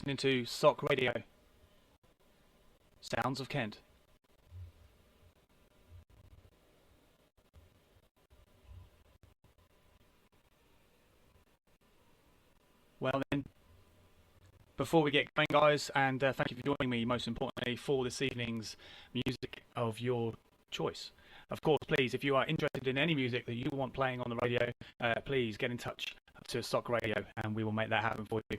Listening to Sock Radio. Sounds of Kent. Well then, before we get going, guys, and thank you for joining me, most importantly, for this evening's music of your choice. Of course, please, if you are interested in any music that you want playing on the radio, please get in touch to Stock Radio and we will make that happen for you.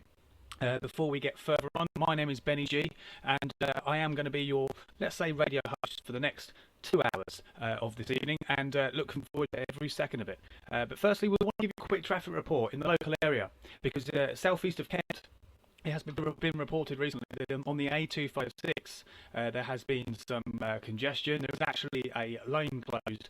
Before we get further on, my name is BenniG, and I am going to be your, let's say, radio host for the next 2 hours of this evening, and looking forward to every second of it. But firstly, we want to give you a quick traffic report in the local area, because southeast of Kent, it has been reported recently that on the A256 there has been some congestion. There was actually a lane closed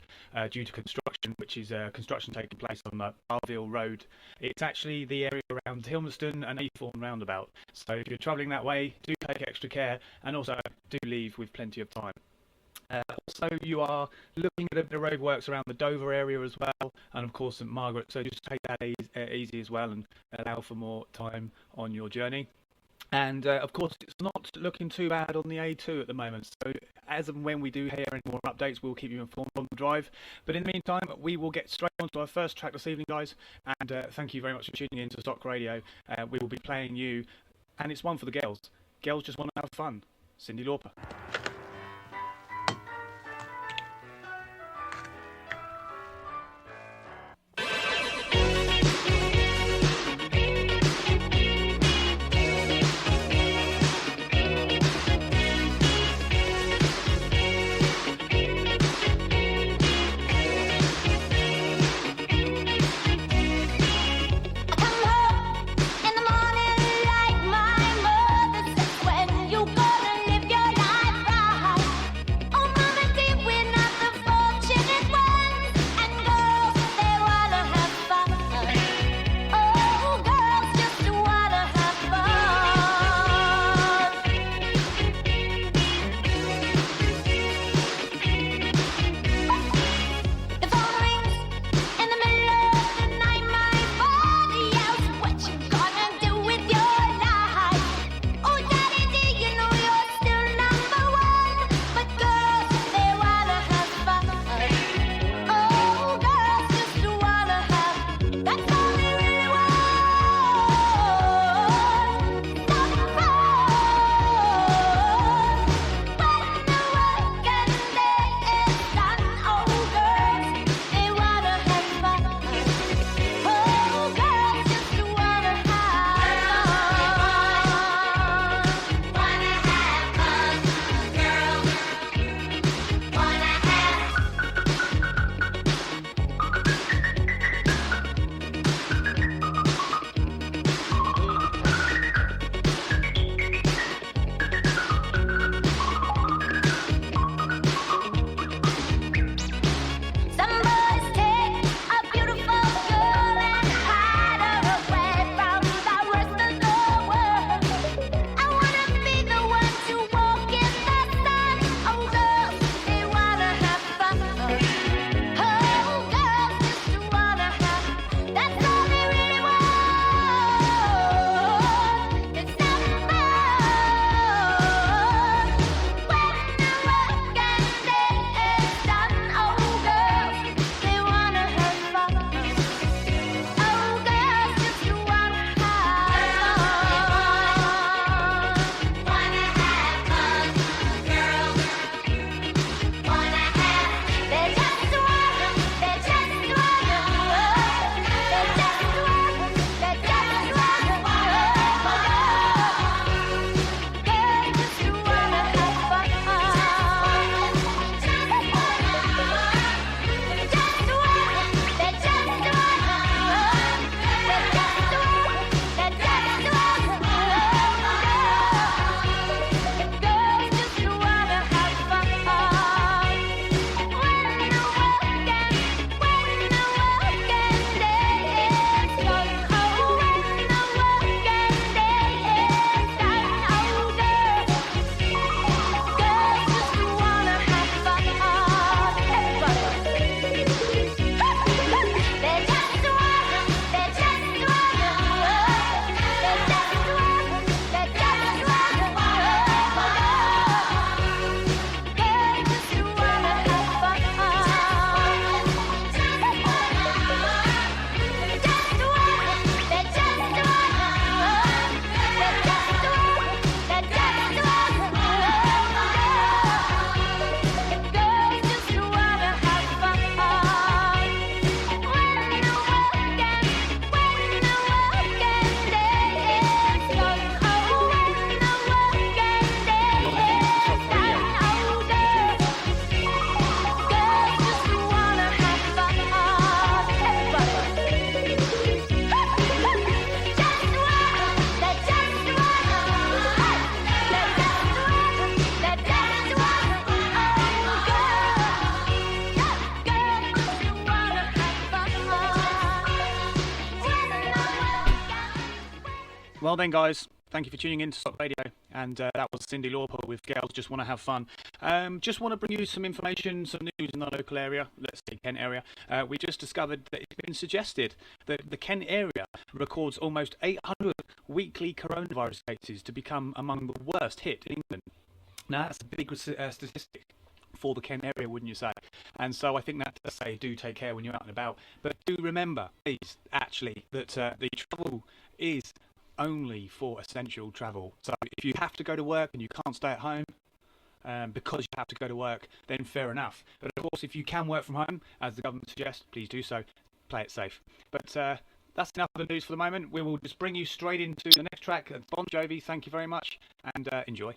due to construction, which is construction taking place on the Barville Road. It's actually the area around Hilmerston and Eathorne roundabout. So if you're travelling that way, do take extra care, and also do leave with plenty of time. Also, you are looking at the roadworks around the Dover area as well, and of course St Margaret, so just take that easy as well and allow for more time on your journey. And of course, it's not looking too bad on the A2 at the moment, so as and when we do hear any more updates, we'll keep you informed on the drive. But in the meantime, we will get straight on to our first track this evening, guys, and thank you very much for tuning in to Stock Radio. We will be playing you, and it's one for the girls. Girls just want to have fun. Cyndi Lauper. In the morning, like my mother says, when you gonna live your life? Well then, guys, thank you for tuning in to Stop Radio, and that was Cindy Lauper with Girls Just Want to Have Fun. Just want to bring you some information, some news in the local area, let's say Kent area. We just discovered that it's been suggested that the Kent area records almost 800 weekly coronavirus cases to become among the worst hit in England. Now, that's a big statistic for the Kent area, wouldn't you say? And so I think that to say, do take care when you're out and about. But do remember, please, actually, that the travel is only for essential travel. So if you have to go to work and you can't stay at home because you have to go to work, then fair enough. But of course, if you can work from home, as the government suggests, please do so. Play it safe. But that's enough of the news for the moment. We will just bring you straight into the next track. Bon Jovi, thank you very much, and enjoy.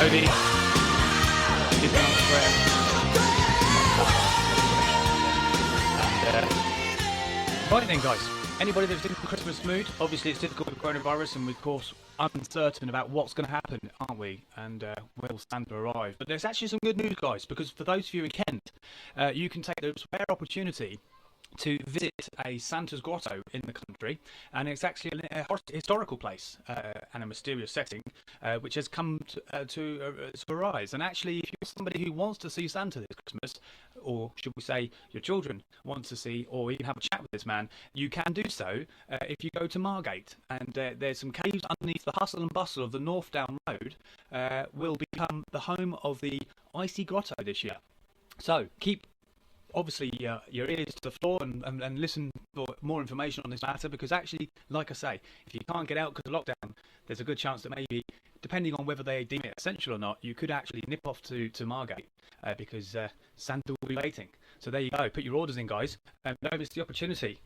Obi. Right then, guys. Anybody that's in the Christmas mood, obviously it's difficult with coronavirus, and we're of course uncertain about what's going to happen, aren't we? And will Santa arrive? But there's actually some good news, guys, because for those of you in Kent, you can take the rare opportunity to visit a Santa's grotto in the country, and it's actually a historical place and a mysterious setting, which has come to arise. And actually, if you're somebody who wants to see Santa this Christmas, or should we say your children want to see or even have a chat with this man, you can do so if you go to Margate. And there's some caves underneath the hustle and bustle of the North Down Road, will become the home of the Icy Grotto this year. So keep obviously your ears to the floor and listen for more information on this matter, because actually, like I say, if you can't get out because of lockdown, there's a good chance that maybe, depending on whether they deem it essential or not, you could actually nip off to Margate because Santa will be waiting. So there you go, put your orders in, guys, and don't miss the opportunity.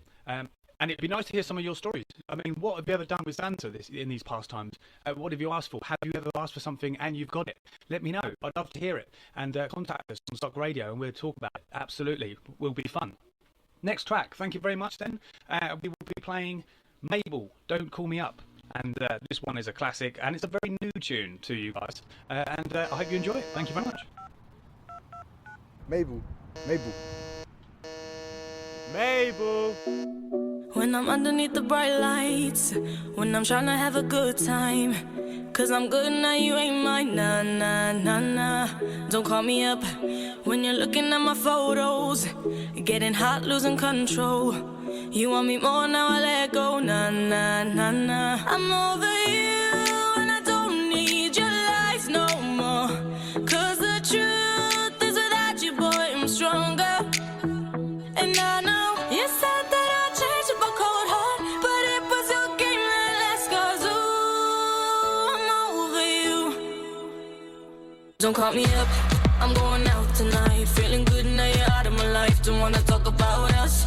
And it'd be nice to hear some of your stories. I mean, what have you ever done with Santa in these past times? What have you asked for? Have you ever asked for something and you've got it? Let me know. I'd love to hear it. And contact us on Stock Radio and we'll talk about it. Absolutely. Will be fun. Next track. Thank you very much then. We will be playing Mabel, Don't Call Me Up. And this one is a classic and it's a very new tune to you guys. And I hope you enjoy it. Thank you very much. Mabel. When I'm underneath the bright lights, when I'm trying to have a good time, 'cause I'm good now, you ain't mine, nah, nah, nah, nah. Don't call me up when you're looking at my photos, getting hot, losing control. You want me more, now I let go, nah, nah, nah, nah. I'm over you and I don't need your lies no more, 'cause the truth is without you, boy, I'm stronger. And I know you said that I'd change up a cold heart, but it was your game that last, 'cause ooh, I'm over you. Don't call me up, I'm going out tonight, feeling good now you're out of my life. Don't wanna talk about us,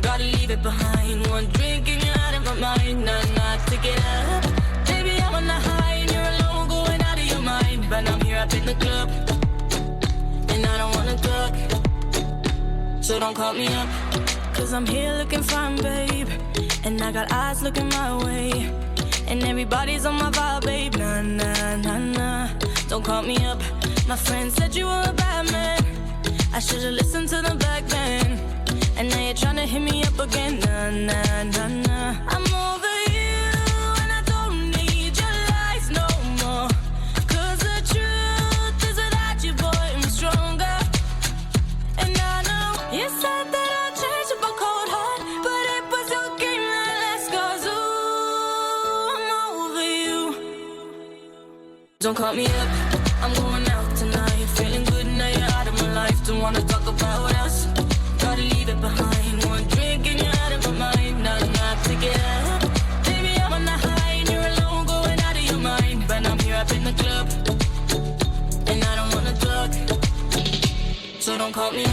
gotta leave it behind. One drink and you're out of my mind, nah, take it up. Baby, I'm on the high and you're alone, going out of your mind. But I'm here up in the club, and I don't wanna talk, so don't call me up, 'cause I'm here looking fine, babe, and I got eyes looking my way, and everybody's on my vibe, babe, nah, nah, nah, nah. Don't call me up, my friend said you were a bad man, I should've listened to them back then, and now you're tryna hit me up again, nah, nah, nah, nah. I'm over you and I don't need your lies no more, 'cause the truth is without you, boy, I'm stronger. And I know you said that I'd change up a cold heart, but it was your game that last, 'cause ooh, I'm over you. Don't call me up, I'm going out tonight, feeling good now you're out of my life. Don't wanna talk about us, gotta leave it behind. One drink and you're out of my mind, nah, take it up. Baby, I'm on the high and you're alone, going out of your mind. But I'm here up in the club, and I don't wanna talk, so don't call me up.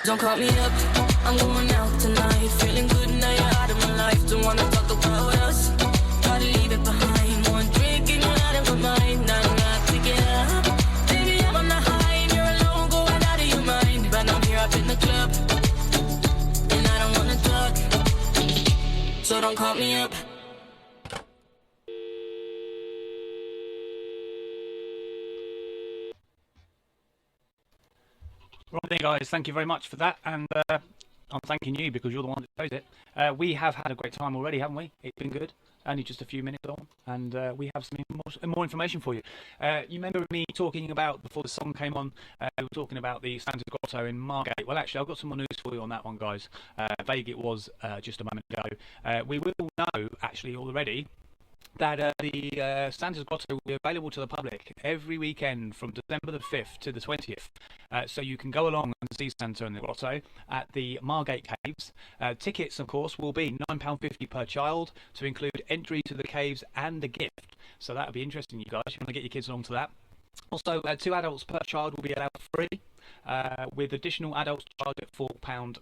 Don't call me up, I'm going out tonight, feeling good now you're out of my life. Don't wanna talk about us, gotta leave it behind. One drink and you're out of my mind, nah, take it up. Baby, I'm on the high and you're alone, going out of your mind. But I'm here up in the club, and I don't wanna talk, so don't call me up. Right then, guys, thank you very much for that, and I'm thanking you because you're the one that chose it. We have had a great time already, haven't we? It's been good. Only just a few minutes on, and we have some more information for you. You remember me talking about, before the song came on, we were talking about the Santa's Grotto in Margate. Well, actually, I've got some more news for you on that one, guys. Vague it was just a moment ago. We will know, actually, already that the Santa's Grotto will be available to the public every weekend from December the 5th to the 20th. So you can go along and see Santa in the Grotto at the Margate Caves. Tickets, of course, will be £9.50 per child to include entry to the caves and a gift. So that'll be interesting, you guys. You want to get your kids along to that. Also, 2 adults per child will be allowed free, with additional adults charged at £4.50.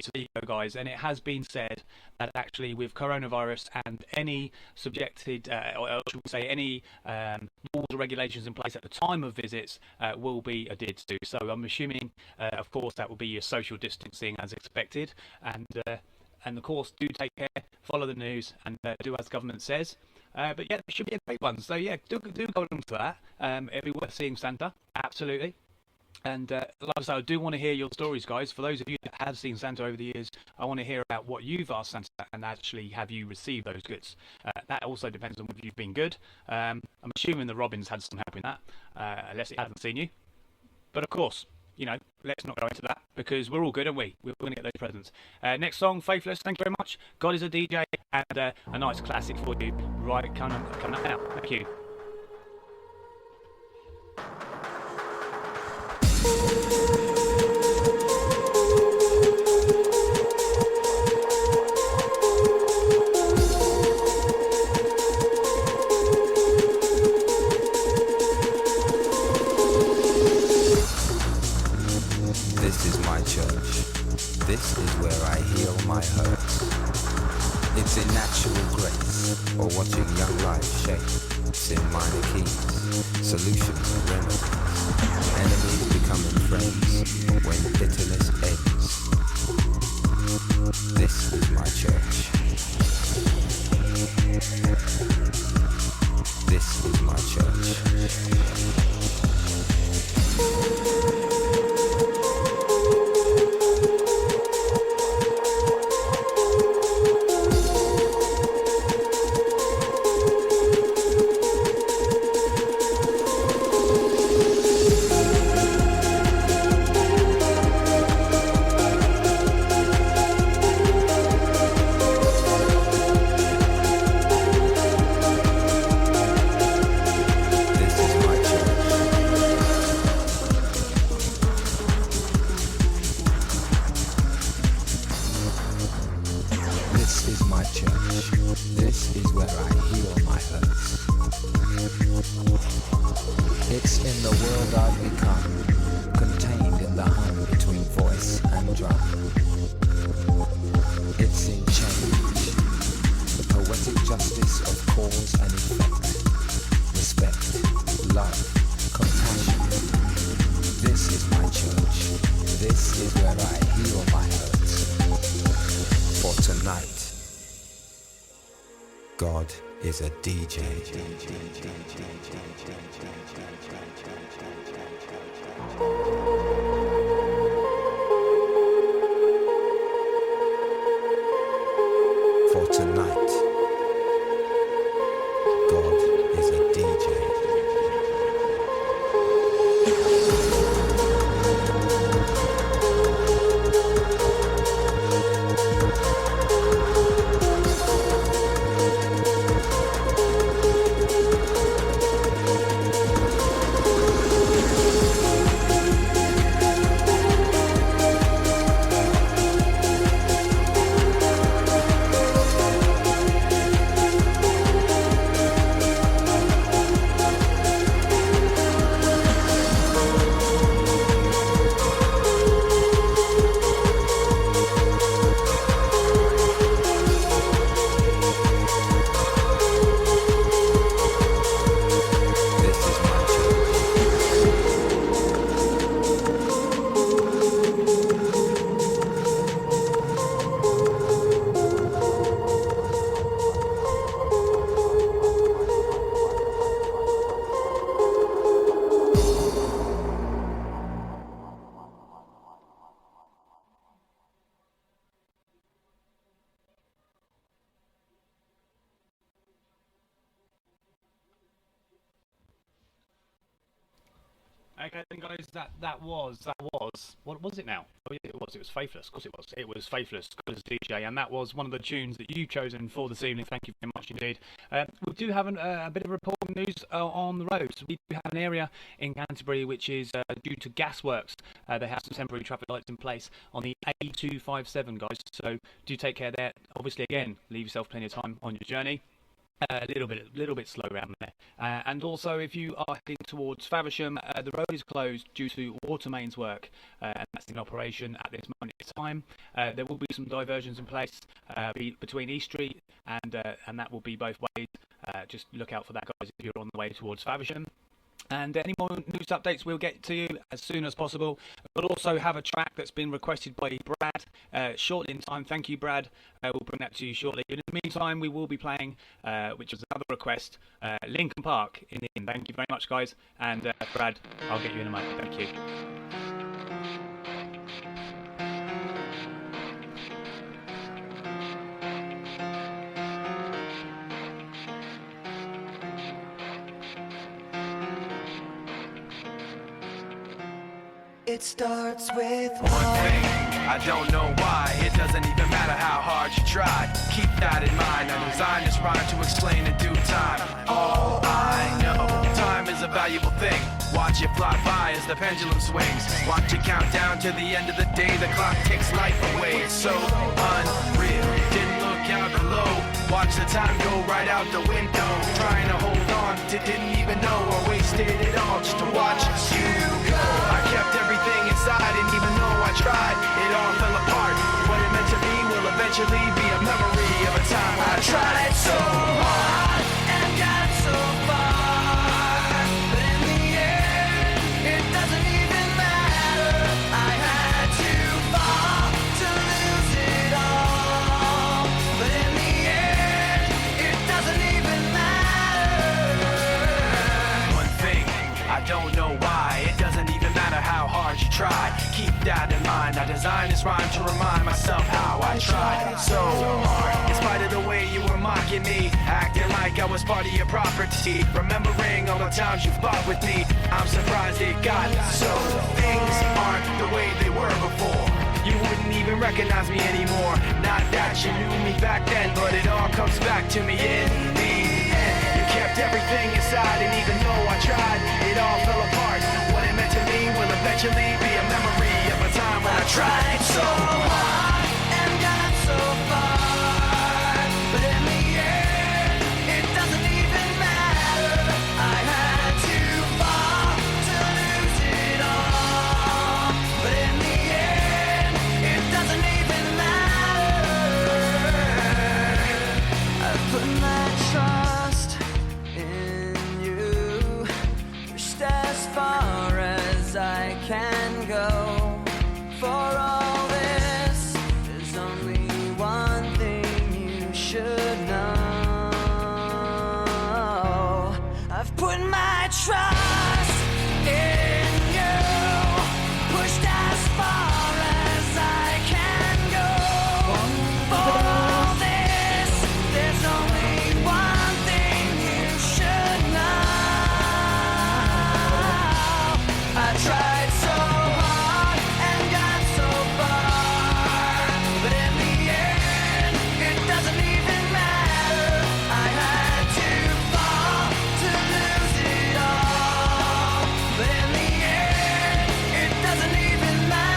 So there you go, guys. And it has been said that actually with coronavirus and any subjected, or should we say any rules or regulations in place at the time of visits will be adhered to. So I'm assuming, of course, that will be your social distancing as expected. And of course, do take care, follow the news, and do as government says. But yeah, it should be a great one. So yeah, do go along to that. It'll be worth seeing Santa, absolutely. And like I said, I do want to hear your stories, guys. For those of you that have seen Santa over the years, I want to hear about what you've asked Santa and actually have you received those goods. That also depends on whether you've been good. I'm assuming the Robins had some help in that, unless it hasn't seen you. But of course, you know, let's not go into that because we're all good, aren't we? We're going to get those presents. Next song, Faithless. Thank you very much. God is a DJ, and a nice classic for you right coming up now. Thank you. This is my church. This is where I heal my hurts. It's in natural grace, or watching young life shape. It's in minor keys, solutions and remedies. Enemies becoming friends when bitterness ends. This is my church. This is my church. God is a DJ. For tonight, God is a DJ. Okay, then, guys, that was what was it now? Oh, yeah, it was Faithless. Of course, it was Faithless because DJ, and that was one of the tunes that you've chosen for this evening. Thank you very much indeed. We do have a bit of reporting news on the roads. We do have an area in Canterbury which is due to gasworks. They have some temporary traffic lights in place on the A257, guys. So do take care there. Obviously, again, leave yourself plenty of time on your journey. A little bit slow around there, and also if you are heading towards Faversham, the road is closed due to water mains work, and that's in operation at this moment in time. There will be some diversions in place between East Street and that will be both ways. Just look out for that, guys, if you're on the way towards Faversham. And any more news updates we'll get to you as soon as possible. We'll also have a track that's been requested by Brad shortly in time. Thank you, Brad. We'll bring that to you shortly. But in the meantime, we will be playing, which was another request, Linkin Park in the end. Thank you very much, guys. And Brad, I'll get you in a moment. Thank you. It starts with one thing. I don't know why. It doesn't even matter how hard you try. Keep that in mind. I designed this rhyme to explain in due time. All I know, time is a valuable thing. Watch it fly by as the pendulum swings. Watch it count down to the end of the day. The clock takes life away. It's so unreal. Didn't look out below. Watch the time go right out the window. Trying to hold on to didn't even know I wasted it all just to watch you go. I kept everything inside, and even though I tried, it all fell apart. What it meant to be will eventually be a memory of a time when I tried so hard and got so far. But in the end, it doesn't even matter. I had to fall to lose it all. But in the end, it doesn't even matter. One thing, I don't know why. It doesn't even matter how hard you try. Keep that in mind. I designed this rhyme to remind myself how I tried so hard. In spite of the way you were mocking me, acting like I was part of your property, remembering all the times you fought with me, I'm surprised it got so. Things aren't the way they were before. You wouldn't even recognize me anymore. Not that you knew me back then, but it all comes back to me in the end. You kept everything inside, and even though I tried, it all fell apart. What it meant to me will eventually be a memory of a time when I tried so hard and got so far. But in the end, it doesn't even matter. I had to fall to lose it all. But in the end, it doesn't even matter. I put my trust in you, pushed as far as I can go. For all this, there's only one thing you should know. I've put my trust in you, pushed as far as I can go. For all this, there's only one thing you should know. I tried so hard and got so far, but in the end, it doesn't even matter. I had to fall to lose it all, but in the end, it doesn't even matter.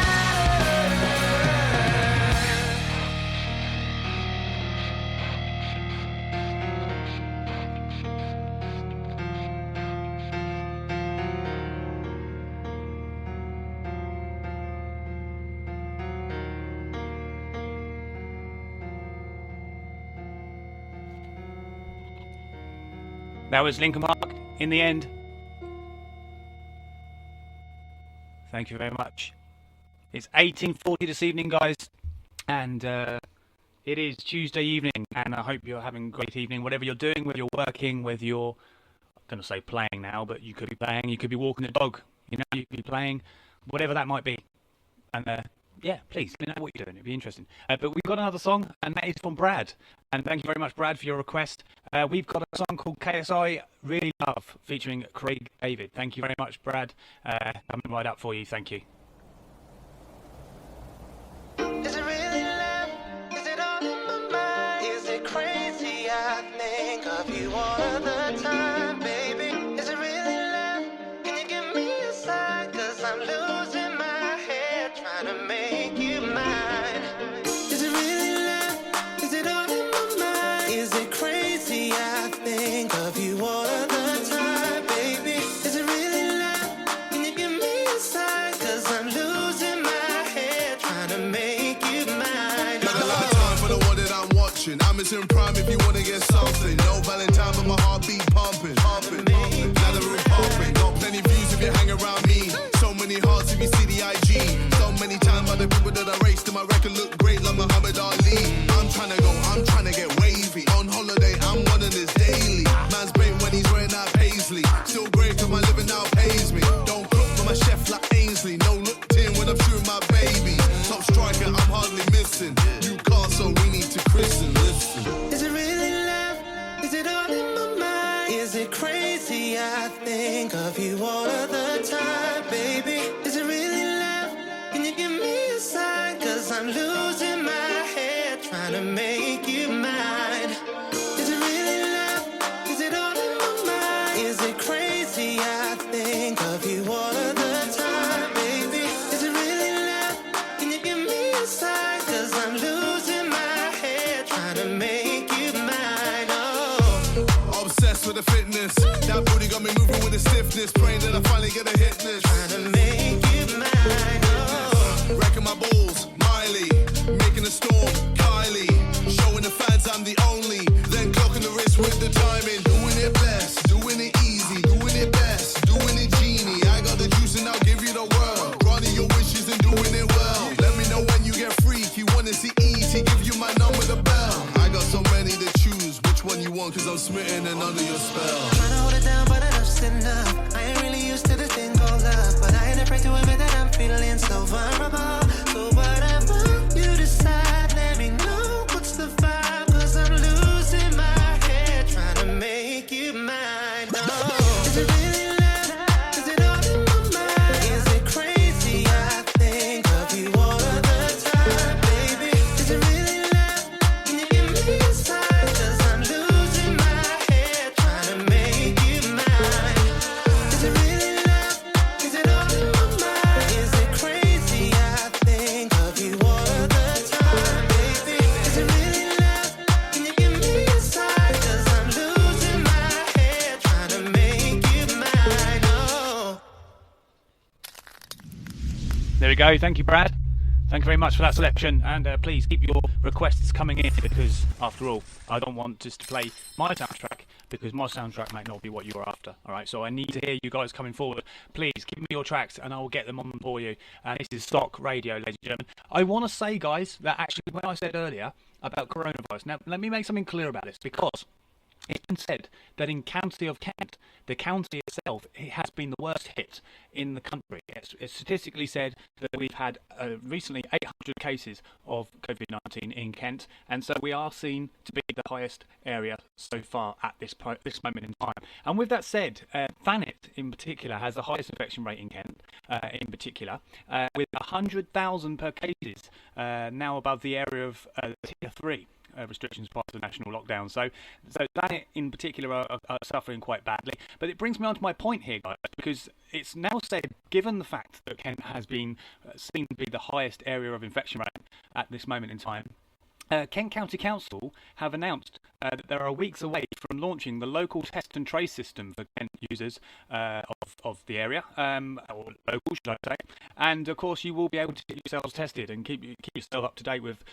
That was Linkin Park in the end. Thank you very much. It's 18:40 this evening, guys, and it is Tuesday evening, and I hope you're having a great evening, whatever you're doing, whether you're working, whether you're, I'm going to say playing now, but you could be playing, you could be walking the dog, you could be playing, whatever that might be. And yeah, please let me know what you're doing. It'd be interesting. But we've got another song, and that is from Brad. And thank you very much, Brad, for your request. We've got a song called KSI Really Love featuring Craig David. Thank you very much, Brad. Coming right up for you. Thank you. Is it really love? Is it all in my mind? Is it crazy? I think of you all of the time, baby. Is it really love? Can you give me a sign? 'Cause I'm losing my head trying to make you mine. Is it really love? Is it all in my mind? Is it crazy? I think of you all of the time, baby. Is it really love? Can you give me a sign? 'Cause I'm losing my head trying to make you mine. Got a lot of time for the one that I'm watching. I'm in prime if you wanna get something. No Valentine, but my heartbeat pumping. Now the room pumping. Got plenty views if you hang around me. So many hearts if you see the IG. So many times by the people that I raced, and my record look great like Muhammad Ali. I'm trying to get wavy. On holiday, I'm one of this daily. Man's great when he's wearing that paisley. Still great 'cause my living now pays me. Don't cook for my chef like Ainsley. No looked in when I'm shooting my baby. Top striker, I'm hardly missing. Newcastle, we need to christen. Listen. Is it really love? Is it all in my mind? Is it crazy? I think of you all of the time, baby. Is it really love? Can you give me a sign? 'Cause I'm losing my head trying to make you mine. Is it really love? Is it all in my mind? Is it crazy? I think of you all of the time, baby. Is it really love? Can you give me a sign? 'Cause I'm losing my head trying to make you mine. Oh, Obsessed with the fitness. That booty got me moving with the stiffness. Praying that I finally get a hit list. trying to make you mine. Oh, Wrecking my balls, Miley. Making a storm, Kylie. Showing the fans I'm the only. Then clocking the wrist with the timing. Doing it best, doing it easy. Doing it best, doing it genie. I got the juice and I'll give you the world. Granting your wishes and doing it well. Let me know when you get freaky. Wanna see easy, give you my number, the bell. I got so many to choose. Which one you want? 'Cause I'm smitten and under your spell. trying to hold it down, but enough's enough. I ain't really used to this thing called love, but I ain't afraid to admit that I'm feeling so vulnerable. So whatever you decide, let me know what's the vibe. 'Cause I'm losing my head trying to make you mine. Oh, is it really love? Is it all in my mind? Is it crazy? I think of you all of the time, baby. Is it really love? Can you give me a sign? 'Cause I'm losing my head trying to make you mine. Is it really love? Is it all in my mind? Is it crazy? I think of you all of the time, baby. Is it really love? Can you give me a sign? 'Cause I'm losing my head trying to make you mine. Oh. There we go. Thank you, Brad. Thank you very much for that selection. And please keep your requests coming in because, after all, I don't want just to play my soundtrack because my soundtrack might not be what you're after. All right, so I need to hear you guys coming forward. Please give me your tracks and I will get them on for you. And this is Stock Radio, ladies and gentlemen. I want to say, guys, that actually when I said earlier about coronavirus, now let me make something clear about this because it's been said that in County of Kent, the county itself, it has been the worst hit in the country. It's statistically said that we've had recently 800 cases of COVID-19 in Kent, and so we are seen to be the highest area so far at this moment in time. And with that said, Thanet in particular has the highest infection rate in Kent, in particular, with 100,000 per cases, now above the area of tier 3. Restrictions part of the national lockdown. So that in particular are suffering quite badly. But it brings me on to my point here, guys, because it's now said, given the fact that Kent has been seen to be the highest area of infection rate at this moment in time, Kent County Council have announced that they are weeks away from launching the local test and trace system for Kent users of the area, or local, should I say. And of course, you will be able to get yourselves tested and keep yourself up to date with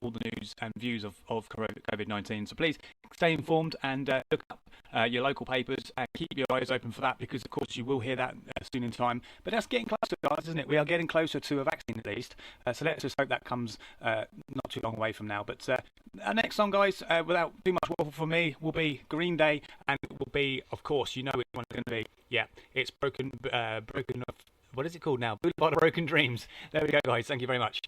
all the news and views of COVID-19. So please stay informed and look up your local papers and keep your eyes open for that, because of course you will hear that soon in time. But that's getting closer, guys, isn't it? We are getting closer to a vaccine at least. So let's just hope that comes not too long away from now. But our next song, guys, without too much waffle from me, will be Green Day, and it will be, of course, you know which one it's going to be. Yeah, it's broken. What is it called now? Boulevard of Broken Dreams. There we go, guys. Thank you very much.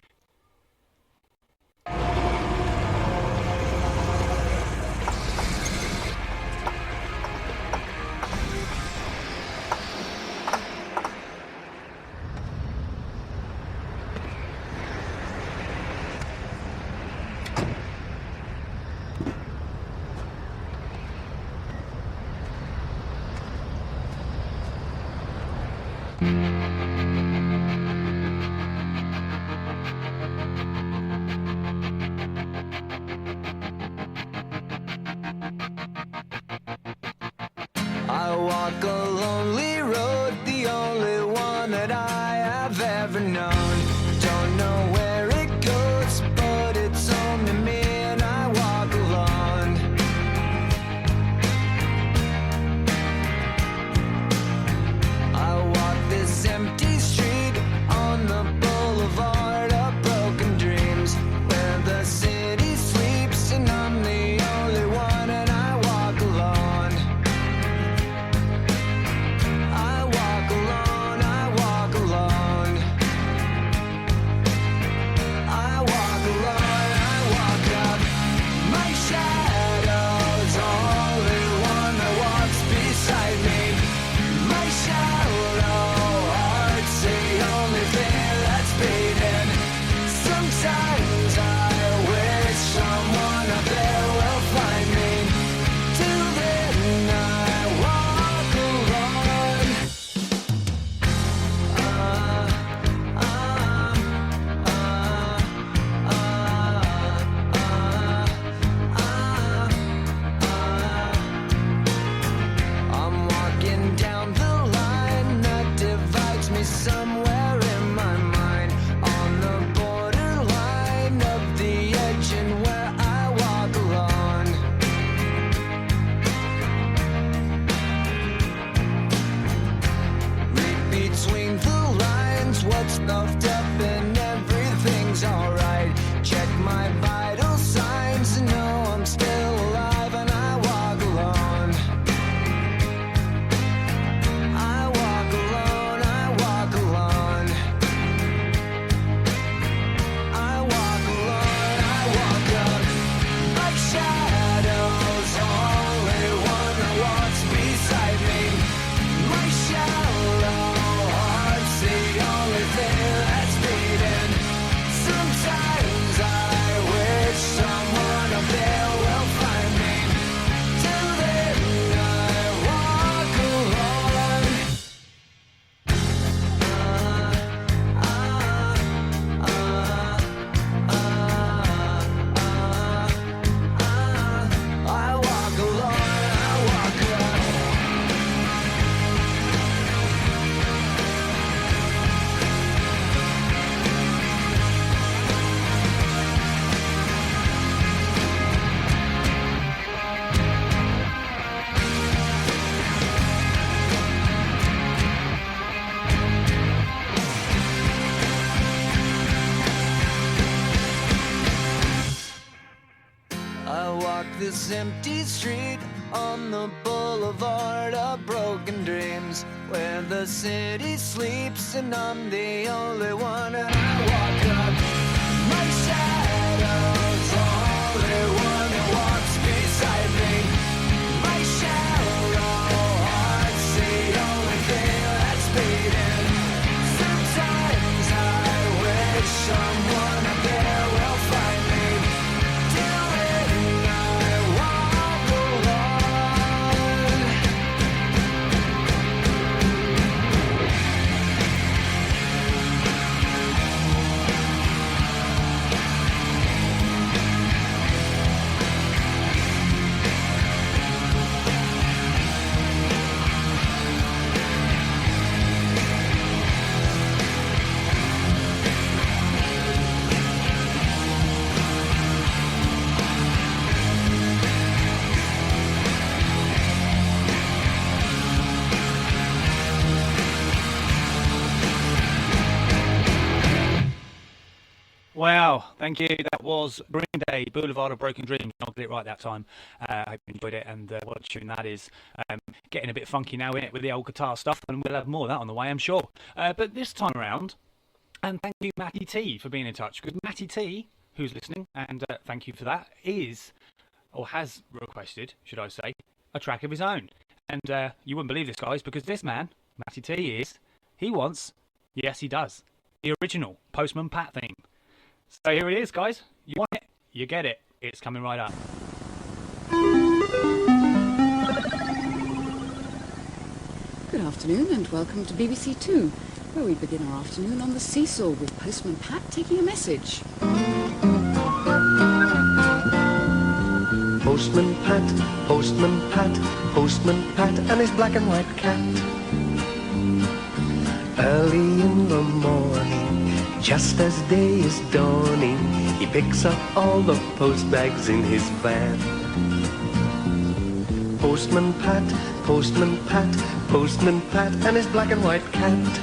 I walk a lonely road, the only one that I have ever known. Don't know where it goes, but it's home to me, and I walk alone. I walk this empty street on the boulevard of broken dreams, where the city sleeps and I'm the only one, and I walk alone. I walk alone, I walk alone. I walk alone, I walk up. My shadow's only one that walks beside me. My shallow heart's the only thing that's beating. Sometimes I wish someone up there will find me. Till then I walk alone. I'm walking down the line that divides me somewhere in my mind, on the borderline of the edge and where I walk alone. Read between the lines, what's left up and everything's alright. Check my vital signs and know I'm still alive, and I walk alone. I walk alone, I walk alone. I walk alone, I walk up. My shadow's only one that walks beside me. My shallow heart's the only thing that's beating. Sometimes I wish someone up there will find me. Till then I walk alone. I walk alone, I walk alone. I walk this empty street on the boulevard of broken dreams, where the city sleeps and I'm the only one, and I walk up. My shadow's only one that walks beside me. My shallow heart's the only thing that's beating. Sometimes I wish someone up there will find me. Till then I walk alone. Wow, thank you. That was BenniG, Boulevard of Broken Dreams. I'll get it right that time. I hope you enjoyed it, and what a tune that is. Getting a bit funky now in it with the old guitar stuff, and we'll have more of that on the way, I'm sure. But this time around, and thank you, Matty T, for being in touch, because Matty T, who's listening, and thank you for that, is, or has requested, should I say, a track of his own. And you wouldn't believe this, guys, because this man, Matty T, he wants, yes, he does, the original Postman Pat theme. So here it is, guys. You want it, you get it. It's coming right up. Good afternoon and welcome to BBC Two. where we begin our afternoon on the seesaw with Postman Pat taking a message. Postman Pat, Postman Pat, Postman Pat and his black and white cat. Early in the morning, just as day is dawning, he picks up all the post bags in his van. Postman Pat, Postman Pat, Postman Pat and his black and white cat.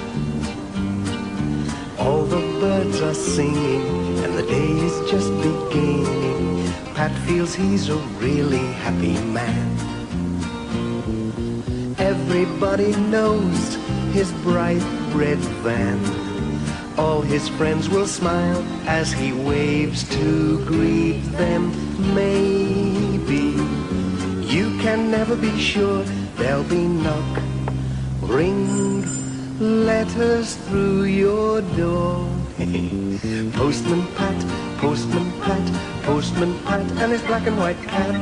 All the birds are singing and the day is just beginning. Pat feels he's a really happy man. Everybody knows his bright red van. All his friends will smile as he waves to greet them. Maybe you can never be sure there'll be knock, ring, letters through your door. Postman Pat, Postman Pat, Postman Pat and his black and white cat.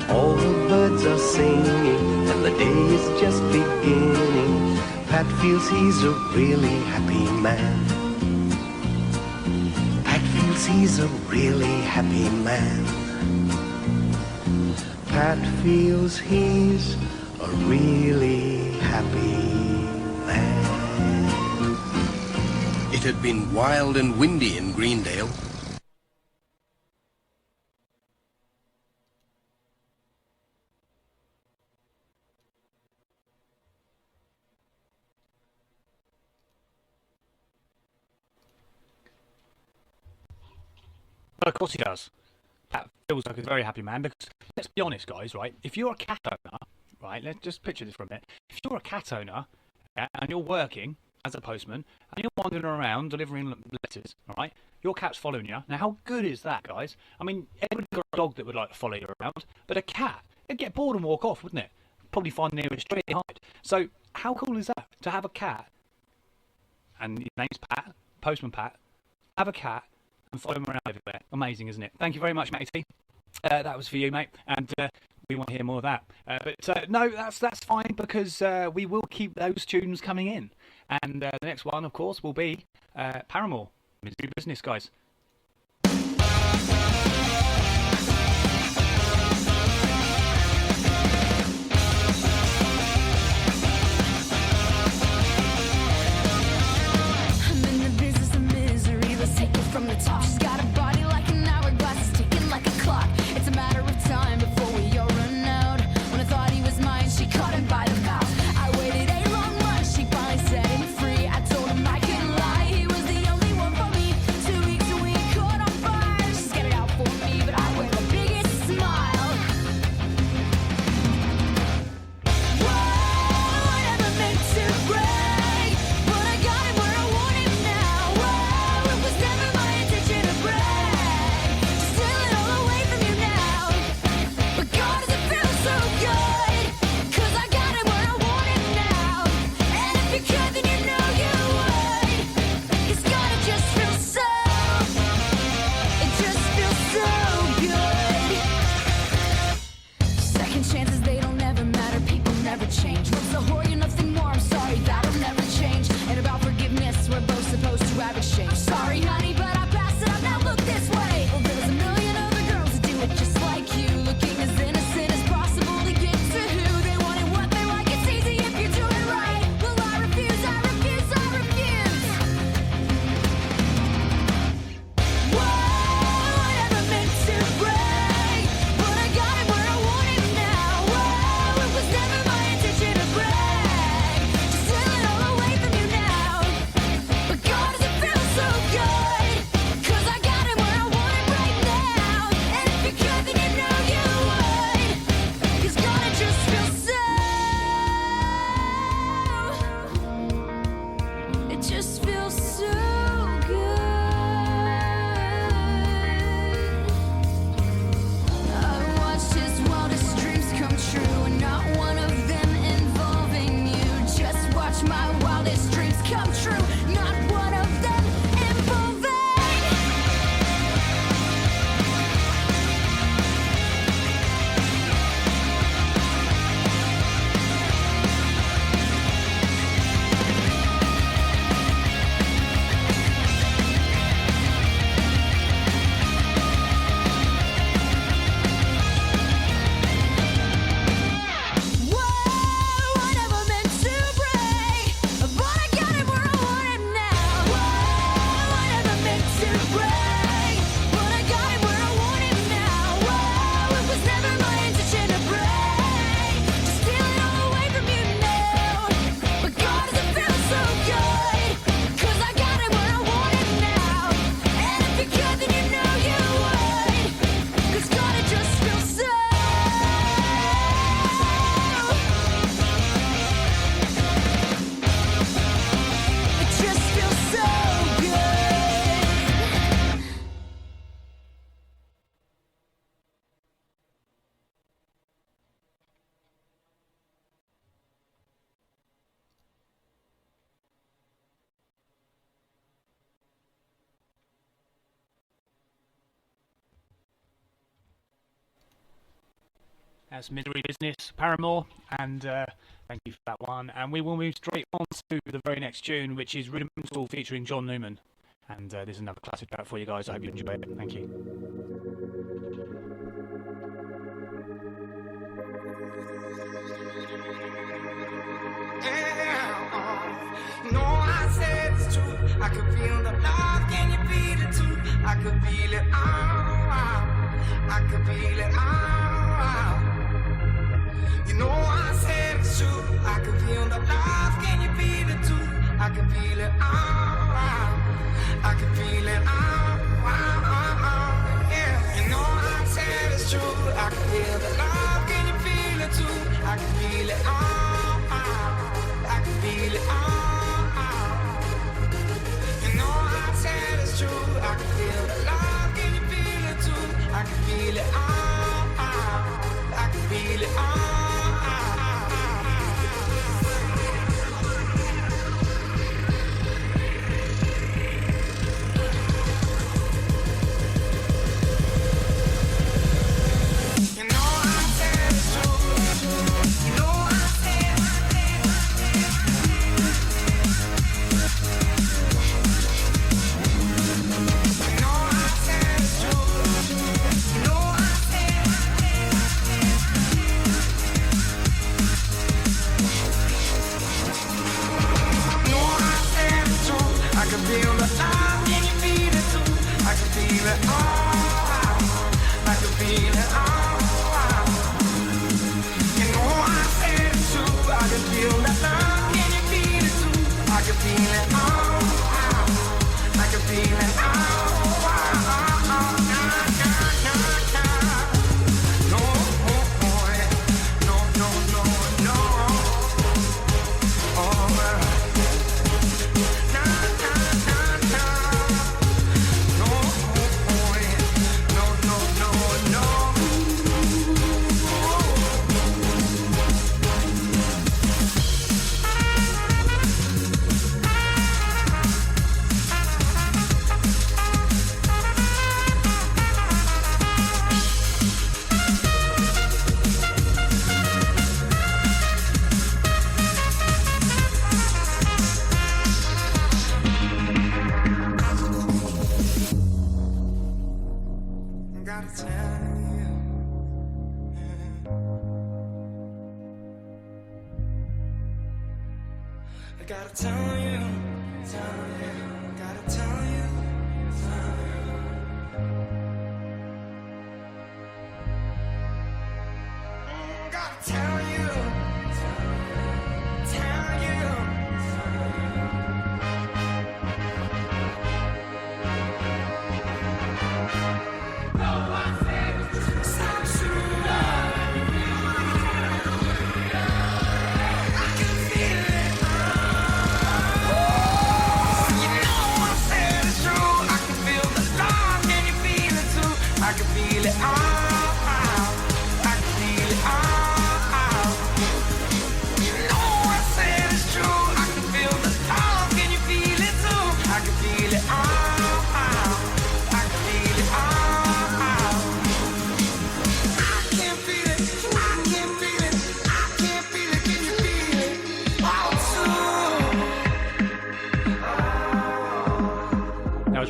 All the birds are singing and the day is just beginning. Pat feels he's a really happy man. Pat feels he's a really happy man. Pat feels he's a really happy man. It had been wild and windy in Greendale. But of course he does. Pat feels like a very happy man because, let's be honest, guys, right? If you're a cat owner, right, let's just picture this for a minute. If you're a cat owner and you're working as a postman and you're wandering around delivering letters, all right, your cat's following you. Now, how good is that, guys? I mean, everybody's got a dog that would like to follow you around, but a cat, it'd get bored and walk off, wouldn't it? Probably find the nearest tree and hide. So, how cool is that to have a cat? And his name's Pat, Postman Pat. Have a cat and follow him around everywhere. Amazing, isn't it? Thank you very much, Matty T. That was for you, mate. And we want to hear more of that. But no, that's fine because we will keep those tunes coming in. And the next one, of course, will be Paramore. Misery Business, guys. From the top, she's got a body like an hourglass, it's ticking like a clock. It's a matter of time before we all run out. When I thought he was mine, she caught him by the mouth. I waited a long month, she finally set him free. I told him I couldn't lie, he was the only one for me. 2 weeks away. That's Misery Business, Paramore, and thank you for that one. And we will move straight on to the very next tune, which is Rudimental featuring John Newman. And this is another classic track for you guys. I hope you enjoy it. Thank you. No, I said it's true. I could feel the love. Can you feel it too? I could feel it. I could feel it. You know I said it's true. I could feel the love. Can you feel it too? I could feel it. I could feel it. Yeah. You know I said it's true. I could feel the love. Can you feel it too? I could feel it. I could feel it. You know I said it's true. I could feel the love. Can you feel it too? I could feel it. I could feel it.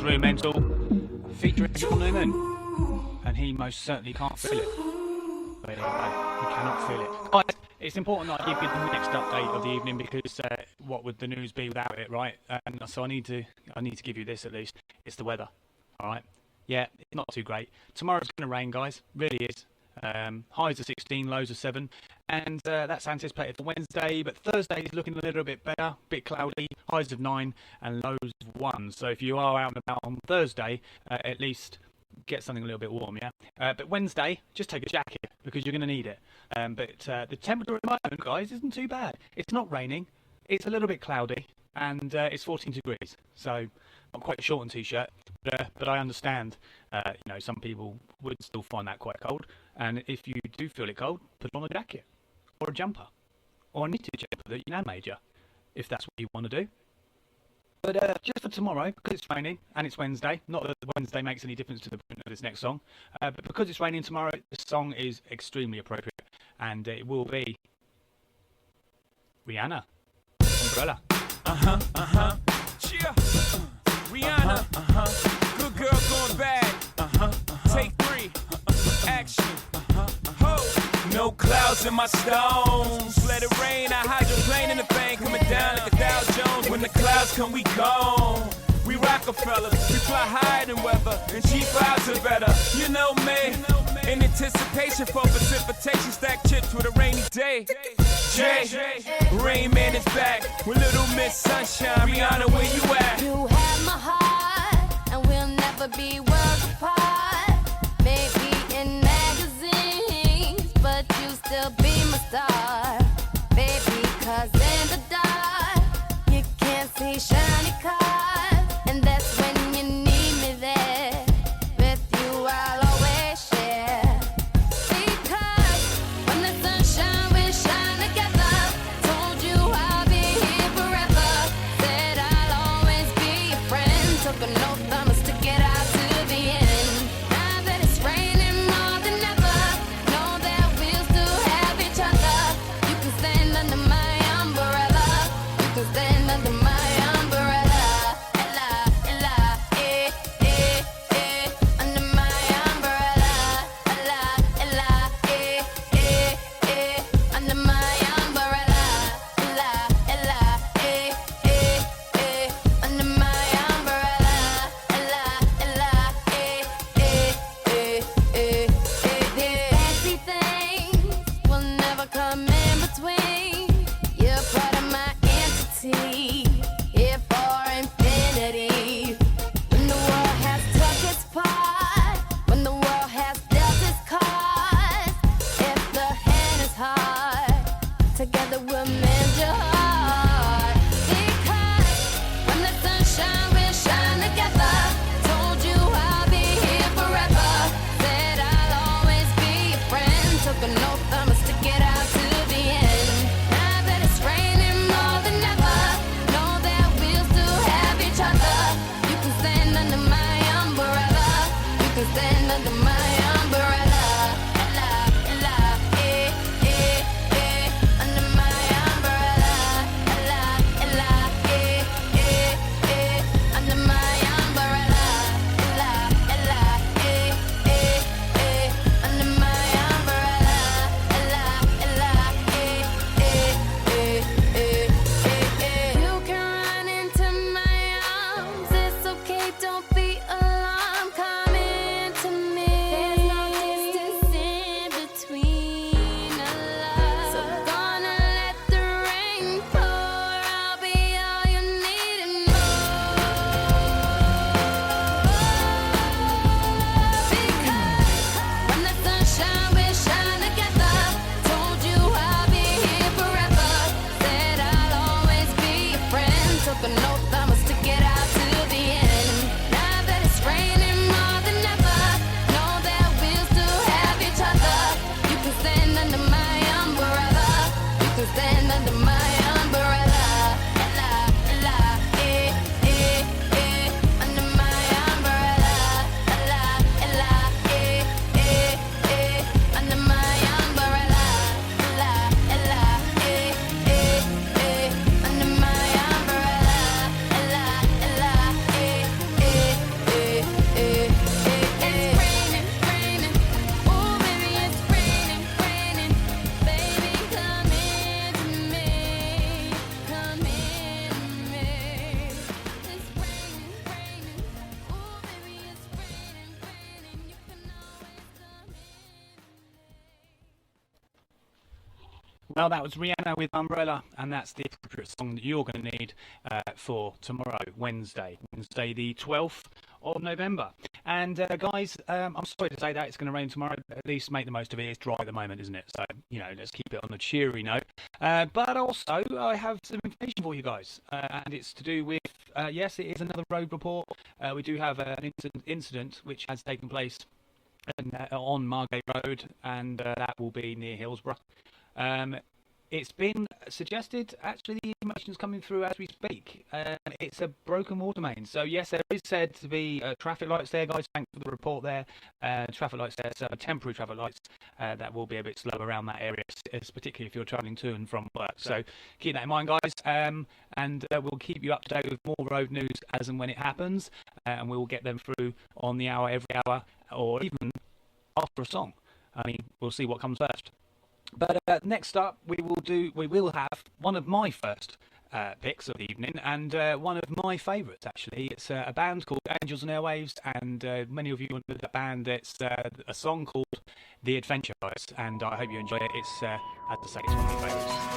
Rudimental featuring John Newman, and he most certainly can't feel it. But anyway, he cannot feel it. Guys, it's important that I give you the next update of the evening because what would the news be without it, right? And so I need to give you this at least. It's the weather, all right? Yeah, it's not too great. Tomorrow's going to rain, guys. Really is. Highs of 16, lows of 7, and that's anticipated for Wednesday, but Thursday is looking a little bit better, a bit cloudy, highs of 9 and lows of 1. So if you are out and about on Thursday, at least get something a little bit warm, yeah? But Wednesday, just take a jacket because you're going to need it. But the temperature at the moment, guys, isn't too bad. It's not raining, it's a little bit cloudy, and it's 14 degrees. So not quite a shortened t-shirt, but I understand, some people would still find that quite cold. And if you do feel it cold, put on a jacket or a jumper or a knitted jumper that you now major, if that's what you want to do. But just for tomorrow, because it's raining and it's Wednesday, not that Wednesday makes any difference to the print of this next song, but because it's raining tomorrow, the song is extremely appropriate. and it will be Rihanna, Umbrella. Cheer. Rihanna. Good girl going bad. Take 3. Action. Ho. No clouds in my stones. Let it rain. I hydroplane in the bank. Coming down like a Dow Jones. When the clouds come, we gone. We Rockefellers. We fly higher than weather. And cheap vibes are better. You know me. In anticipation for precipitation. Stack chips with a rainy day. Jay, Rain Man is back with Little Miss Sunshine. Rihanna, where you at? You have my heart, and we'll never be worlds apart. Maybe in magazines, but you still be my star. Baby, 'cause in the dark, you can't see shiny cars. And that's when you need me there. With you, I'll always share. Because when the sunshine will shine together, told you I'll be here forever. Said I'll always be your friend. Took an oath, I'ma stick it out to the end. Now that it's raining more than ever, know that we'll still have each other. You can stand under my umbrella. You can stand under my umbrella. Ella, Ella, under my umbrella. Ella, Ella, under my umbrella. Ella, Ella, under my umbrella. Ella, Ella, fancy things will never come in between. You're part of my entity, here for infinity. When the world has took its part, when the world has dealt its cards, if the hand is hard, together we'll mend your heart. Because when the sunshine will shine together, told you I'll be here forever. Said I'll always be your friend. Took an oath, I'ma stick it out to the end. Now that it's raining more than ever, know that we'll still have each other. You can stand under my umbrella. You can stand under my umbrella. Ella, Ella, under my umbrella. Ella, Ella, under my umbrella. Ella, Ella, under my umbrella. Ella, Ella, you can run into my arms. It's okay, don't be alarmed. Come into me. There's no distance in between us. So gonna let the rain pour. I'll be all you need and more. Because when the sunshine will shine together, told you I'll be here forever. Said I'll always be your friend. Took an oath, I'ma stick it out to the end. Now that it's raining more than ever, know that we'll still have each other. You can stand under my umbrella. You can stand under my umbrella. Ella, Ella, under my umbrella. Ella, Ella, under my umbrella. Ella, Ella, under my umbrella. Ella, Ella, it's raining, raining. Oh, baby, it's raining, raining. Baby, come into me. Come into me. It's raining, raining. Oh, baby, it's raining, raining. You can always come in. Well, that was Rihanna with Umbrella, and that's the appropriate song that you're going to need for tomorrow, Wednesday the 12th of November. And guys, I'm sorry to say that it's going to rain tomorrow, but at least make the most of it. It's dry at the moment, isn't it? So, let's keep it on a cheery note. But also, I have some information for you guys, and it's to do with, yes, it is another road report. We do have an incident which has taken place on Margate Road, and that will be near Hillsborough. it's been suggested, actually, the information is coming through as we speak. It's a broken water main. So, yes, there is said to be traffic lights there, guys. Thanks for the report there. Traffic lights there, so temporary traffic lights that will be a bit slow around that area, particularly if you're travelling to and from work. So, keep that in mind, guys. And we'll keep you up to date with more road news as and when it happens. And we will get them through on the hour, every hour, or even after a song. I mean, we'll see what comes first. But next up, we will have one of my first picks of the evening, and one of my favourites, actually. It's a band called Angels and Airwaves, and many of you know that band. It's a song called The Adventure Guys, and I hope you enjoy it. It's, as I say, it's one of my favourites.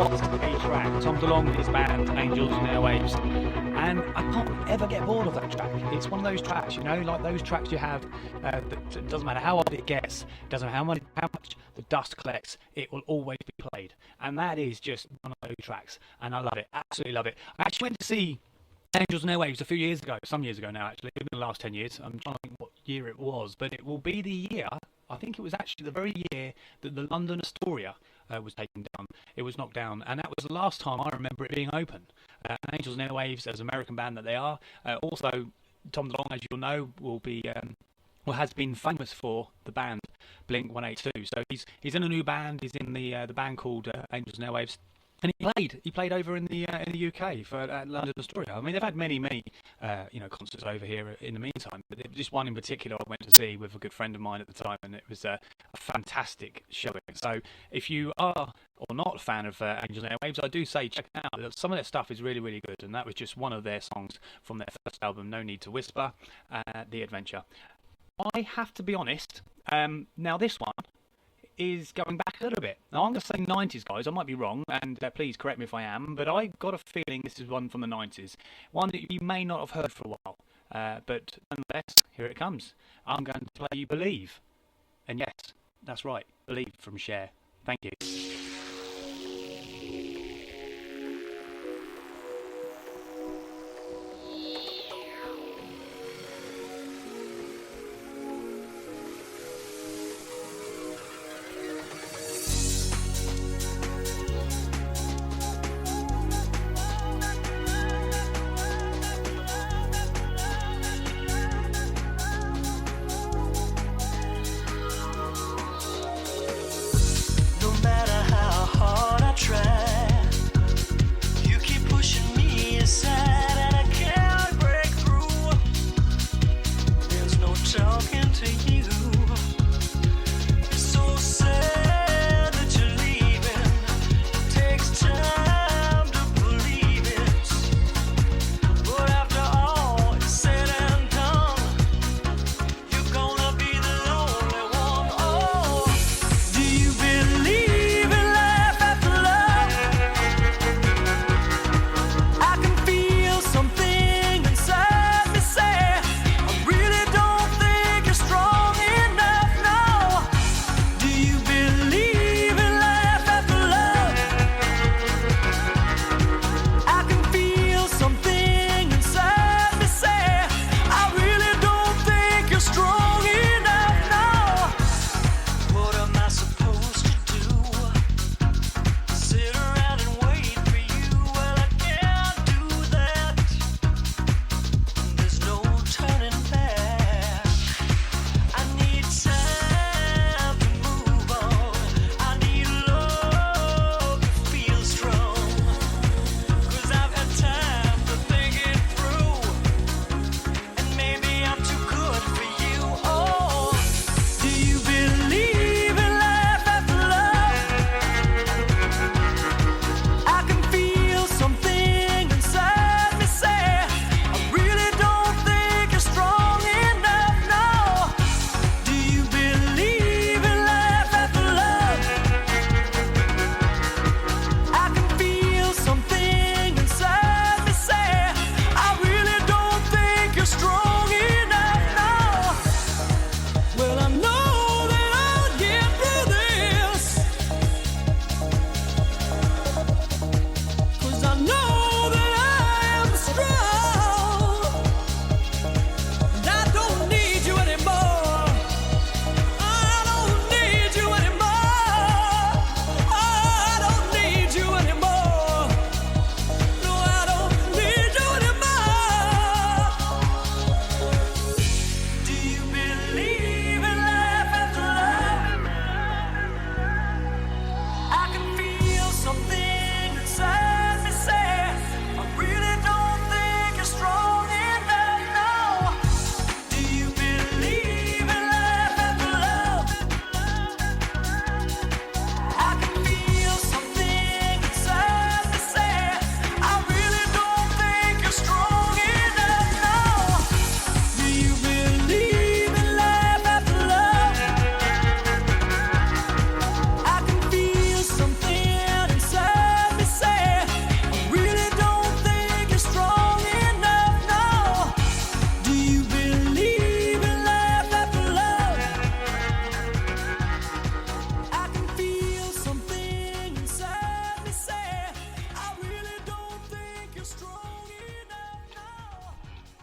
What a track. Tom DeLonge and his band, Angels and Airwaves. And I can't ever get bored of that track. It's one of those tracks, you know, like those tracks you have that it doesn't matter how old it gets, doesn't matter how much the dust collects, it will always be played. And that is just one of those tracks. And I love it, absolutely love it. I actually went to see Angels and Airwaves a few years ago, some years ago now actually, in the last 10 years. I'm trying to think what year it was, but it will be the year, I think it was actually the very year that the London Astoria was taken down. It was knocked down, and that was the last time I remember it being open. Angels and Airwaves, as an American band that they are, also Tom DeLonge, as you'll know, will be has been famous for the band Blink 182. So he's in a new band. He's in the band called Angels and Airwaves. And he played over in the UK for London Astoria. I mean, they've had many concerts over here in the meantime. But just one in particular I went to see with a good friend of mine at the time, and it was a fantastic showing. So if you are or not a fan of Angels and Airwaves, I do say check it out. Some of their stuff is really, really good, and that was just one of their songs from their first album, No Need to Whisper, The Adventure. I have to be honest. Now this one is going back a little bit. Now, I'm going to say 90s, guys. I might be wrong, and please correct me if I am, but I got a feeling this is one from the 90s. One that you may not have heard for a while. But nonetheless, here it comes. I'm going to play you Believe. And yes, that's right, Believe from Cher. Thank you. No matter how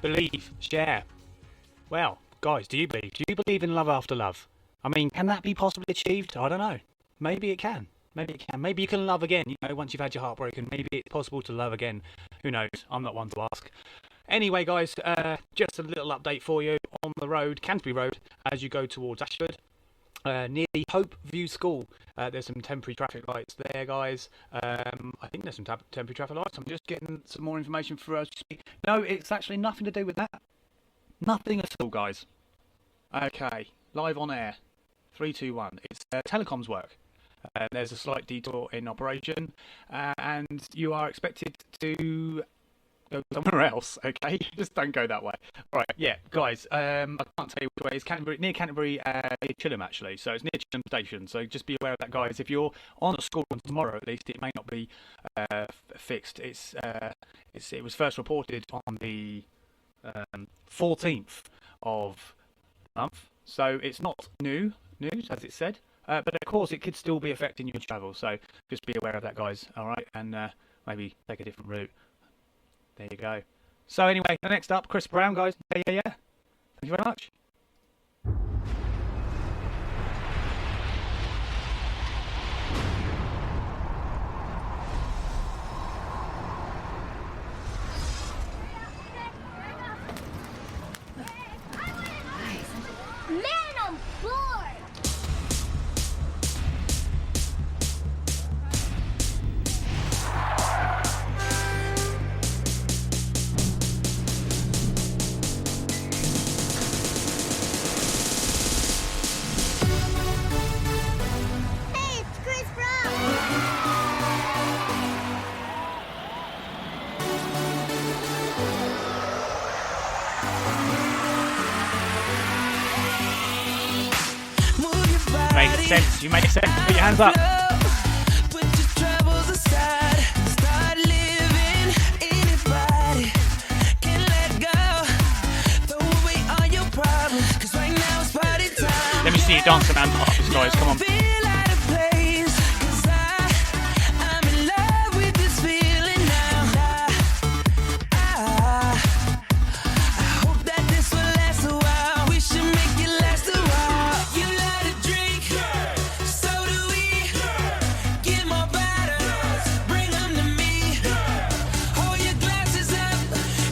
Believe, share. Well, guys, do you believe? Do you believe in love after love? I mean, can that be possibly achieved? I don't know. Maybe it can. Maybe it can. Maybe you can love again, once you've had your heart broken. Maybe it's possible to love again. Who knows? I'm not one to ask. Anyway, guys, just a little update for you on the road, Canterbury Road, as you go towards Ashford. Near the Hope View School, there's some temporary traffic lights there, guys. I think there's some temporary traffic lights. I'm just getting some more information for us. No, it's actually nothing to do with that. Nothing at all, guys. Okay, live on air. 3, 2, 1. It's telecoms work. There's a slight detour in operation, and you are expected to go somewhere else. Okay, just don't go that way. Right, yeah, guys. I can't tell you which way. It's Canterbury, near Canterbury, near Chilham actually. So it's near Chilham Station. So just be aware of that, guys. If you're on a school run tomorrow, at least it may not be fixed. It was first reported on the 14th of the month, so it's not news as it said. But of course, it could still be affecting your travel. So just be aware of that, guys. All right, and maybe take a different route. There you go. So anyway, next up, Chris Brown, guys. Yeah. Thank you very much. Man, I'm bored. Hey, it's Chris Brown. Made sense. You made sense. Put your hands up. Put your troubles aside. Start living. Anybody can let go. Throw away all your problems. 'Cause right now it's party time. Let me see you dance around the office, guys. Come on. Feel out of place. 'Cause I'm in love with this feeling now. I hope that this will last a while. We should make it last a while. You like to drink, so do we. Get more bottles, bring them to me. Hold your glasses up,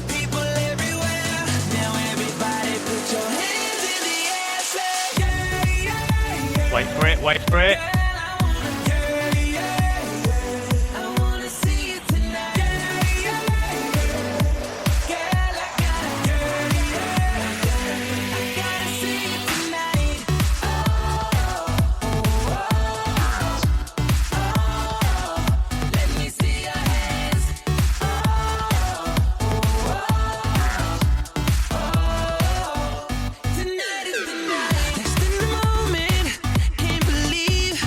people everywhere. Now everybody put your hands in the air. Say yeah, yeah, yeah. Wait for it. Wait for it. Tonight is the night. Next in the moment, can't believe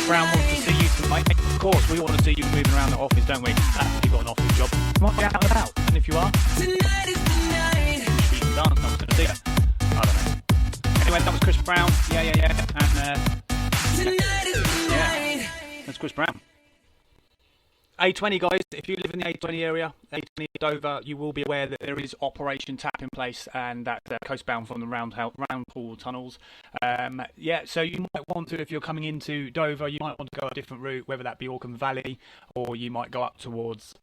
Chris Brown wants to see you tonight. Of course, we want to see you moving around the office, don't we? If you've got an office job, you might be out and about. And if you are, Tonight is the night. you can dance, no one's going to see it. I don't know. Anyway, that was Chris Brown. Yeah. And, Tonight is the night. that's Chris Brown. A20 guys, if you live in the A20 area, A20 Dover, you will be aware that there is Operation Tap in place, and that's coastbound from the round pool tunnels. So you might want to, if you're coming into Dover, you might want to go a different route, whether that be Orkham Valley, or you might go up towards,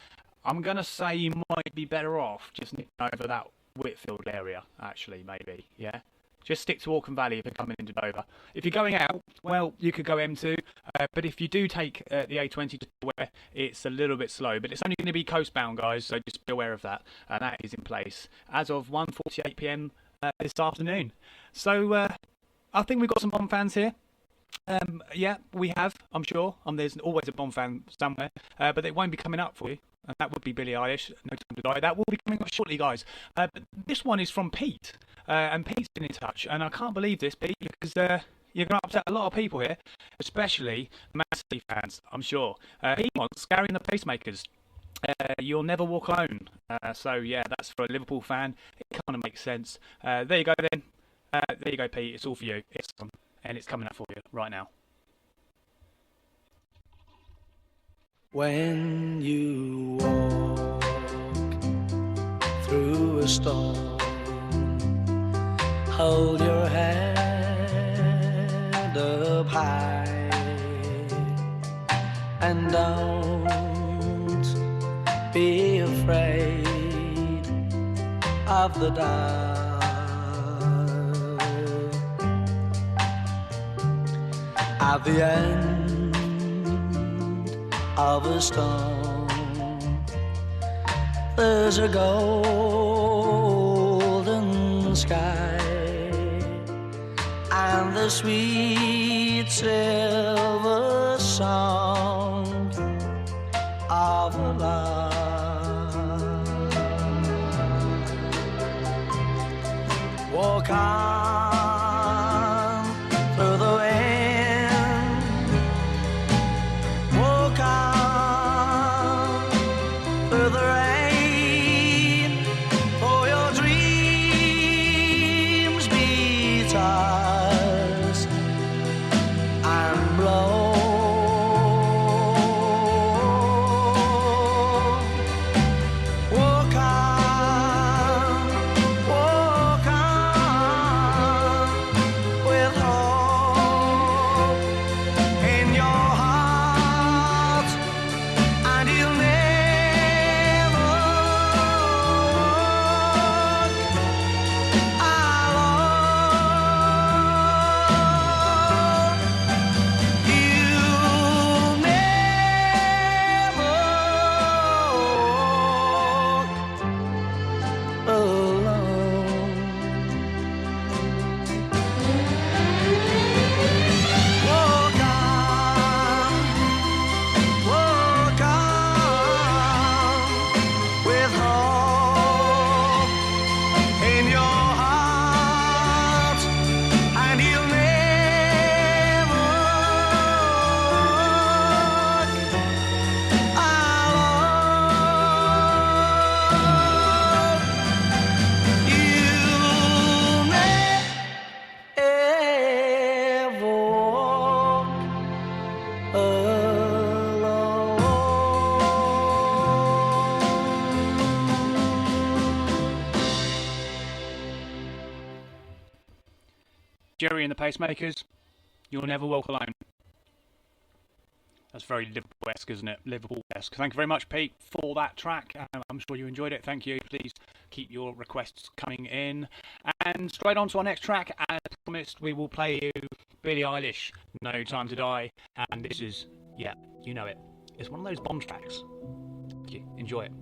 I'm going to say you might be better off just nicking over that Whitfield area, actually, maybe, yeah? Just stick to Orkham Valley if you're coming into Dover. If you're going out, well, you could go M2. But if you do take the A20 to where it's a little bit slow, but it's only going to be coastbound, guys, so just be aware of that. And that is in place as of 1:48 p.m. This afternoon. So I think we've got some Bond fans here. Yeah, we have, I'm sure. There's always a Bond fan somewhere, but it won't be coming up for you. And that would be Billie Eilish, No Time to Die. That will be coming up shortly, guys. But this one is from Pete, and Pete's been in touch. And I can't believe this, Pete, because you're going to upset a lot of people here, especially Massey fans, I'm sure. He wants Gary and the Pacemakers. You'll Never Walk Alone. So, yeah, that's for a Liverpool fan. It kind of makes sense. There you go, then. There you go, Pete. It's all for you. It's on, and it's coming up for you right now. When you walk through a storm, hold your head up high and don't be afraid of the dark. At the end of a storm, there's a golden sky and the sweet silver song of a lark. Walk on through the wind, walk on through the rain, for your dreams be tossed and blown. Walk on with hope in your heart, and you'll never walk alone. You'll never walk alone. Walk on with hope in your heart, and you'll never walk alone. You'll never walk Jerry and the Pacemakers, You'll Never Walk Alone. That's very Liverpool-esque, isn't it? Liverpool-esque. Thank you very much, Pete, for that track. I'm sure you enjoyed it. Thank you. Please keep your requests coming in. And straight on to our next track. As promised, we will play you Billie Eilish, No Time to Die. And this is, yeah, you know it. It's one of those Bond tracks. Thank you. Enjoy it.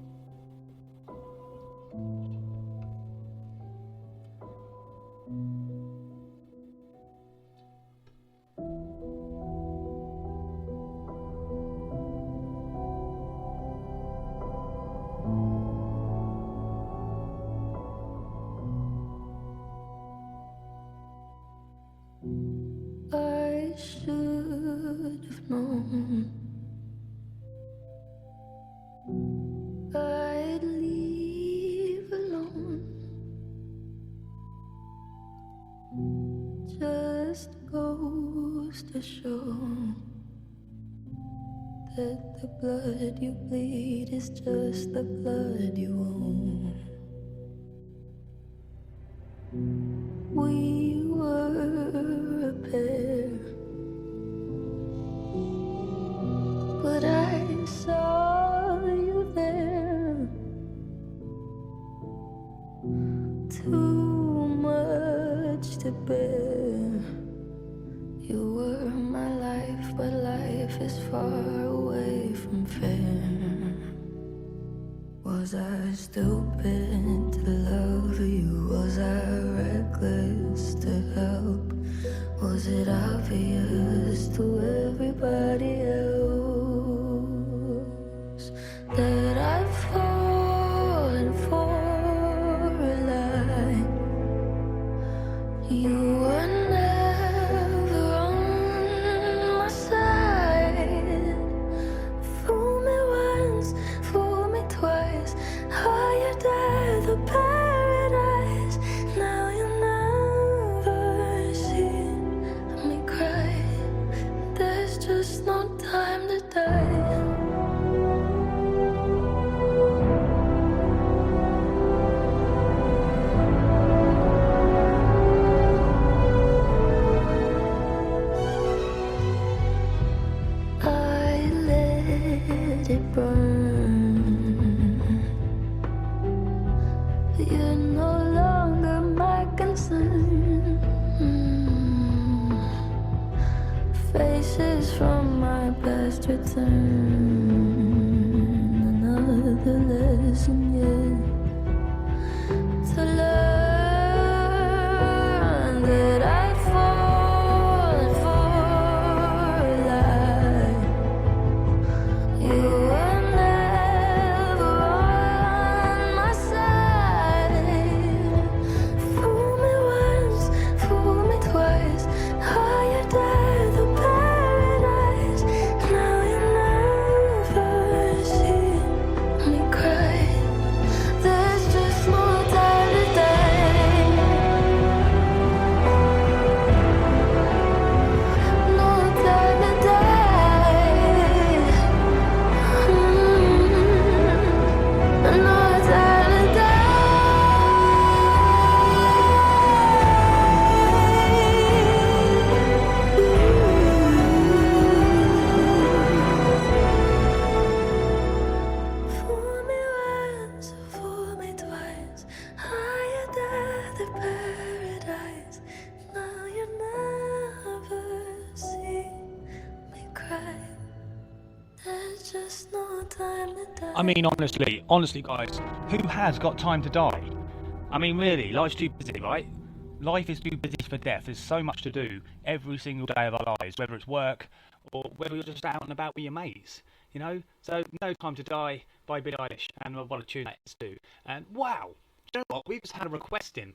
I should have known just goes to show that the blood you bleed is just the blood you own. We were a pair, but I saw you there. Too much to bear. You were my life, but life is far away from fair. Was I stupid to love you? Was I reckless to help? Was it obvious to everybody else that I've fallen for a lie? You were never on my side. Fool me once, fool me twice. Higher than the paradise. Now you never see me cry. There's just no time to die. I let it burn. You're no longer my concern. Faces from my past return. Another lesson yet to learn that I've fallen for a lie. You were never on my side. Fool me once, fool me twice. Higher than the paradise. Now you never see me cry. There's just no time to die. No time to die. No time to Fool me once, fool me twice. Higher than the paradise. Now you never see me cry. There's just no time to die. I mean, honestly, guys, who has got time to die? I mean, really, life's too busy, right? Life is too busy for death. There's so much to do every single day of our lives, whether it's work or whether you're just out and about with your mates, you know? So, No Time to Die by Billie Eilish, and what a tune that is too. And wow, do you know what? We've just had a request in.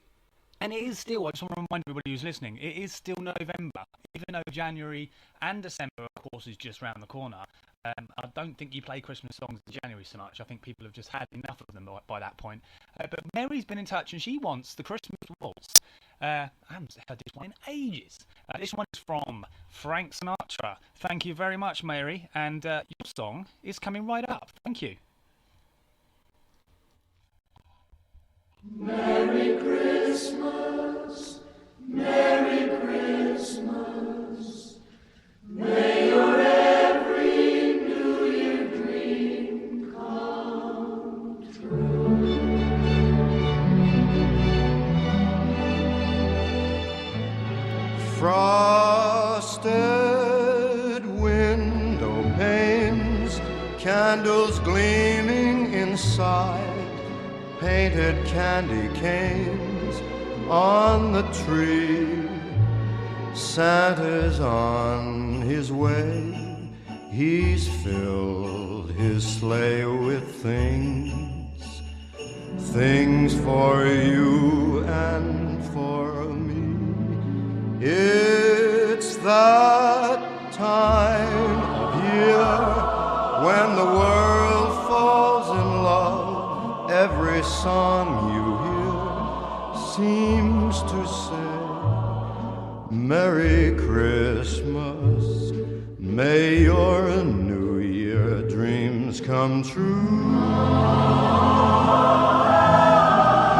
And it is still, I just want to remind everybody who's listening, it is still November, even though January and December, of course, is just round the corner. I don't think you play Christmas songs in January so much. I think people have just had enough of them by that point. But Mary's been in touch and she wants the Christmas waltz. I haven't heard this one in ages. This one is from Frank Sinatra. Thank you very much, Mary. And your song is coming right up. Thank you. Merry Christmas, Merry Christmas. May your every New Year dream come true. Frosted window panes, candles gleaming inside, painted candy canes on the tree. Santa's on his way, he's filled his sleigh with things for you and for me. It's that time of year when the world falls in love. Every song you hear seems to say, Merry Christmas. May your New Year dreams come true.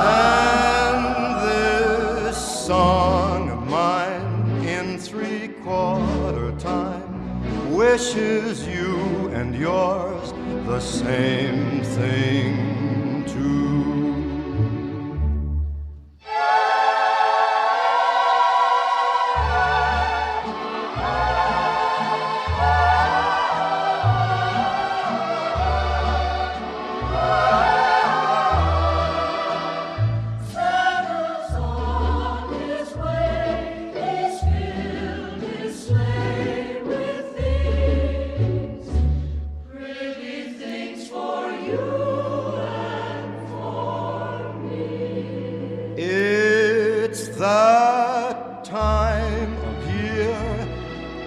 And this song of mine in 3/4 time wishes you and yours the same thing too. It's that time of year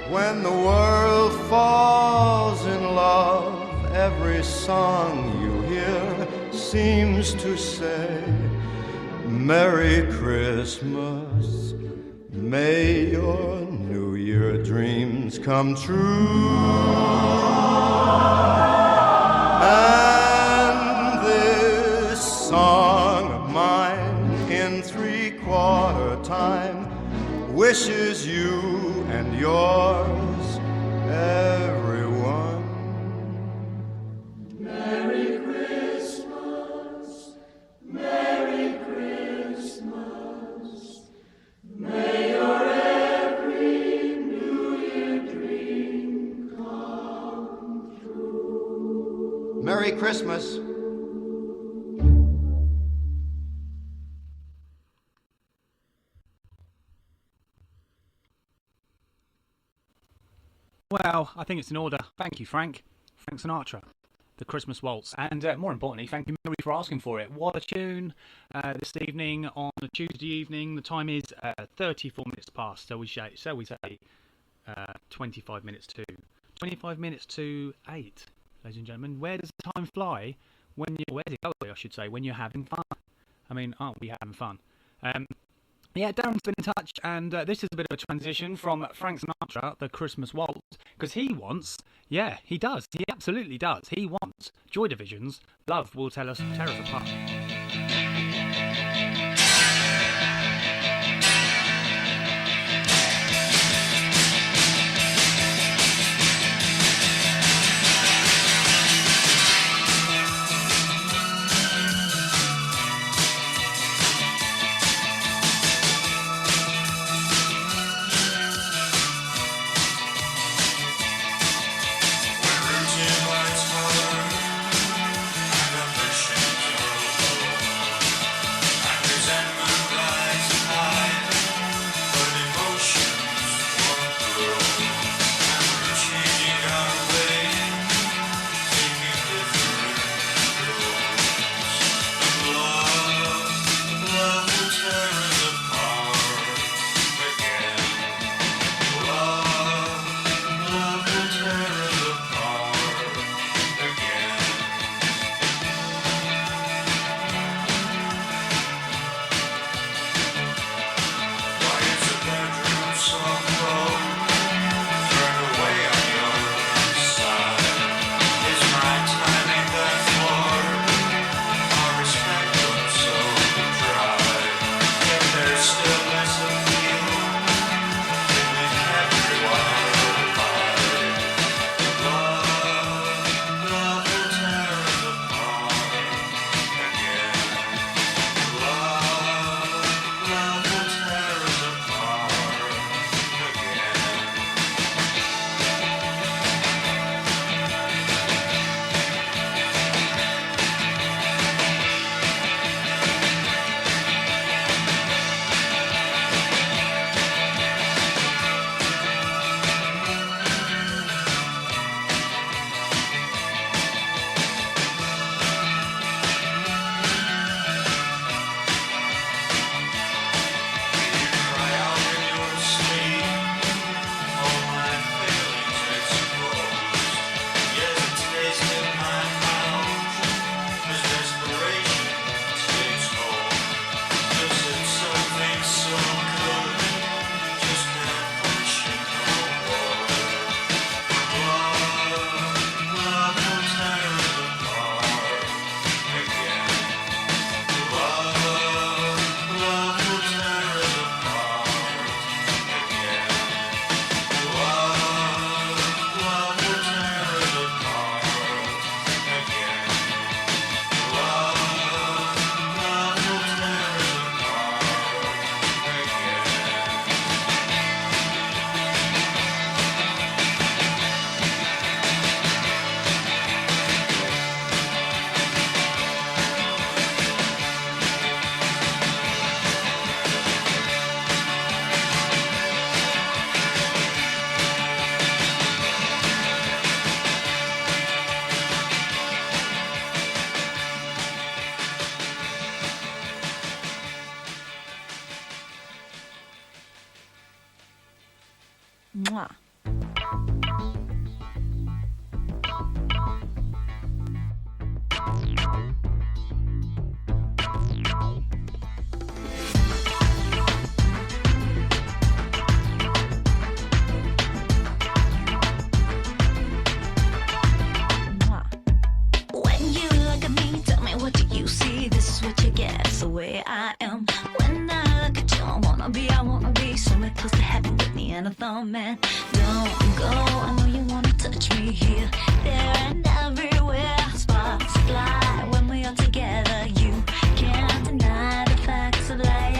when the world falls in love. Every song you hear seems to say, Merry Christmas. May your New Year dreams come true. And this song of mine in 3/4 time wishes you and yours, everyone, Merry Christmas, Merry Christmas. May your every New Year dream come true. Merry Christmas. Well, I think it's in order. Thank you, Frank. Frank Sinatra, the Christmas Waltz. And more importantly, thank you, Mary, for asking for it. What a tune this evening on a Tuesday evening. The time is 34 minutes past. So we say 25 minutes to 25 minutes to 8, ladies and gentlemen. Where does the time fly when you? Where does it go? I should say when you're having fun. I mean, aren't we having fun? Yeah, Darren's been in touch, and this is a bit of a transition from Frank Sinatra, the Christmas Waltz, because he wants, yeah, he does, he absolutely does, he wants Joy Division's Love Will Tear Us Apart. We're rooting lights for the mission. Mwah. When you look at me, tell me what do you see? This is what you get, it's the way I am. When I look at you, I wanna be somewhere close to heaven with me and a thumb, man. Don't go, I know you wanna touch me here, there and everywhere. Sparks fly when we are together. You can't deny the facts of life.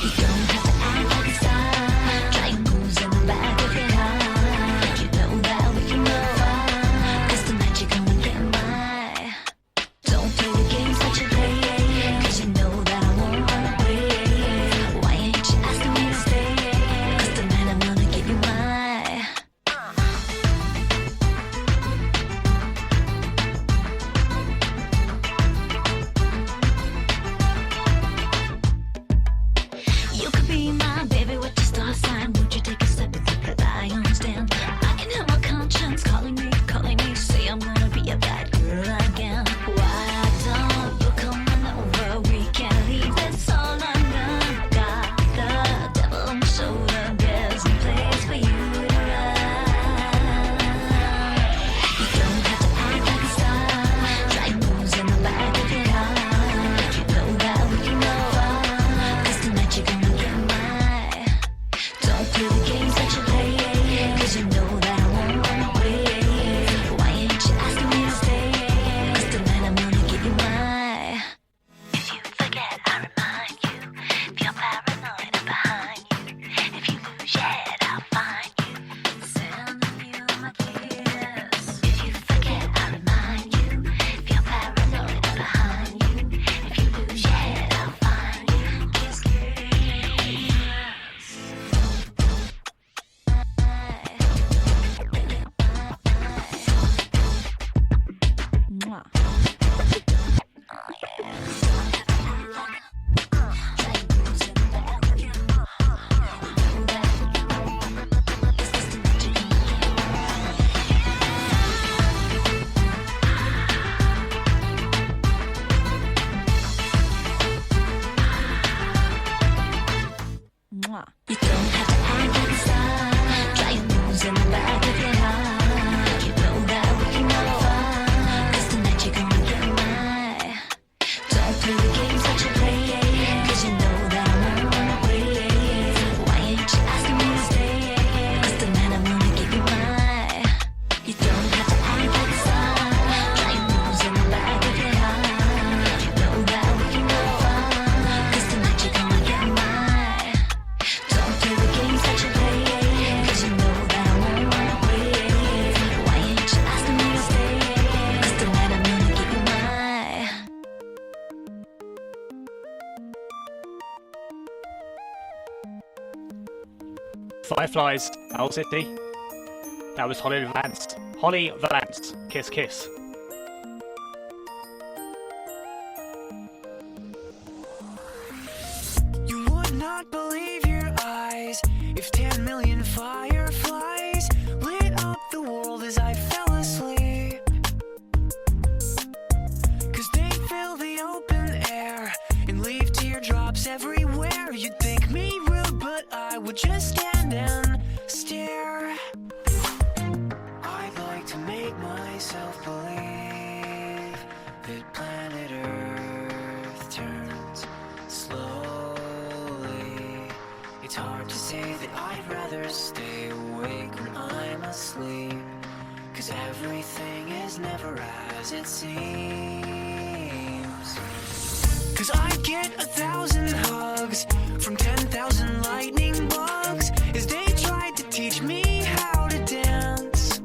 You don't have to act like it's time. Try your moves in the back of your heart. You know that we can go on, 'cause tonight you're gonna get my. Don't play the games that you play, 'cause you know that I won't run away. Why ain't you asking me to stay? 'Cause tonight I'm gonna give you my. You could be my baby, what your star sign? Would you take a step and think that I understand? I can hear my conscience calling me, say I'm gonna be a bad girl again. Why don't you come on over? We can't leave this all undone. Got the devil on my shoulder, there's no place for you to run. You don't have to act like a star. Try moves in the back of your heart. You know that we can go on, 'cause tonight you're gonna get my. Don't play the games that you play, 'cause you know that I won't run away. Why ain't you asking me to stay? 'Cause tonight I'm gonna give you my. If you forget, I remind you. If you're paranoid, I'm behind you. If you lose your head, I'll find you. Sending you my kiss. If you forget, I remind you. If you're paranoid, I'm behind you. If you lose your head, I'll find you. Kiss, Mwah. Mwah. You don't have to act like a star. Try your moves in the back of your heart. You know that we can go on, 'cause tonight you're gonna get my. Don't play the games that you play, 'cause you know that I won't run away. Why ain't you asking me to stay? 'Cause tonight I'm gonna give you my. You don't have to act like a star. Try your moves in the back of your heart. You know that we can go on, 'cause tonight you're gonna get my. Don't play the games that you play, 'cause you know that I won't run away. Why ain't you asking me to stay? 'Cause tonight I'm gonna give you my. Fireflies, Owl City. That was Holly Valance. Holly Valance. Kiss, kiss. You would not believe your eyes if 10 million fireflies lit up the world as I fell asleep. 'Cause they fill the open air and leave teardrops everywhere. You'd think me rude, but I would just stand and stare. I'd like to make myself believe that planet Earth turns slowly. It's hard to say that I'd rather stay awake when I'm asleep, 'cause everything is never as it seems. 'Cause I get 1,000 hugs from 10,000 lightning bugs as they tried to teach me how to dance.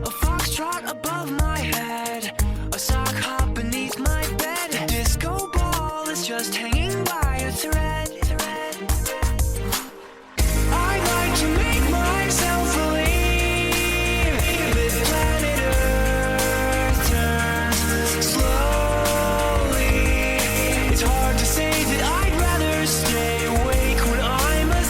A foxtrot above my head, a sock hop beneath my bed. A disco ball is just hanging by a thread. I like to make myself believe that planet Earth turns slowly. It's hard to say that I'd rather stay awake when I'm asleep.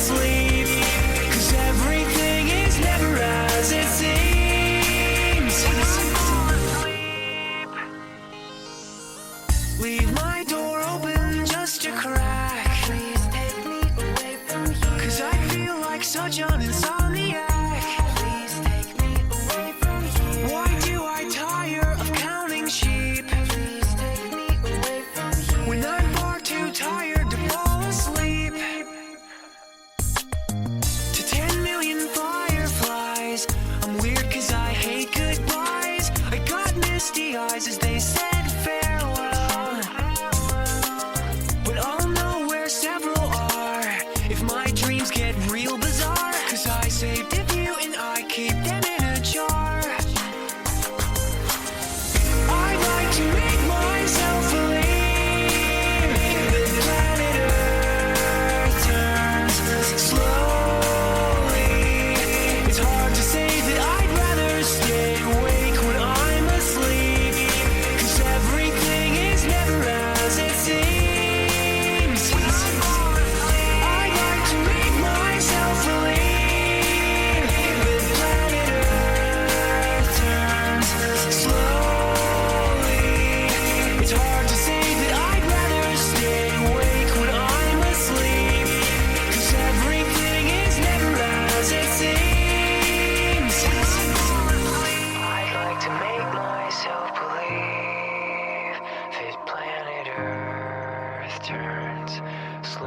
turns slowly.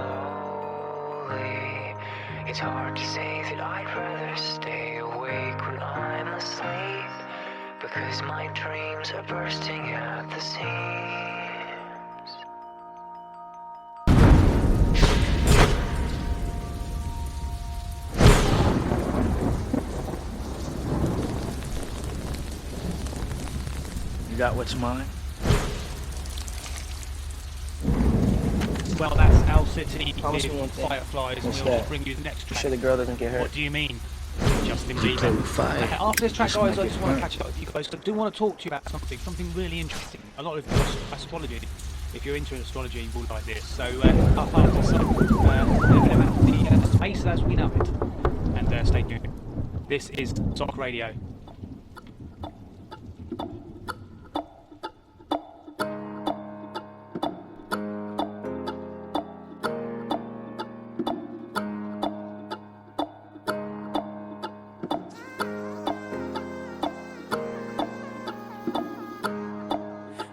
It's hard to say that I'd rather stay awake when I'm asleep, because my dreams are bursting at the seams. You got what's mine? Well, that's Owl City Promise me one with thing. Fireflies, What's and we'll that? bring you the next You track. sure the girl doesn't get hurt? What do you mean? Justin You play Bieber. with fire. After this track, Just guys, might I just get want to burnt. catch up with you guys. I do want to talk to you about something really interesting. A lot of astrology. If you're into astrology, you will like this. So, up after some the space as we know it. And stay tuned. This is Talk Radio.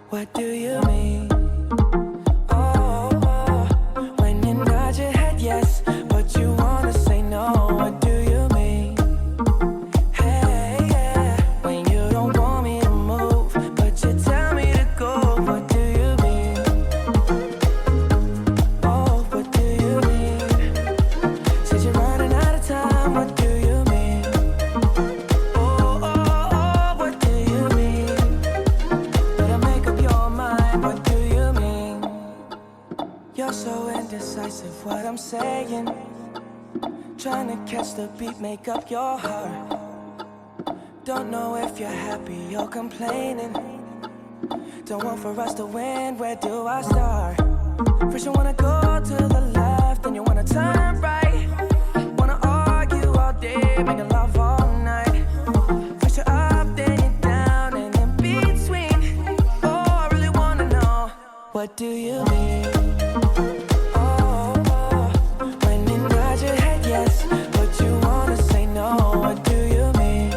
What do you mean? Oh, when you nod your head yes, but you wanna say no. What do you mean? Hey, yeah. When you don't want me to move, but you tell me to go. What do you mean? Oh, what do you mean? Said you're running out of time. What do you mean? Oh, what do you mean? Better make up your mind, what do you mean? You're so indecisive, what I'm saying. Trying to catch the beat, make up your heart. Don't know if you're happy or complaining. Don't want for us to win, where do I start? First you wanna go to the left, then you wanna turn right. Wanna argue all day, making love all night. First you're up, then you're down, and in between. Oh, I really wanna know, what do you mean? Oh, when you nod your head yes, but you wanna say no. What do you mean?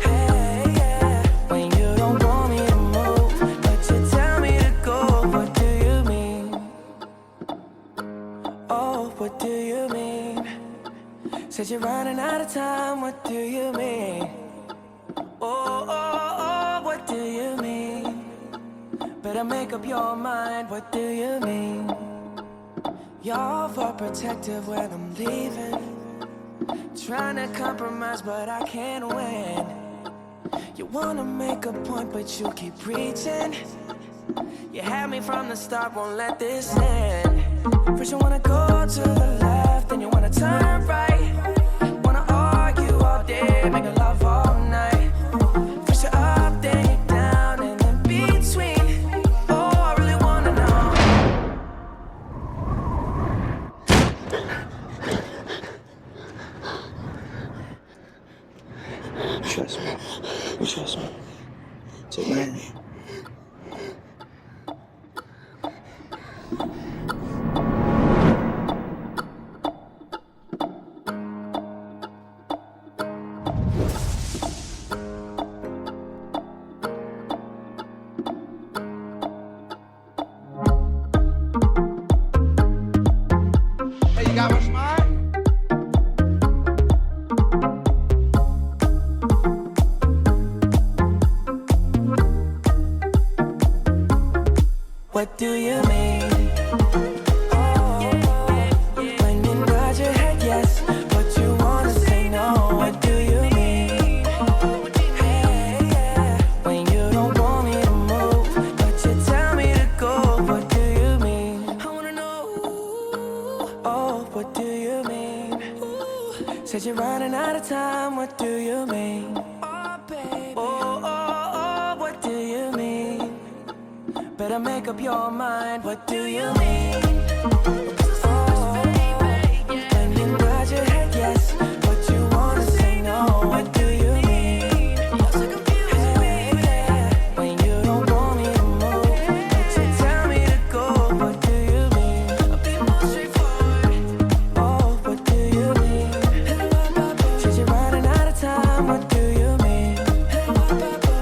Hey, yeah. When you don't want me to move, but you tell me to go. What do you mean? Oh, what do you mean? Said you're running out of time. What do you mean? Oh, what do you mean? Better make up your mind. What do you mean? You're overprotective when I'm leaving. Trying to compromise, but I can't win. You wanna make a point, but you keep preaching. You had me from the start, won't let this end. First you wanna go to the left, then you wanna turn right. Wanna argue all day, making love all night. First you're up, then you're down, and in between. Oh, I really wanna know. Trust me. You trust me. Take my hand. Hey, you got what's mine? What do you mean? When you nod your head yes, but you wanna say no. What do you mean? Hey, yeah. When you don't want me to move, but you tell me to go. What do you mean? I wanna know. Oh, what do you mean? Said you're running out of time. What do you mean? Oh, baby. Oh, what do you mean? Better make up your mind. What do you mean? When you nod your head yes, but you wanna say no. What do you mean? Hey, yeah. When you don't want me to move, but you tell me to go. What do you mean? I'll be more straightforward. Oh, what do you mean? Said you're running out of time. What do you mean?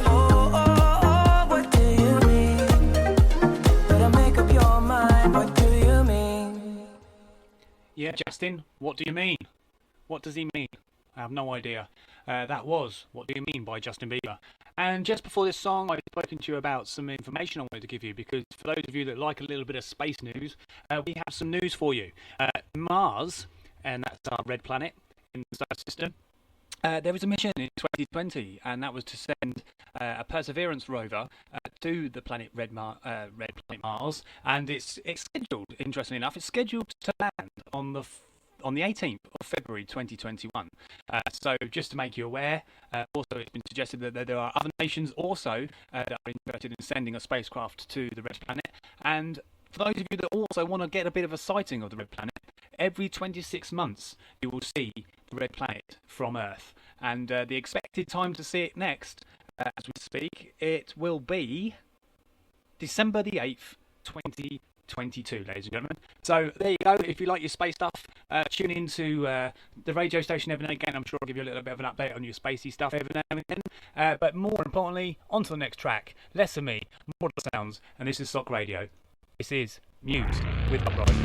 Oh, what do you mean? Better make up your mind. What Yeah, Justin, what do you mean? What does he mean? I have no idea. That was What Do You Mean by Justin Bieber. And just before this song, I've spoken to you about some information I wanted to give you, because for those of you that like a little bit of space news, we have some news for you. Mars, and that's our red planet in the solar system, there was a mission in 2020, and that was to send a Perseverance rover to the planet red planet Mars, and it's scheduled, interestingly enough, it's scheduled to land on the 18th of February 2021. So just to make you aware, also it's been suggested that there are other nations also that are interested in sending a spacecraft to the red planet. And for those of you that also want to get a bit of a sighting of the red planet, every 26 months you will see the red planet from Earth. And the expected time to see it next, as we speak, it will be December the 8th, 2022, ladies and gentlemen. So there you go. If you like your space stuff, tune into the radio station every now and again. I'm sure I'll give you a little bit of an update on your spacey stuff every now and again. But more importantly, on to the next track. Less of me, more of the sounds. And this is Sock Radio. This is Muse with Upright.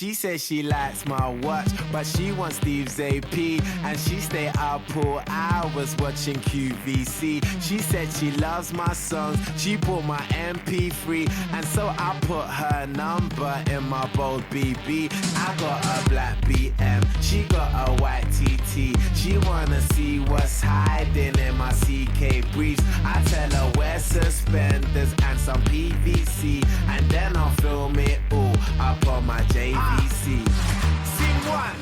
She says she likes my watch, but she wants Steve's AP. And she stay up all hours watching QVC. She said she loves my songs, she bought my MP3. And so I put her number in my bold BB. I got a black BM, she got a white TT. She wanna see what's hiding in my CK briefs. I tell her wear suspenders and some PVC, and then I'll film it all up on my JVC. Scene one,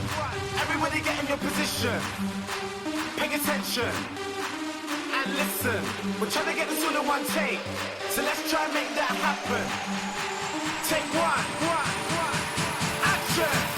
everybody get in your position. Pay attention and listen. We're trying to get this all in one take, so let's try and make that happen. Take one, action.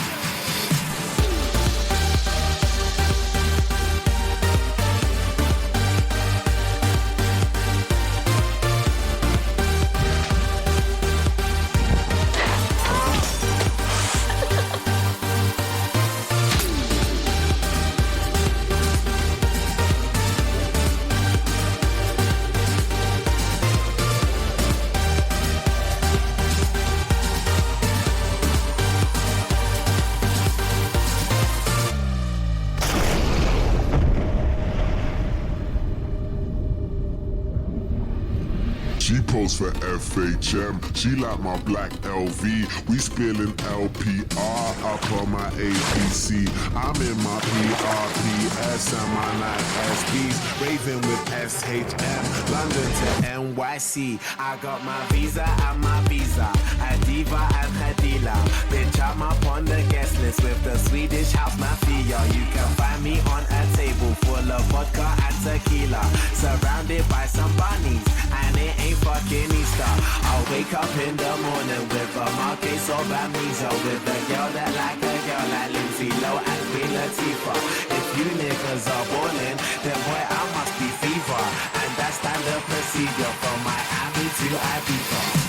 She posed for FHM, she like my black LV. We spilling LPR up on my APC. I'm in my PRPS and my night SBs, raving with SHM, London to NYC. I got my visa and my visa, a diva and her dealer. Bitch, I'm up on the guest list with the Swedish house mafia. You can find me on a table full of vodka and tequila, surrounded by some bunnies, and it ain't fucking Easter. I'll wake up in the morning with a marquise of amnesia, with a girl that like a girl like Lindsay Lowe and Queen Latifah. If you niggas are ballin', then boy I must be fever, and that's standard procedure from Miami to Ibiza.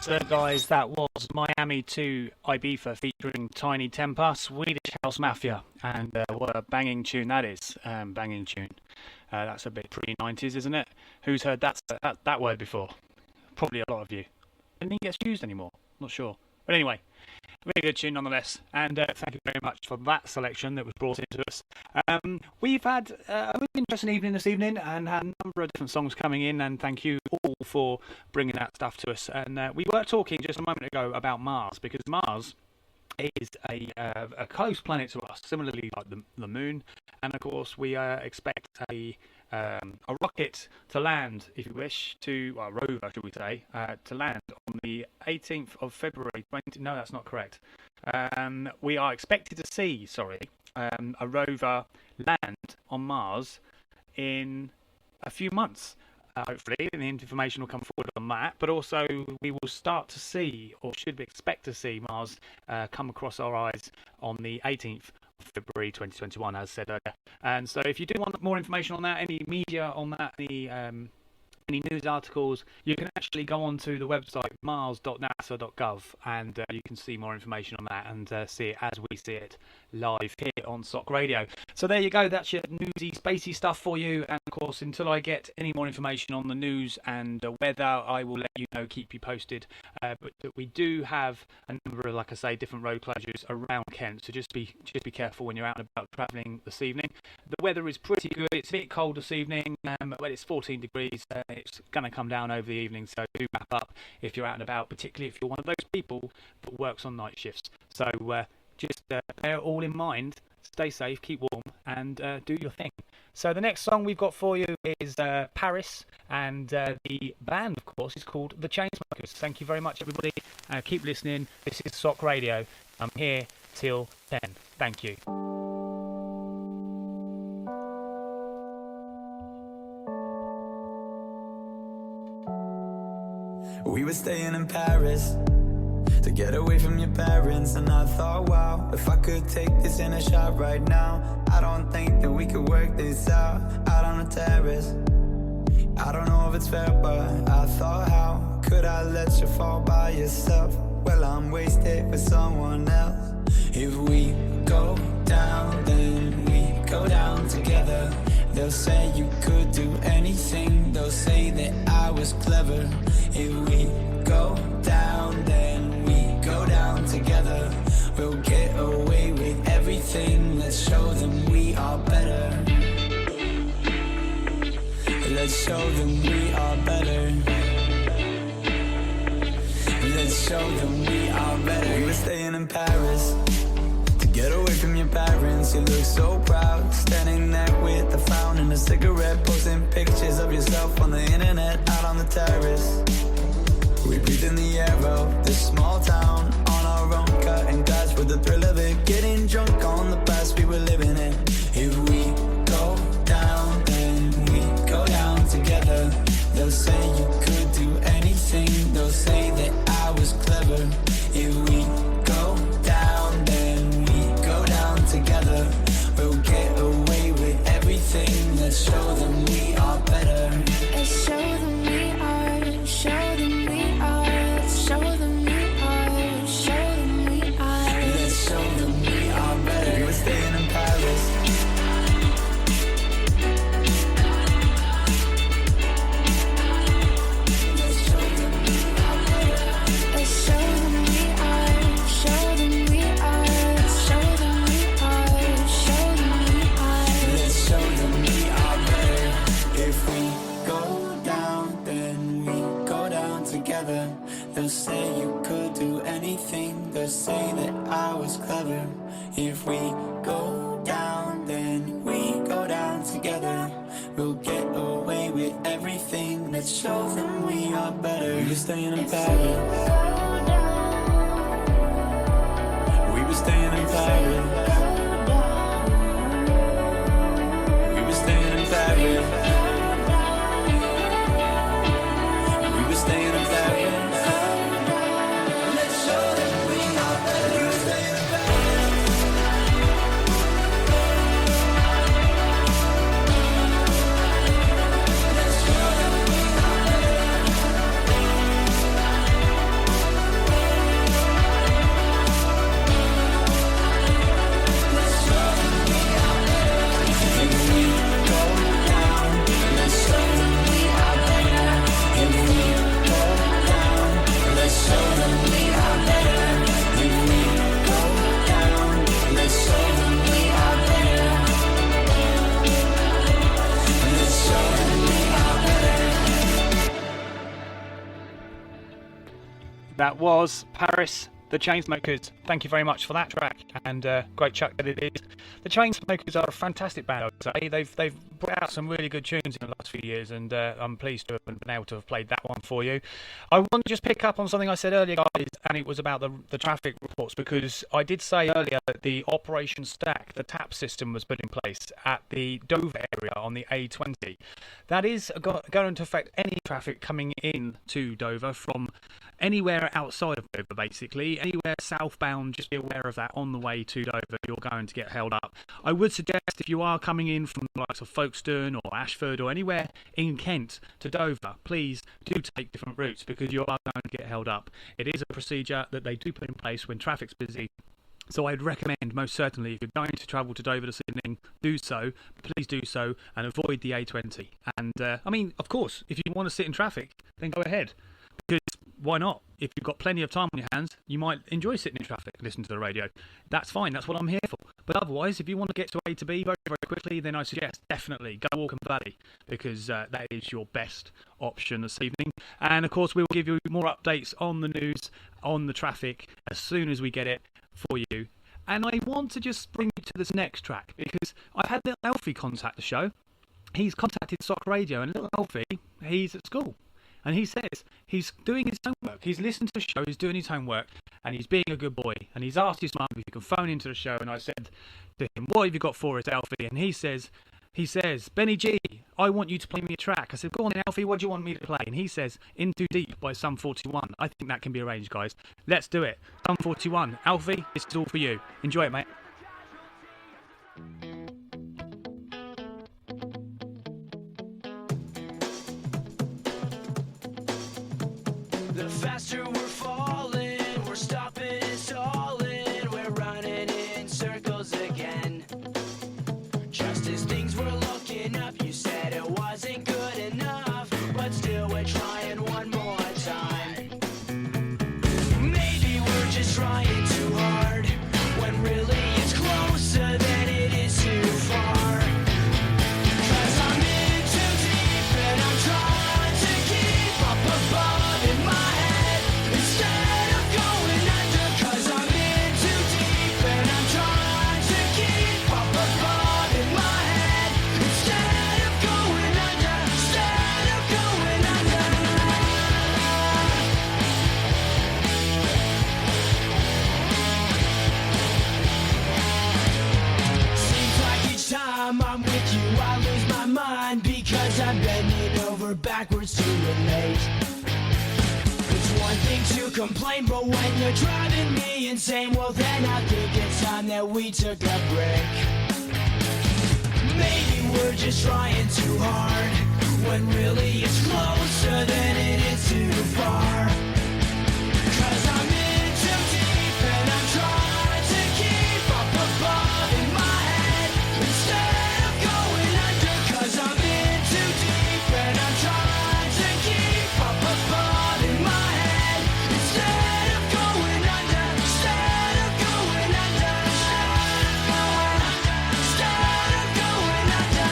So guys, that was Miami to Ibiza featuring Tiny Temper, Swedish House Mafia, and what a banging tune that is. Banging tune. That's a bit pre-90s, isn't it? Who's heard that word before? Probably a lot of you. I don't think it gets used anymore. Not sure. But anyway, really good tune nonetheless, and thank you very much for that selection that was brought into us. We've had a really interesting evening this evening, and had a number of different songs coming in, and thank you all for bringing that stuff to us. And we were talking just a moment ago about Mars, because Mars is a close planet to us, similarly like the Moon, and of course we expect a rocket to land, if you wish, a rover, should we say, to land on the 18th of February. No, that's not correct. We are expected to see, a rover land on Mars in a few months. Hopefully, and the information will come forward on that. But also, we will start to see, or should we expect to see, Mars come across our eyes on the 18th of February 2021, as said earlier. And so, if you do want more information on that, any media on that, any news articles, you can actually go onto the website mars.nasa.gov, and you can see more information on that and see it as we see it live here on Sock Radio. So there you go, that's your newsy, spacey stuff for you. And of course, until I get any more information on the news and weather, I will let you know, keep you posted. But we do have a number of, like I say, different road closures around Kent, so just be careful when you're out and about travelling this evening. The weather is pretty good. It's a bit cold this evening, but it's 14 degrees. It's going to come down over the evening, so do wrap up if you're out and about, particularly if you're one of those people that works on night shifts. So just bear it all in mind stay safe, keep warm, and do your thing. So the next song we've got for you is Paris, and the band, of course, is called The Chainsmokers. Thank you very much, everybody. Keep listening. This is Sock Radio. I'm here till 10. Thank you. We were staying in Paris to get away from your parents, and I thought, wow, if I could take this in a shot right now, I don't think that we could work this out on the terrace. I don't know if it's fair, but I thought, how could I let you fall by yourself? Well, I'm wasted for someone else. If we go down, then we go down together. They'll say you could do anything. They'll say that I was clever. If we go down, then we go down together. We'll get away with everything. Let's show them we are better. Let's show them we are better. Let's show them we are better. We were staying in Paris to get away from your parents. You look so proud, standing there with a frown and a cigarette, posting pictures of yourself on the internet, out on the terrace. We breathe in the air of this small town, on our own, cutting glass with the thrill of it, getting drunk on the past we were living in. If we go down, then we go down together. They'll say you could do anything. They'll say that I was clever. If we go down, then we go down together. We'll get away with everything. Let's show them we are better. Let's show them we are. Show them we are. Show them we are. Show them we are. Let's show them we are better. We were staying in Paris. They'll say you could do anything. They'll say that I was clever. If we go down, then we go down together. We'll get away with everything. Let's show them we are better. We were staying in Paris. We were staying in Paris. We were staying in Paris. We were staying in Paris. That was Paris, The Chainsmokers. Thank you very much for that track, and great track that it is. The Chainsmokers are a fantastic band, I would say. They've brought out some really good tunes in the last few years, and I'm pleased to have been able to have played that one for you. I want to just pick up on something I said earlier, guys, and it was about the traffic reports, because I did say earlier that the Operation Stack, the TAP system, was put in place at the Dover area on the A20. That is going to affect any traffic coming in to Dover from anywhere outside of Dover, basically. Anywhere southbound, just be aware of that on the way to Dover. You're going to get held up. I would suggest if you are coming in from the likes of Folkestone or Ashford or anywhere in Kent to Dover, please do take different routes, because you are going to get held up. It is a procedure that they do put in place when traffic's busy. So I'd recommend, most certainly, if you're going to travel to Dover this evening, do so. Please do so and avoid the A20. And, I mean, of course, if you want to sit in traffic, then go ahead. Because why not? If you've got plenty of time on your hands, you might enjoy sitting in traffic and listening to the radio. That's fine. That's what I'm here for. But otherwise, if you want to get to A to B very, very quickly, then I suggest definitely go Walkham Valley, because that is your best option this evening. And, of course, we will give you more updates on the news, on the traffic, as soon as we get it for you. And I want to just bring you to this next track because I've had little Alfie contact the show. He's contacted Sock Radio, and little Alfie, he's at school. And he says he's doing his homework. He's listened to the show, he's doing his homework, and he's being a good boy. And he's asked his mum if he can phone into the show. And I said to him, what have you got for us, Alfie? And he says, BenniG, I want you to play me a track. I said, go on then, Alfie, what do you want me to play? And he says, In Too Deep by Sum 41. I think that can be arranged, guys. Let's do it. Sum 41. Alfie, this is all for you. Enjoy it, mate. The faster we're falling, we're stopping and stalling, we're running in circles again. Just as things were looking up, you said it wasn't good enough, but still we're trying one more time. Maybe we're just trying too hard, when really it's closer than it is too far. 'Cause I'm in too deep and I'm trying to keep up above in my head instead of going under. 'Cause I'm in too deep and I'm trying to keep up above in my head instead of going under. Instead of going under. Seems like each time I'm with you, I lose my mind because I'm bending over backwards to relate. It's one thing to complain, but when you're driving me insane, well then I think it's time that we took a break. Maybe we're just trying too hard, when really it's closer than it is too far. 'Cause I'm in too deep and I'm trying to keep up above in my head instead of going under. 'Cause I'm in too deep and I'm trying to keep up above in my head instead of going under. Instead of going under. Instead of going under.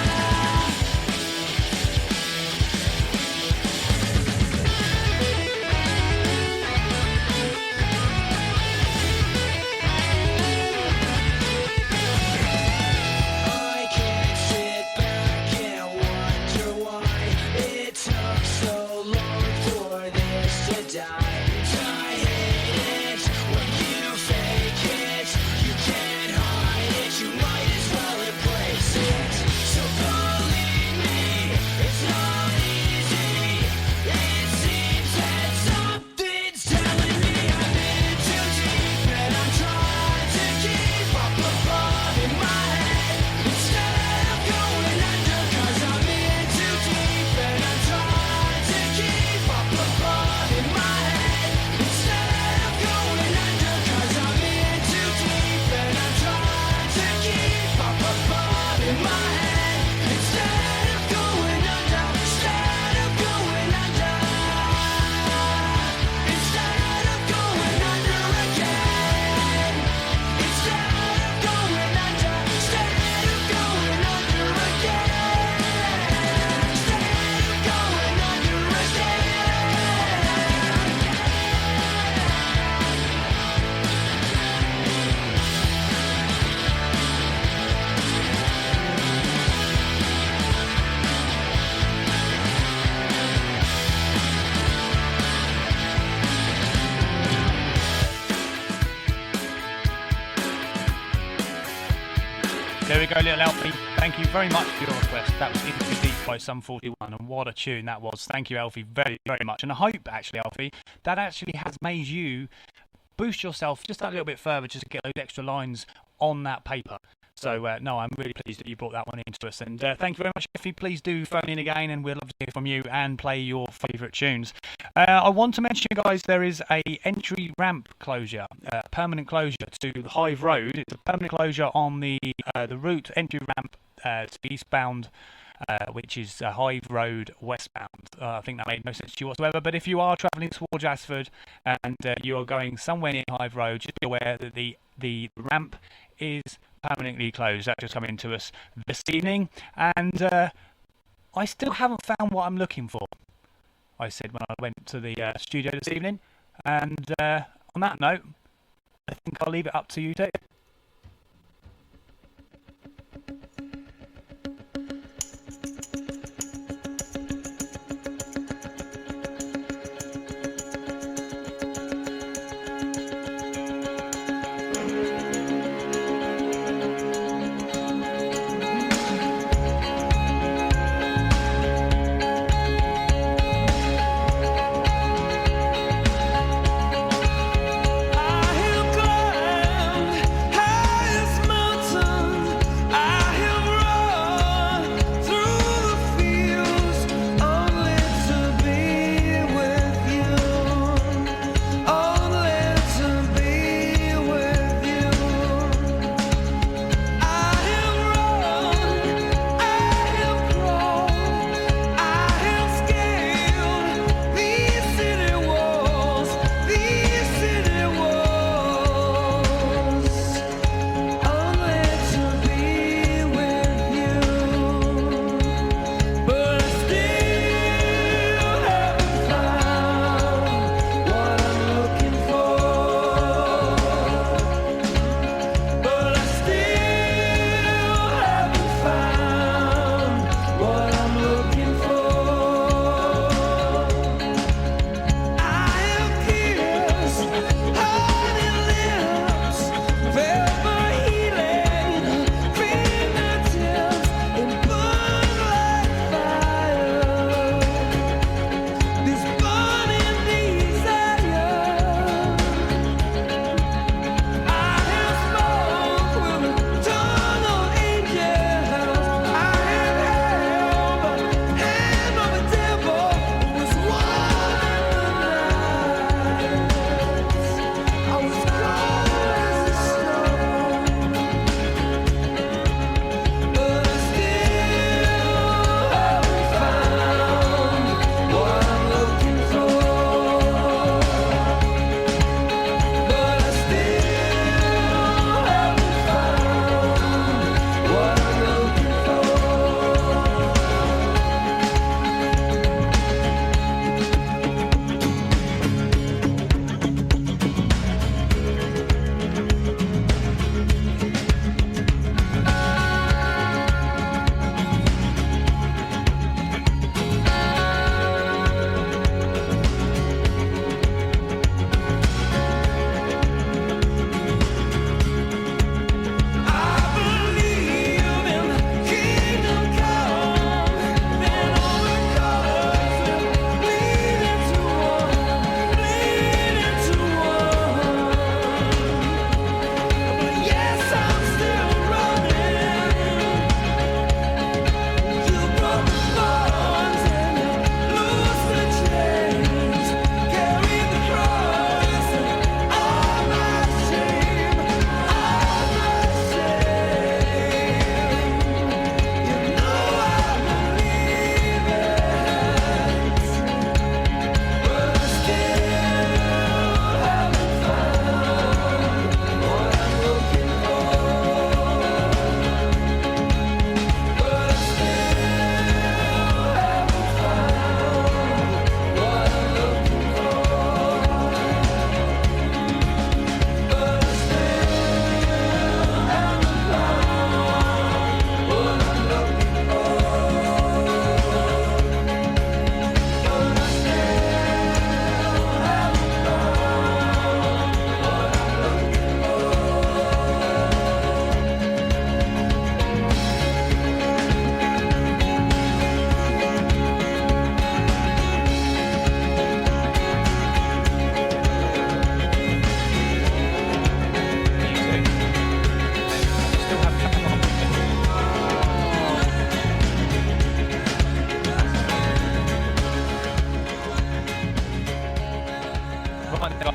I can't sit back and wonder why it took so long for this to die. I hate it when you fake it. You can't hide it. You might as well embrace it. So believe me, it's not easy. It seems that something's telling me I'm in too deep and I'm trying to keep up above in my head instead of going under. 'Cause I'm in too deep and I'm trying to keep up above in my head instead of going under. 'Cause I'm in too deep and I'm trying to keep up above in my head instead of going under. Instead of going under. Instead of going under again. Instead of going under. Instead of going under again. Instead of going under There we go, little Alfie. Thank you very much for your request. That was In Too Deep by Sum 41, and what a tune that was. Thank you, Alfie, very, very much. And I hope, actually, Alfie, that actually has made you boost yourself just that little bit further just to get those extra lines on that paper. So, no, I'm really pleased that you brought that one into us. And thank you very much, Effie. Please do phone in again, and we'd love to hear from you and play your favourite tunes. I want to mention, guys, there is a entry ramp closure, permanent closure to the Hive Road. It's a permanent closure on the route entry ramp to eastbound, which is Hive Road westbound. I think that made no sense to you whatsoever. But if you are travelling towards Ashford and you are going somewhere near Hive Road, just be aware that the ramp is permanently closed. That just come into us this evening, and I still haven't found what I'm looking for, I said when I went to the studio this evening. And on that note, I think I'll leave it up to you, Dave.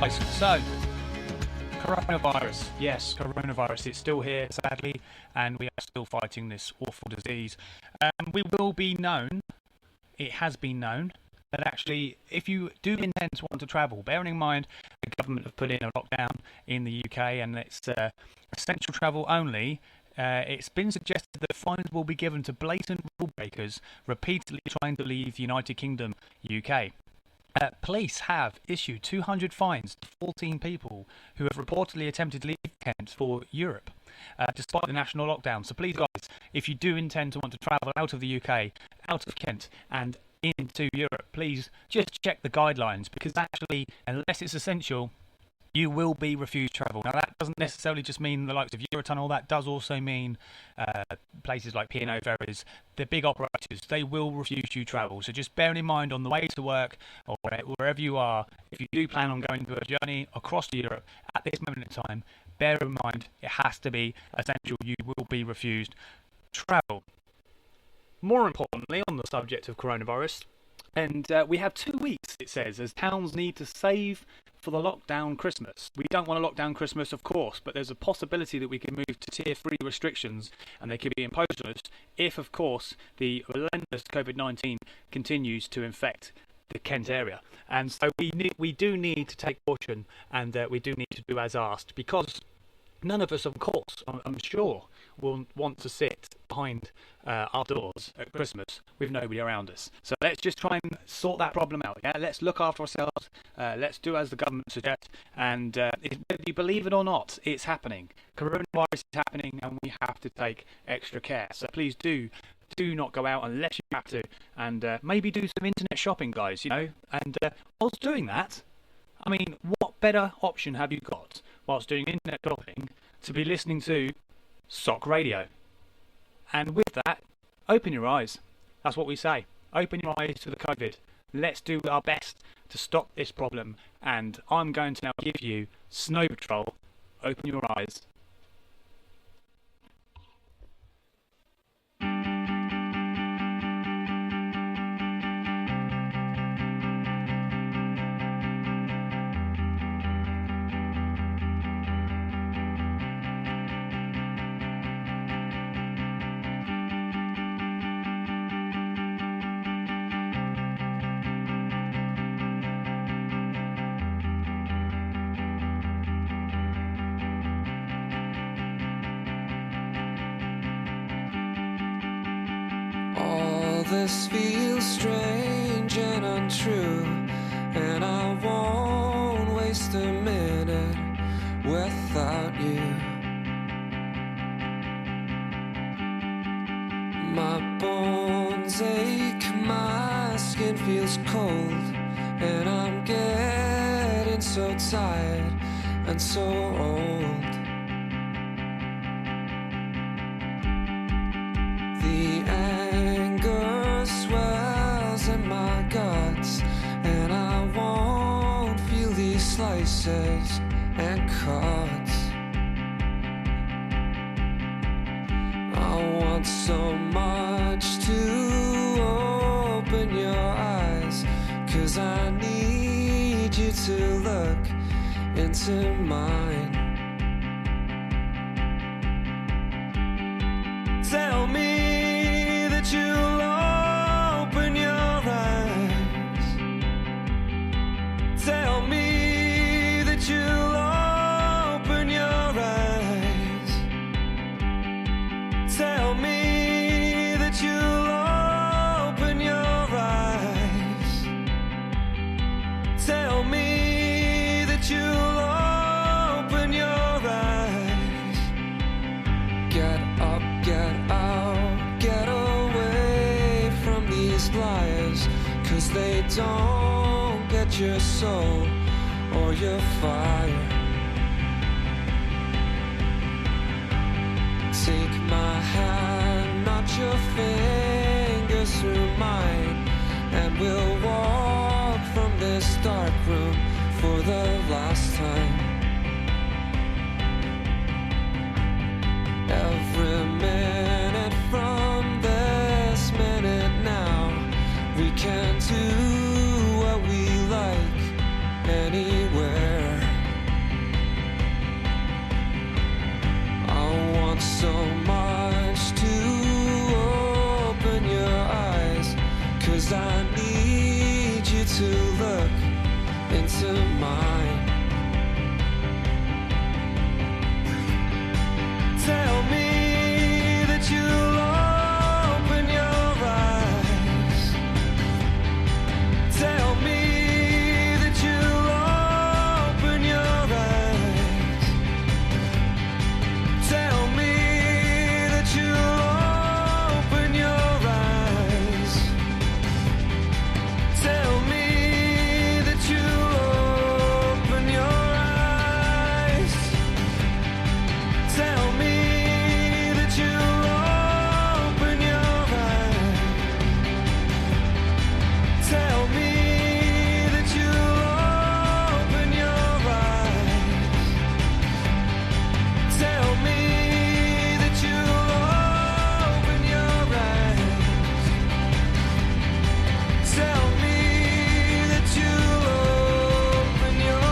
guys, so coronavirus. Yes, coronavirus. It's still here, sadly, and we are still fighting this awful disease. We will be known, it has been known, that actually, if you do intend to want to travel, bearing in mind the government have put in a lockdown in the UK and it's essential travel only, it's been suggested that fines will be given to blatant rule breakers repeatedly trying to leave the United Kingdom, UK. Police have issued 200 fines to 14 people who have reportedly attempted to leave Kent for Europe, despite the national lockdown. So please, guys, if you do intend to want to travel out of the UK, out of Kent, and into Europe, please just check the guidelines, because actually, unless it's essential, you will be refused travel. Now, that doesn't necessarily just mean the likes of Eurotunnel. That does also mean places like P&O Ferries, the big operators. They will refuse you travel. So just bearing in mind on the way to work or wherever you are, if you do plan on going to a journey across Europe at this moment in time, bear in mind it has to be essential. You will be refused travel. More importantly, on the subject of coronavirus, and we have 2 weeks, it says, as towns need to save for the lockdown Christmas. We don't want a lockdown Christmas, of course, but there's a possibility that we can move to tier 3 restrictions and they could be imposed on us if, of course, the relentless COVID-19 continues to infect the Kent area. And so we do need to take caution, and we do need to do as asked, because none of us, of course, I'm sure, will want to sit behind our doors at Christmas with nobody around us. So let's just try and sort that problem out. Yeah, let's look after ourselves. Let's do as the government suggests. And whether you believe it or not, it's happening. Coronavirus is happening, and we have to take extra care. So please do not go out unless you have to, and maybe do some internet shopping, guys. You know, and whilst doing that, I mean, what better option have you got whilst doing internet shopping to be listening to Sock Radio? And with that, open your eyes. That's what we say. Open your eyes to the COVID. Let's do our best to stop this problem. And I'm going to now give you Snow Patrol. Open your eyes. This feels strange and untrue, and I won't waste a minute without you. My bones ache, my skin feels cold, and I'm getting so tired and so old. The anger swells in my guts, and I won't feel these slices and cuts. I want so much to open your eyes, 'cause I need you to look into mine. Tell me that you'll open your eyes. Tell me that you'll open your eyes. Tell me that you'll open your eyes. Tell me that you'll open your eyes. Get up, get out, get away from these liars, 'cause they don't get your soul or your fire. Take my hand, not your fingers through mine, and we'll walk from this dark room for the last time. Every minute from this minute now, we can do what we like anywhere. 'cause I need you to look into mine. Tell me that you'll open your eyes. Tell me that you'll open your eyes. Tell me that you'll open your eyes. Tell me that you'll open your eyes. Tell me that you'll open your eyes. Tell me that you'll open your eyes. Tell me that you'll open your eyes. Tell me that you'll open your eyes.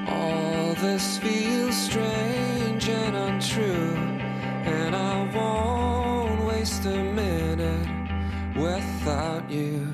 All this feels strange and untrue, and I won't waste a minute without you.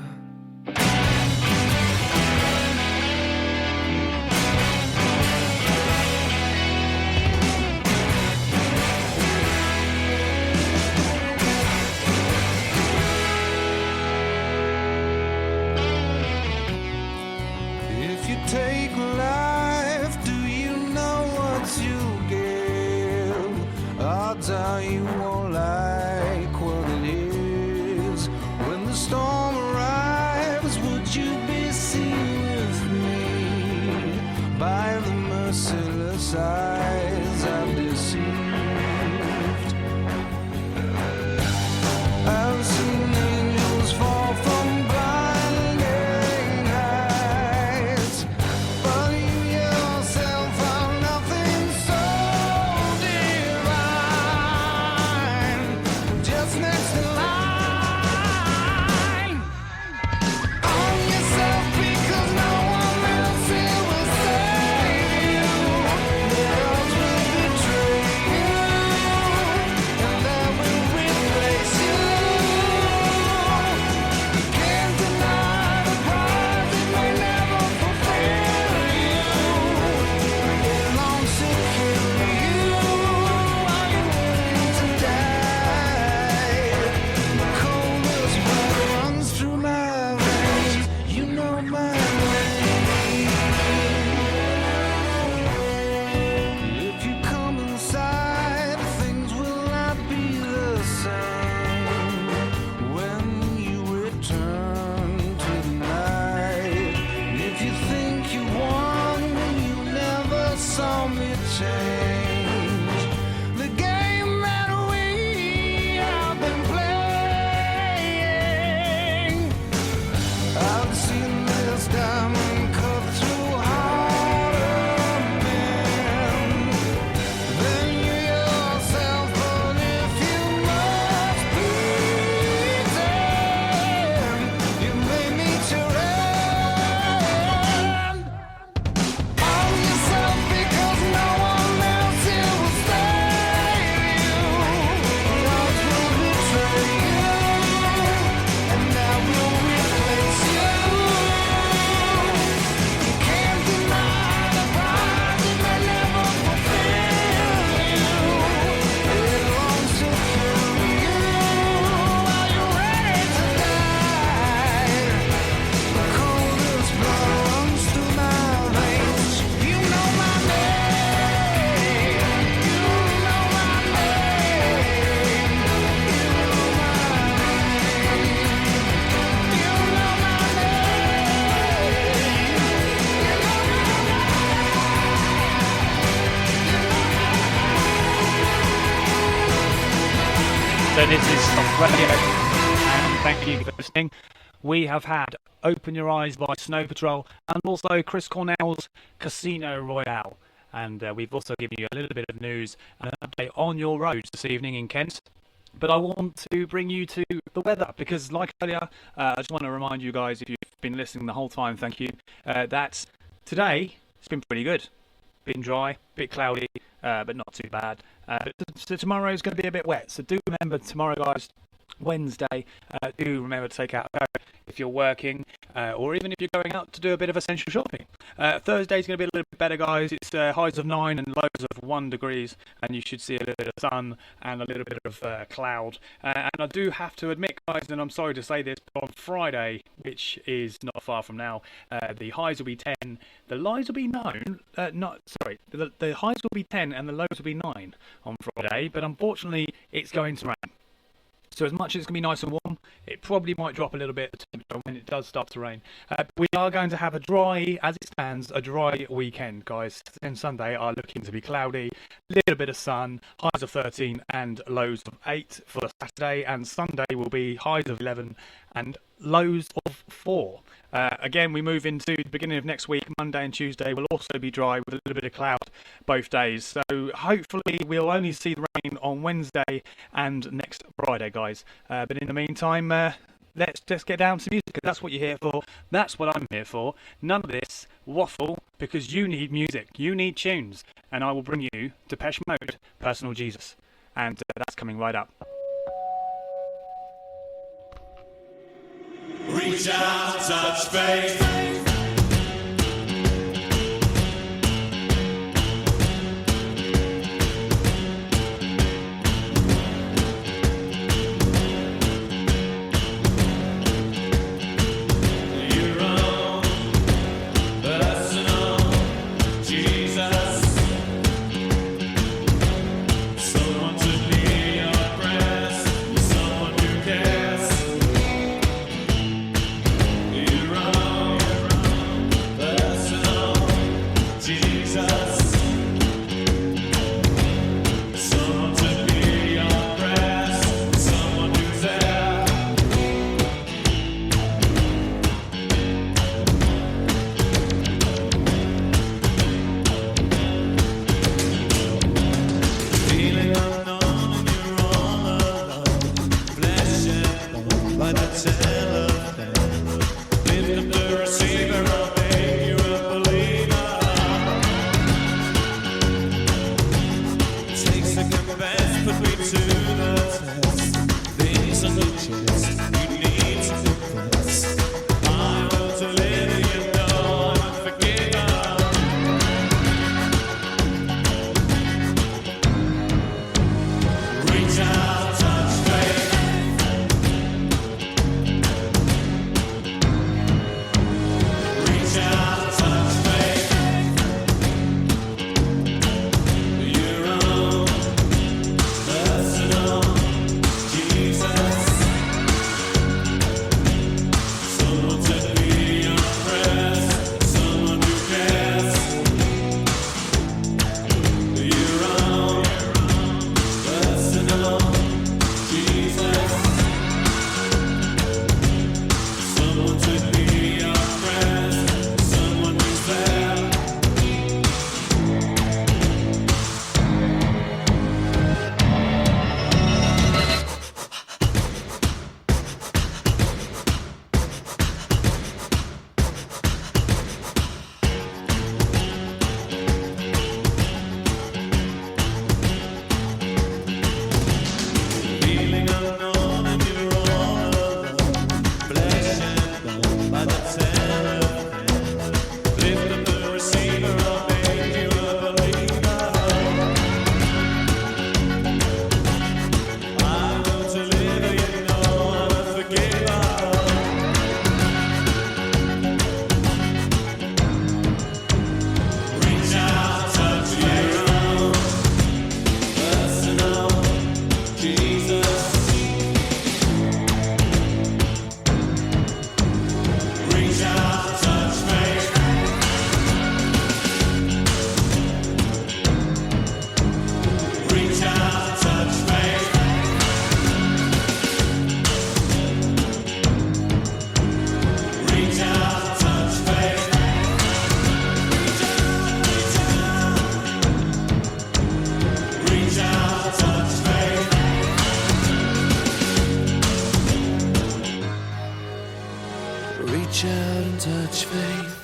If you take life, do you know what you give? Odds are you won't like what it is. When the storm arrives, would you be seen with me by the merciless eyes I've deceived? I've seen angels fall from blinding heights, but you yourself are nothing so divine. This is Stop Radio, and thank you for listening. We have had Open Your Eyes by Snow Patrol and also Chris Cornell's Casino Royale. And we've also given you a little bit of news and an update on your roads this evening in Kent. But I want to bring you to the weather because, like earlier, I just want to remind you guys, if you've been listening the whole time, thank you, that today it's been pretty good. Been dry, bit cloudy, but not too bad. So tomorrow is going to be a bit wet. So do remember tomorrow, guys, Wednesday, do remember to take out a coat if you're working, or even if you're going out to do a bit of essential shopping. Thursday's going to be a little bit better, guys. It's highs of 9 and lows of 1 degrees, and you should see a little bit of sun and a little bit of cloud. And I do have to admit, guys, and I'm sorry to say this, but on Friday, which is not far from now, the highs will be 10, the lows will be 9. The highs will be 10 and the lows will be 9 on Friday, but unfortunately, it's going to rain. So as much as it's going to be nice and warm, it probably might drop a little bit the temperature when it does start to rain. We are going to have a dry, as it stands, a dry weekend, guys. Saturday and Sunday are looking to be cloudy, little bit of sun, highs of 13 and lows of 8 for Saturday, and Sunday will be highs of 11 and lows of 4. Again, we move into the beginning of next week. Monday and Tuesday will also be dry with a little bit of cloud both days. So hopefully we'll only see the rain on Wednesday and next Friday, guys. But in the meantime, let's just get down to music. That's what you're here for. That's what I'm here for. None of this waffle, because you need music. You need tunes. And I will bring you Depeche Mode, Personal Jesus. And that's coming right up. Reach out, touch faith. You're Reach out and touch faith.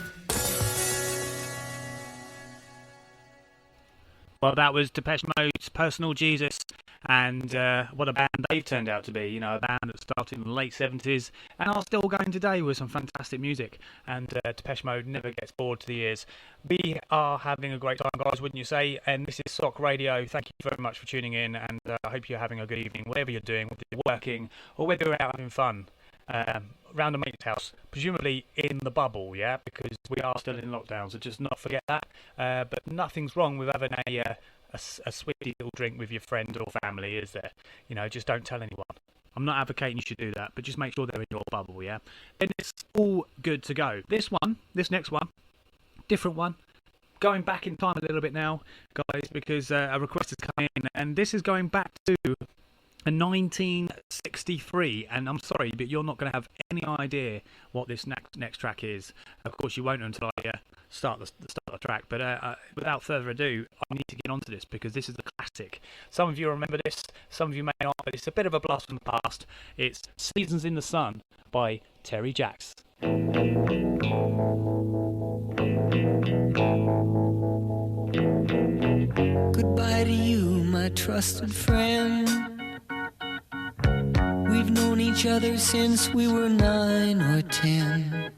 Well, that was Depeche Mode's Personal Jesus, and what a band they've turned out to be. You know, a band that started in the late 70s and are still going today with some fantastic music. And Depeche Mode never gets bored to the ears. We are having a great time, guys, wouldn't you say? And this is Sock Radio. Thank you very much for tuning in, and I hope you're having a good evening, whatever you're doing, whether you're working or whether you're out having fun. Round a mate's house, presumably in the bubble, yeah, because we are still in lockdown, so just not forget that. But nothing's wrong with having a sweetie little drink with your friend or family, is there? You know, just don't tell anyone. I'm not advocating you should do that, but just make sure they're in your bubble, yeah? Then it's all good to go. This next one, different one. Going back in time a little bit now, guys, because a request has come in, and this is going back to 1963, and I'm sorry, but you're not going to have any idea what this next track is. Of course, you won't until I start the track. But without further ado, I need to get onto this because this is a classic. Some of you remember this, some of you may not, but it's a bit of a blast from the past. It's "Seasons in the Sun" by Terry Jacks. Goodbye to you, my trusted friend. We've known each other since we were 9 or 10.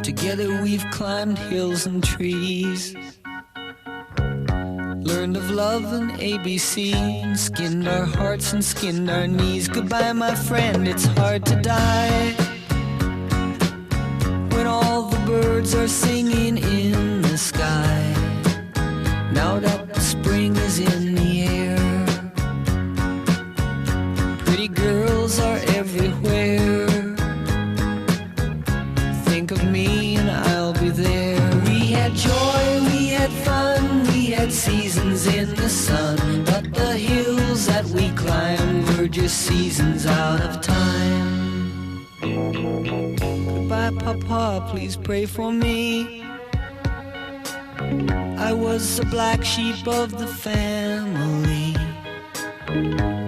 Together we've climbed hills and trees, learned of love and ABC, and skinned our hearts and skinned our knees. Goodbye, my friend, it's hard to die when all the birds are singing in the sky. Now that the spring is in the air, pretty girls are everywhere. Think of me and I'll be there. We had joy, we had fun, we had seasons in the sun, but the hills that we climbed were just seasons out of time. Goodbye, Papa, please pray for me. I was the black sheep of the family.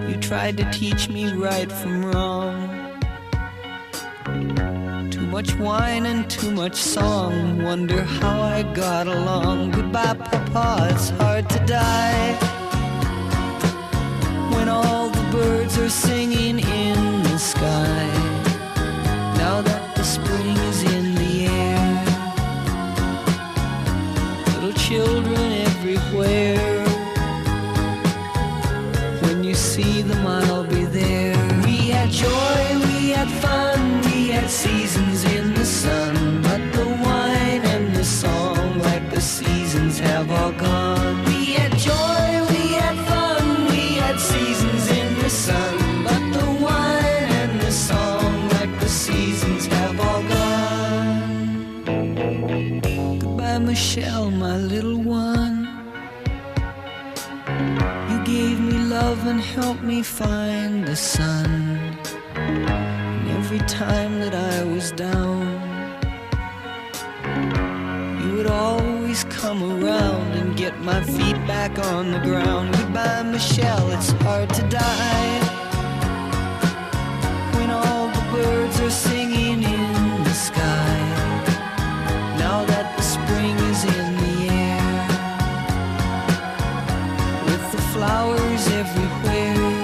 You tried to teach me right from wrong. Too much wine and too much song, wonder how I got along. Goodbye, Papa, it's hard to die when all the birds are singing in the sky. Now that the spring is in the air, little children everywhere. When you see them, I'll be there. We had joy, we had fun, we had seasons in the sun, but the wine and the song, like the seasons, have all gone. We had joy, we had fun, we had seasons in the sun, but the wine and the song, like the seasons, have all gone. Goodbye, Michelle, my little one. You gave me love and helped me find the sun. And every time that I was down, you would always come around and get my feet back on the ground. Goodbye, Michelle, it's hard to die when all the birds are singing in the sky. Now that the spring is in the air, with the flowers everywhere,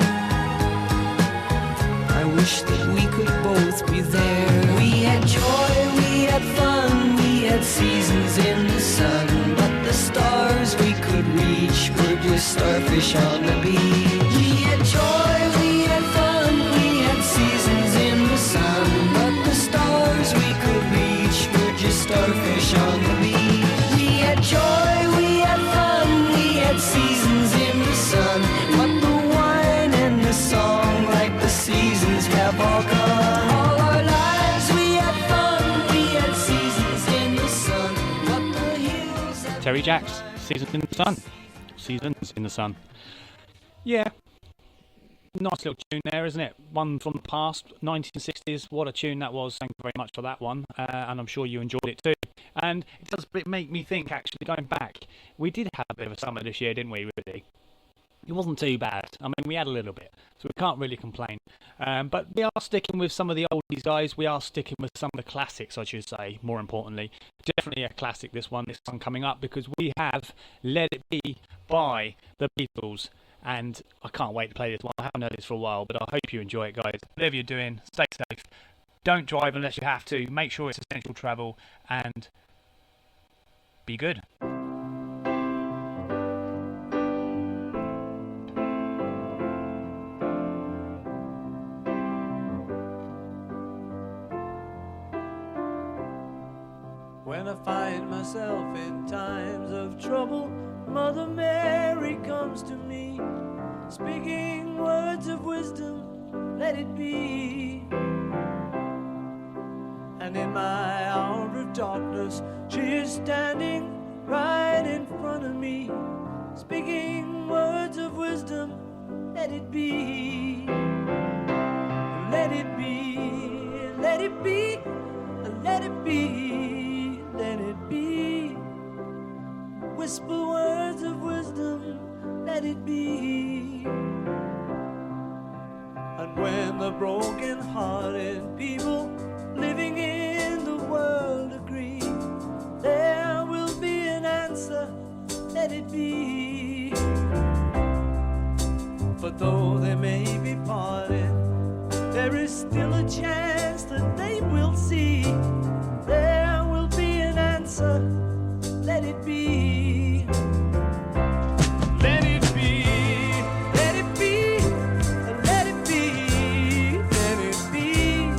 I wish that we could both be there. We had joy, we had fun, we had seasons in the sun, but the stars we could reach were just starfish on the beach. We had joy, we had fun, we had seasons in the sun, but the stars we could reach were just starfish on the beach. We had joy, we had fun, we had seasons in the sun, but the wine and the song, like the seasons, have all gone. All our lives we had fun, we had seasons in the sun, but the hills that Terry Jacks, "Seasons in the Sun." Seasons in the Sun. Yeah. Nice little tune there, isn't it? One from the past, 1960s. What a tune that was. Thank you very much for that one. And I'm sure you enjoyed it too. And it does make me think, actually, going back, we did have a bit of a summer this year, didn't we, really? it wasn't too bad. I mean, we had a little bit, so we can't really complain. But we are sticking with some of the oldies, guys. We are sticking with some of the classics, I should say, more importantly. Definitely a classic, this one coming up, because we have Let It Be by the Beatles. And I can't wait to play this one. I haven't heard this for a while, but I hope you enjoy it, guys. Whatever you're doing, stay safe. Don't drive unless you have to. Make sure it's essential travel, and be good. When I find myself in times of trouble, Mother Mary comes to me, speaking words of wisdom, let it be. And in my hour of darkness, she is standing right in front of me, speaking words of wisdom, let it be. Let it be, let it be, let it be, let it be. Whisper words of wisdom, let it be. And when the broken-hearted people living in the world agree, there will be an answer, let it be. For though they may be parted, there is still a chance that they will see. There will be an answer, let it be. Let it be, let it be, let it be, let it be.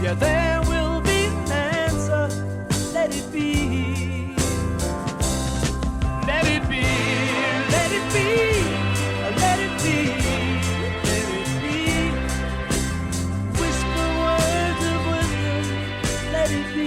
Yeah, there will be an answer, let it be. Let it be, let it be, let it be, let it be. Whisper words of wisdom, let it be.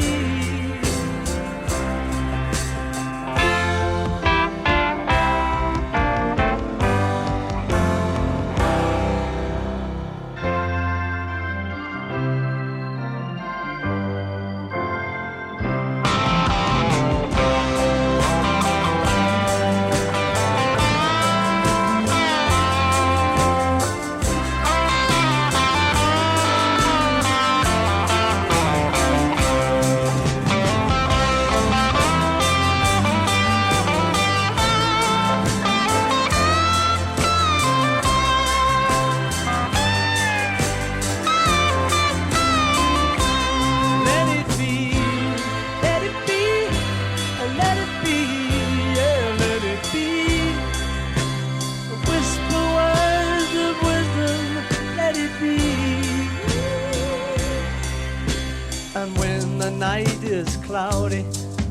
And when the night is cloudy,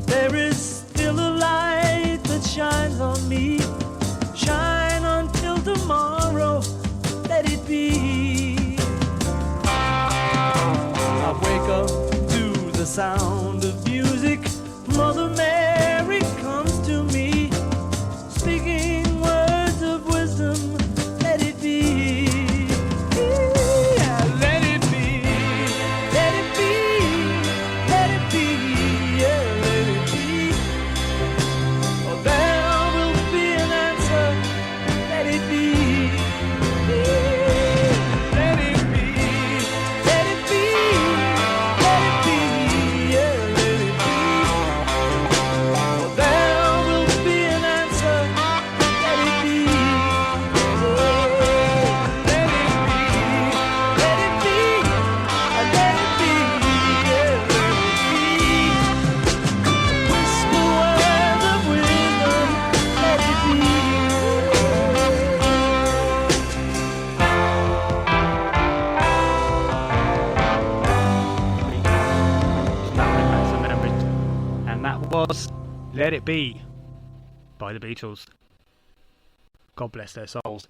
there is still a light that shines on me. Shine until tomorrow, let it be. I wake up to the sound of music. Mother Mary comes to me, speaking words of wisdom, let it be. Yeah, let it be, let it be, let it be, yeah, let it be. Oh, there will be an answer, let it be. Let it be, let it be, let it be, yeah, let it be. Oh, there will be an answer, let it be. Let it be, let it be, yeah, let it be. Whisper words of wisdom, let it be. And that was Let It Be by the Beatles. God bless their souls.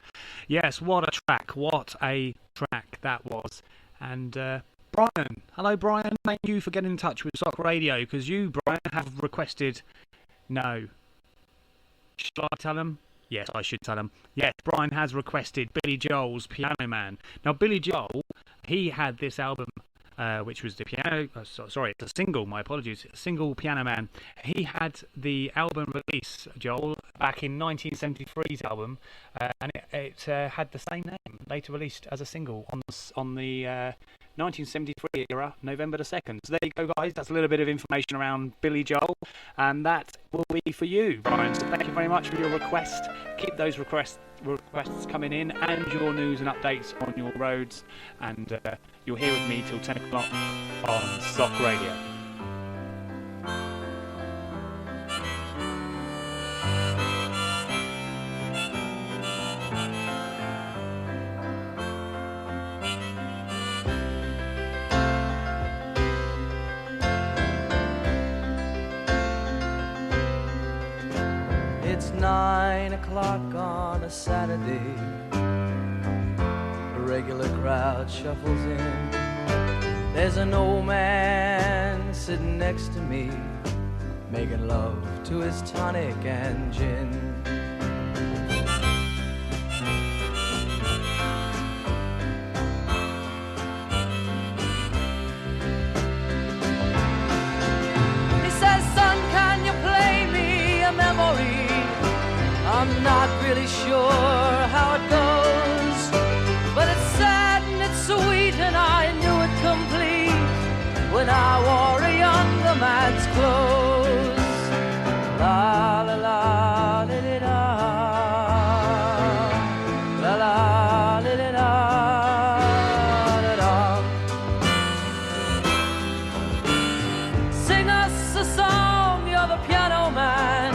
Yes, what a track. What a track that was. And Brian, hello Brian, thank you for getting in touch with Sock Radio, because you, Brian, have requested... No. Shall I tell him? Yes, I should tell him. Yes, Brian has requested Billy Joel's Piano Man. Now, Billy Joel, he had this album which was the piano. Sorry, it's a single. My apologies. Single Piano Man. He had the album release, Joel, back in 1973's album, and it had the same name. Later released as a single on the 1973 era, November the 2nd. So there you go, guys. That's a little bit of information around Billy Joel, and that will be for you, Brian. So thank you very much for your request. Keep those requests coming in, and your news and updates on your roads, and you're here with me till 10 o'clock on Sock Radio. It's 9 o'clock on a Saturday. A regular crowd shuffles in. There's an old man sitting next to me, making love to his tonic and gin. He says, son, can you play me a memory? I'm not really sure how it goes, but it's sad and it's sweet, and I knew it complete when I wore a younger man's clothes. La la la li li da, la la li li da da da. Sing us a song, you're the piano man.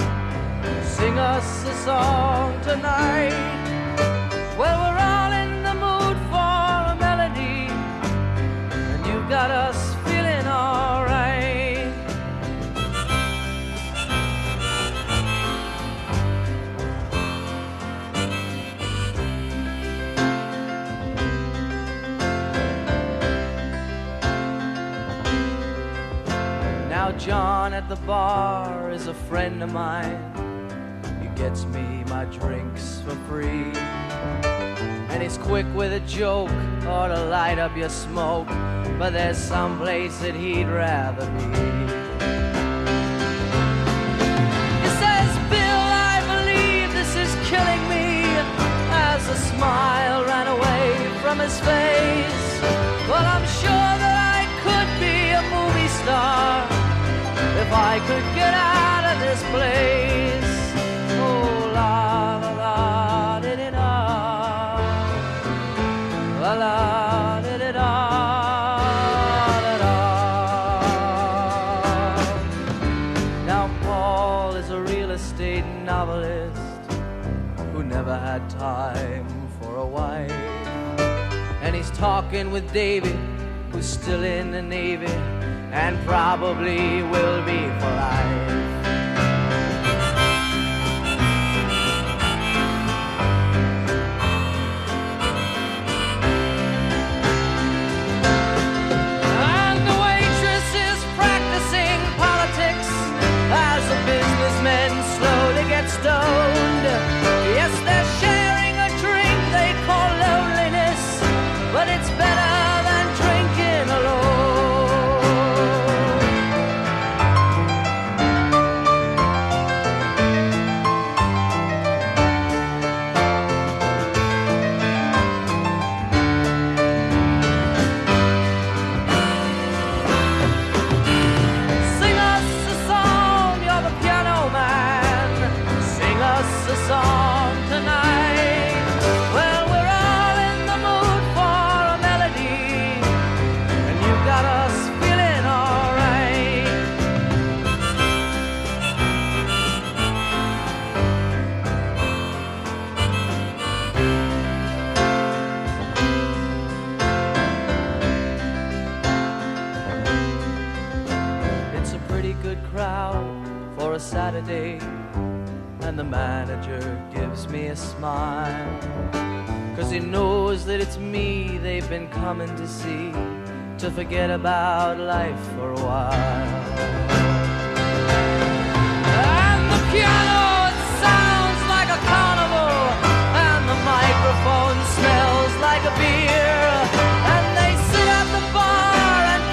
Sing us a song tonight. Well, we're all in the mood for a melody, and you got us feeling alright. Now John at the bar is a friend of mine. Gets me my drinks for free, and he's quick with a joke or to light up your smoke, but there's some place that he'd rather be. He says, Bill, I believe this is killing me, as a smile ran away from his face. Well, I'm sure that I could be a movie star if I could get out of this place. Oh, la la la di di da, la la di di da da da. Now Paul is a real estate novelist who never had time for a wife, and he's talking with David, who's still in the Navy and probably will be for life. Stoned. Yes, they're sharing a drink they call loneliness, but it's better than drinking Sing us a song, you're the piano man. Sing us a song tonight. Well, we're all in the mood for a melody, and you got us feeling alright. It's a pretty good crowd for a Saturday, and the manager gives me a smile, 'cause he knows that it's me they've been coming to see, to forget about life for a while. And the piano, it sounds like a carnival, and the microphone smells like a beer, and they sit at the bar and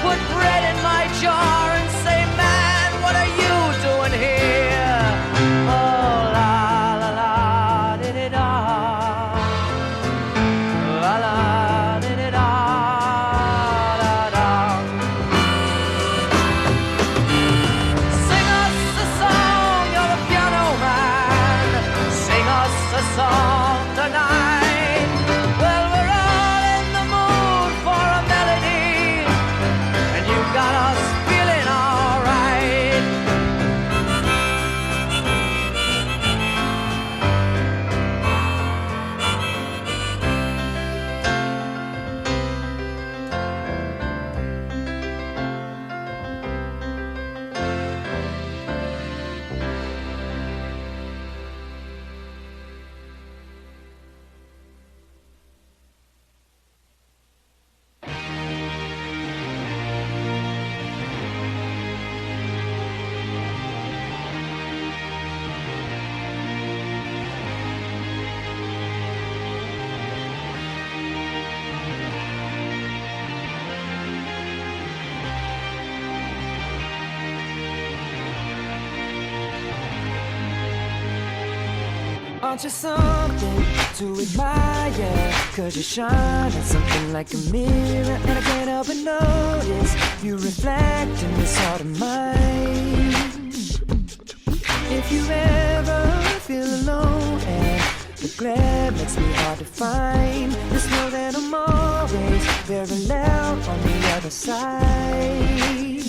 Aren't you something to admire? Cause you shine at something like a mirror, and I can't help but notice you reflect in this heart of mine. If you ever feel alone and the glare makes me hard to find, just know that I'm always parallel on the other side.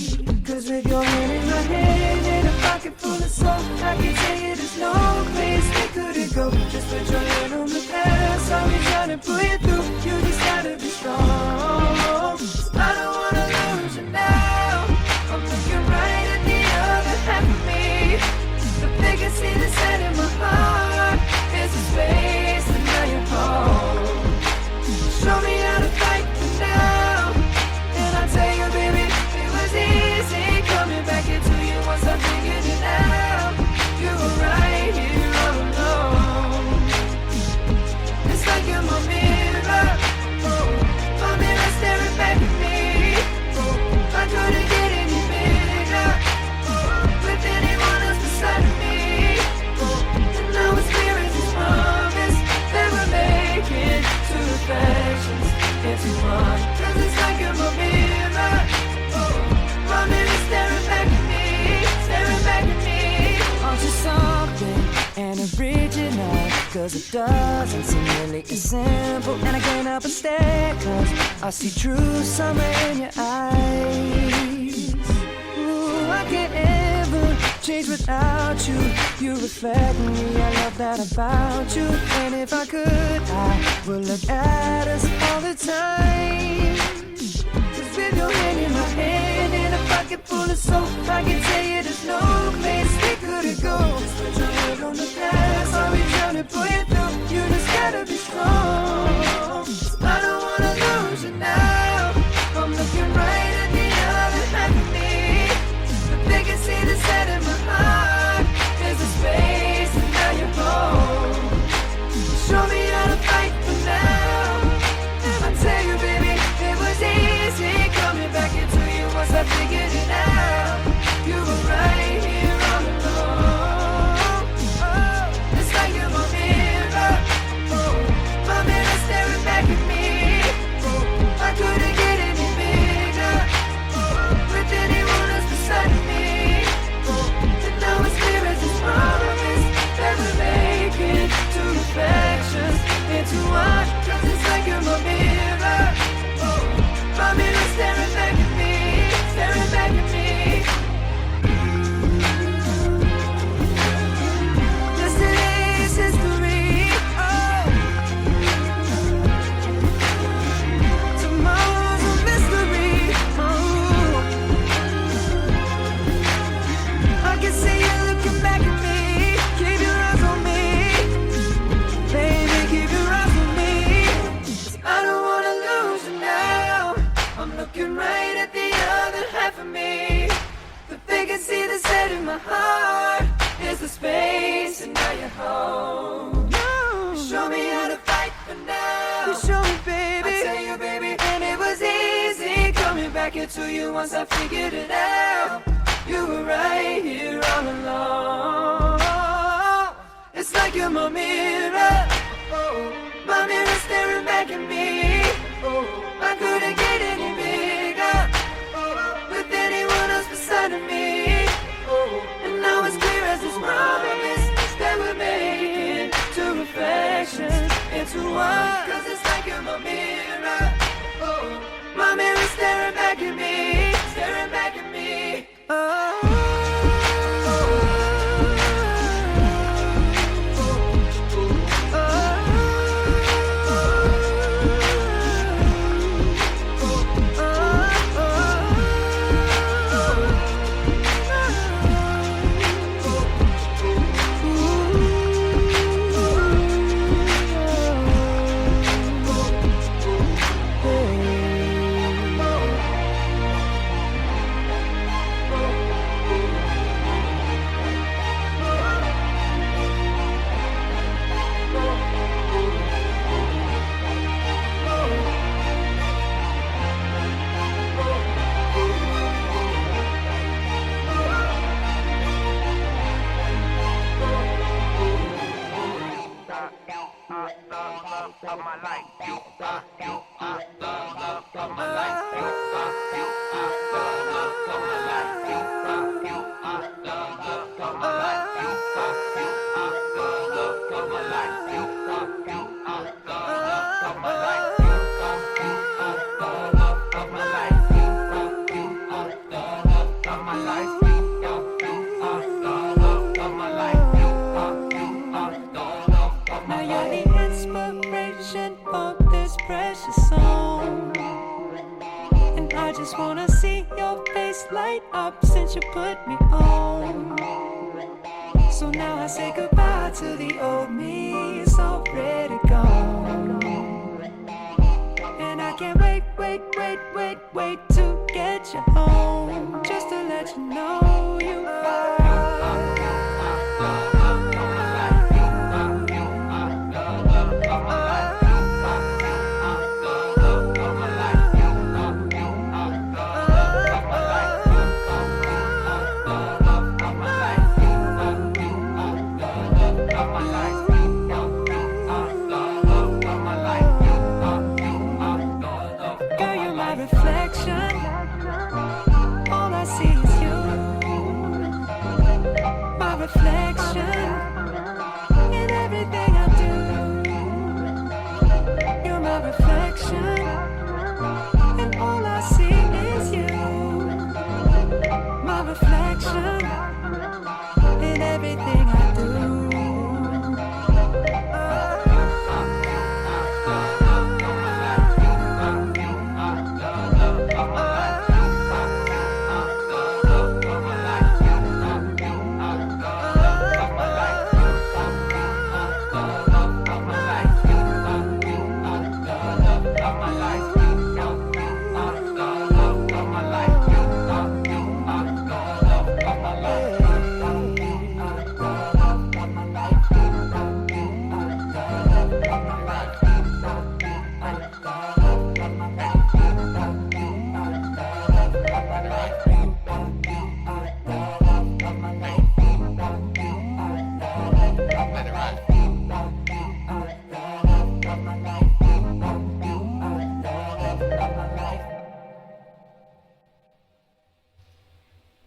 Cause with your hand in my hand and a pocket full of soap, I can tell you there's no place we couldn't go. Just put your hand on the past, I'll be trying to pull you through. You just gotta be strong. I don't wanna lose you now. I'm looking right at the other half of me. The biggest see the set in my heart is a space and now you're home. Show me how to fight for now, and I'll tell you, baby, it was easy coming back into you once I figured it out. You were right here all alone. It's like you're my mirror, my mirror staring back at me. I couldn't get any bigger with anyone else beside me. And now it's clear as this promise that we're making two reflections into one. Cause it's like you're my mirror, my mirror staring back at me, staring back at me. Aren't you something and original? Cause it doesn't seem really as simple, and I can't help but stare, cause I see true summer in your eyes. Ooh, I can't ever change without you. You reflect me, I love that about you. And if I could, I would look at us all the time. Cause with your hand in my hand and a pocket full of soap, I can tell you there's no place we couldn't go. Just put your head on the past, I'll be trying to pull you through. You just gotta be strong. I don't wanna lose you now. I'm looking right at the other half of me. The biggest see the set in my heart is a space, and now you're home. Show me how to fight for now, and I tell you, baby, it was easy coming back into you once I figured it out. You were right here all alone. Oh, it's like you're my mirror, my mirror staring back at me. I couldn't get any bigger with anyone else beside me. And now it's clear as this promise that we're making two reflections into one. Cause it's like you're my mirror, my mirror staring back at me, staring back at me. Yesterday's history, tomorrow's a mystery. I can see you looking back at me. Keep your eyes on me, baby, keep your eyes on me. 'Cause I don't wanna lose you now. I'm looking right at the other half of me. The vacancy that's set in my heart is the space, and now you're home. You show me how to fight for now. You show me, baby. I tell you, baby, and it was easy coming back into you once I figured it out. You were right here all along. It's like you're my mirror, my mirror staring back at me. I couldn't get any bigger with anyone else beside of me. And now it's clear as this promise that we're making two reflections into one. Cause it's like you're my mirror, my mirror staring back at me, staring back at me. see your face light up since you put me on. So now I say goodbye to the old me, it's already gone. And I can't wait to get you home, just to let you know you are. Reflection in everything I do. You're my reflection, and all I see is you. My reflection in everything I do.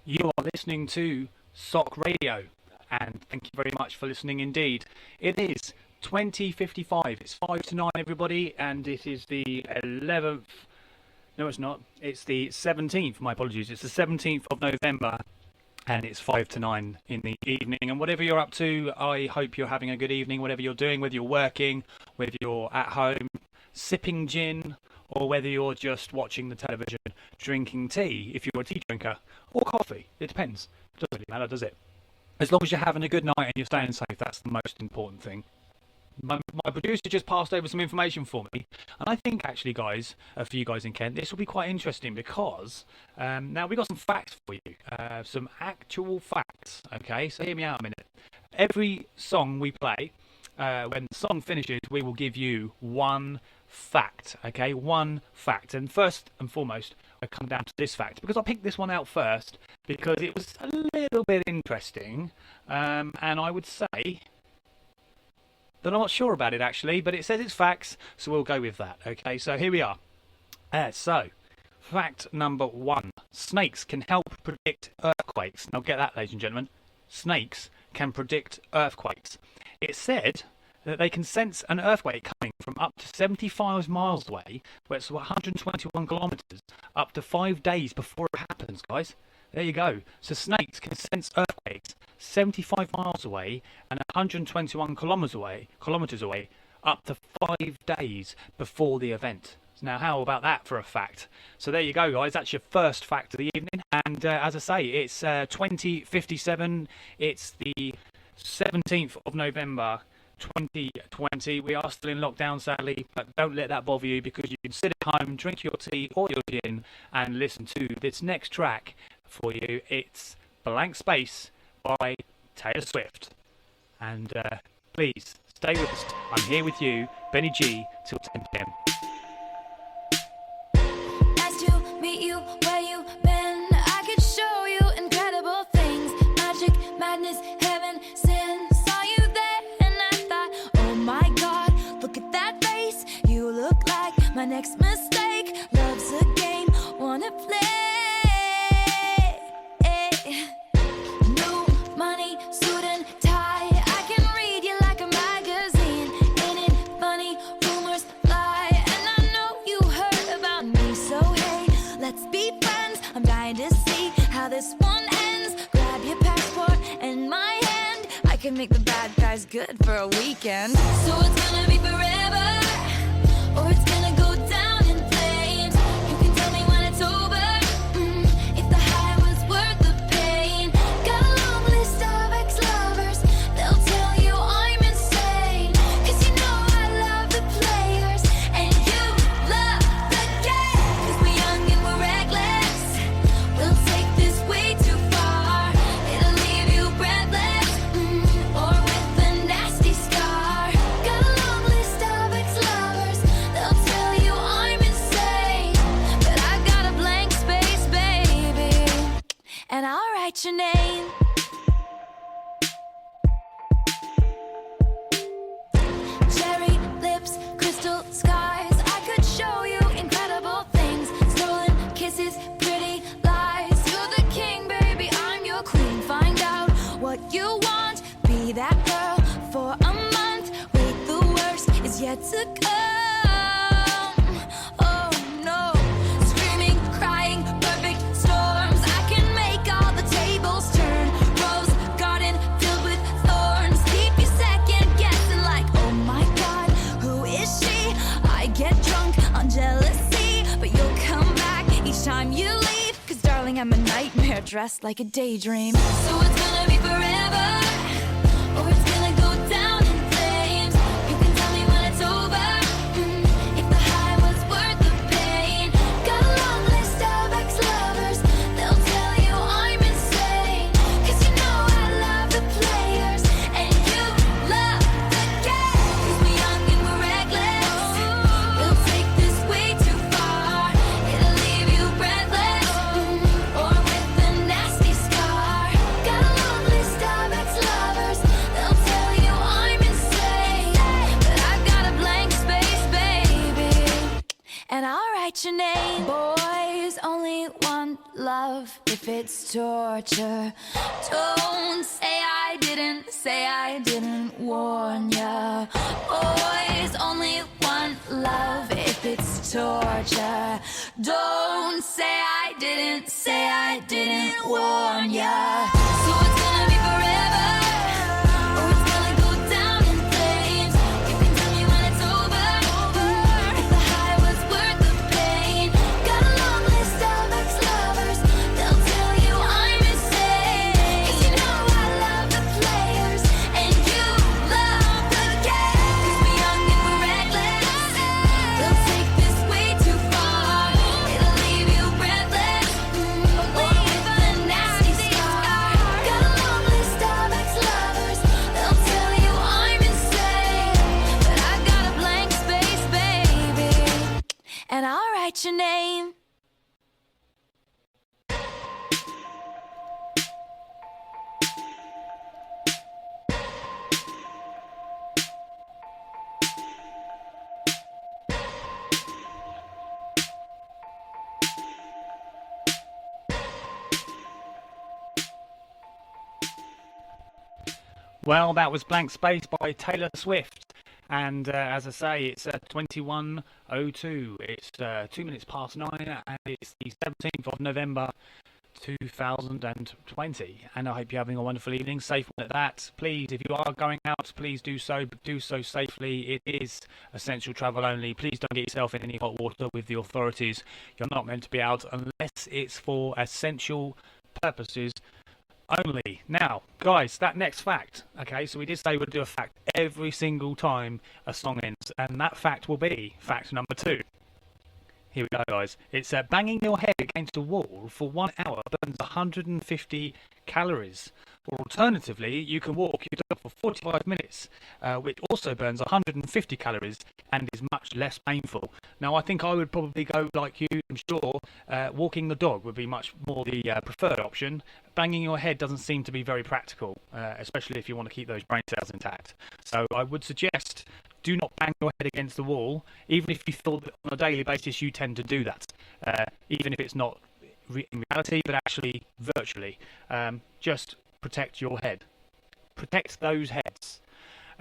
You are listening to Sock Radio, and thank you very much for listening indeed. It is 20:55, it's 5 to 9 everybody, and it is the 11th, no it's not, it's the 17th, my apologies, it's the 17th of November, and it's 5 to 9 in the evening. And whatever you're up to, I hope you're having a good evening, whatever you're doing, whether you're working, whether you're at home, sipping gin, or whether you're just watching the television, drinking tea, if you're a tea drinker, or coffee. It depends. It doesn't really matter, does it? As long as you're having a good night and you're staying safe, that's the most important thing. My producer just passed over some information for me, and I think actually, guys, for you guys in Kent, this will be quite interesting because now we got some facts for you, some actual facts. Okay, so hear me out a minute. Every song we play, when the song finishes, we will give you one fact. Okay, one fact. And first and foremost, I come down to this fact because I picked this one out first because it was a little bit interesting, and I would say that I'm not sure about it actually, but it says it's facts, so we'll go with that. Okay, so here we are. So, fact number 1: snakes can help predict earthquakes. Now get that, ladies and gentlemen. Snakes can predict earthquakes. It said that they can sense an earthquake coming from up to 75 miles away, where it's 121 kilometers, up to 5 days before it happens, guys. There you go. So snakes can sense earthquakes 75 miles away and 121 kilometers away, up to 5 days before the event. Now, how about that for a fact? So there you go, guys. That's your first fact of the evening. And as I say, it's 20:57. It's the 17th of November, 2020. We are still in lockdown, sadly, but don't let that bother you because you can sit at home, drink your tea or your gin, and listen to this next track for you. It's Blank Space by Taylor Swift. And please stay with us. I'm here with you, BenniG, till 10 p.m. Nice to meet you where you been. I could show you incredible things. Magic, madness, heaven, sin. Saw you there and I thought, oh my God, look at that face. You look like my next mistake. Love's a game, wanna play. New money, suit and tie. I can read you like a magazine. Ain't it funny? Rumors fly, and I know you heard about me. So hey, let's be friends. I'm dying to see how this one ends. Grab your passport and my hand. I can make the bad guys good for a weekend. So it's gonna be forever, or it's gonna go down in flames. You can tell me when it's over. and I'll write your name. Cherry lips, crystal skies. I could show you incredible things. Stolen kisses, pretty lies. You're the king, baby, I'm your queen. Find out what you want. Be that girl for a month. Wait, the worst is yet to come. Oh no. Screaming, crying, perfect storms. I can make all the tables turn. Rose garden filled with thorns. Keep you second guessing like, oh my god, who is she? I get drunk on jealousy, but you'll come back each time you leave. Cause darling, I'm a nightmare dressed like a daydream. So it's gonna be forever, or it's gonna go down in flames. You can tell me when it's over, if the high was worth the pain. Got a long list of ex-lovers, they'll tell you I'm insane. Cause you know I love the players, and you love the game. Cause we're young and we're reckless, we'll take this way too far. It'll leave you breathless, or with a nasty scar. Got a long list of ex-lovers, they'll tell you I'm insane. But I've got a blank space, baby, and I'll write your name. Boys only want love if it's torture. Don't say I didn't warn ya. Boys only want love if it's torture. Don't say I didn't warn ya. So it's gonna be forever, or it's gonna go down in flames. You can tell me when it's over, if the high was worth the pain. Got a long list of ex-lovers, they'll tell you I'm insane. Cause you know I love the players, and you love the game. Cause we're young and we're reckless, we'll take this way too far. It'll leave you breathless, or with a nasty scar. Got a long list of ex-lovers, they'll tell you I'm insane. But I've got a blank space, baby, and I'll write your name. Well, that was Blank Space by Taylor Swift. And as I say, it's 21:02. It's 2 minutes past 9, and it's the 17th of November 2020. And I hope you're having a wonderful evening, safe one at that. Please, if you are going out, please do so, but do so safely. It is essential travel only. Please don't get yourself in any hot water with the authorities. You're not meant to be out unless it's for essential purposes only. Now, guys, that next fact. Okay, so we did say we'd do a fact every single time a song ends, and that fact will be fact number 2. Here we go, guys. It's banging your head against a wall for 1 hour burns 150 calories. Or alternatively, you can walk your dog for 45 minutes, which also burns 150 calories and is much less painful. Now, I think I would probably go like you, I'm sure. Walking the dog would be much more the preferred option. Banging your head doesn't seem to be very practical, especially if you want to keep those brain cells intact. So I would suggest do not bang your head against the wall, even if you feel that on a daily basis you tend to do that, even if it's not in reality, but actually virtually. Just protect your head. Protect those heads.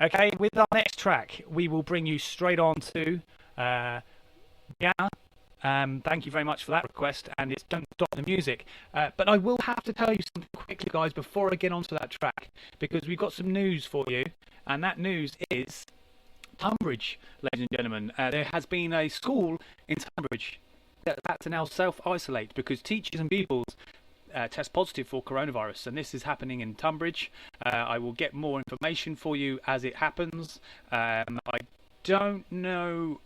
Okay, with our next track, we will bring you straight on to Rihanna. Thank you very much for that request, and it's Don't Stop the Music. But I will have to tell you something quickly, guys, before I get onto that track, because we've got some news for you, and that news is Tunbridge, ladies and gentlemen. There has been a school in Tunbridge that had to now self-isolate because teachers and pupils test positive for coronavirus, and this is happening in Tunbridge. I will get more information for you as it happens. I don't know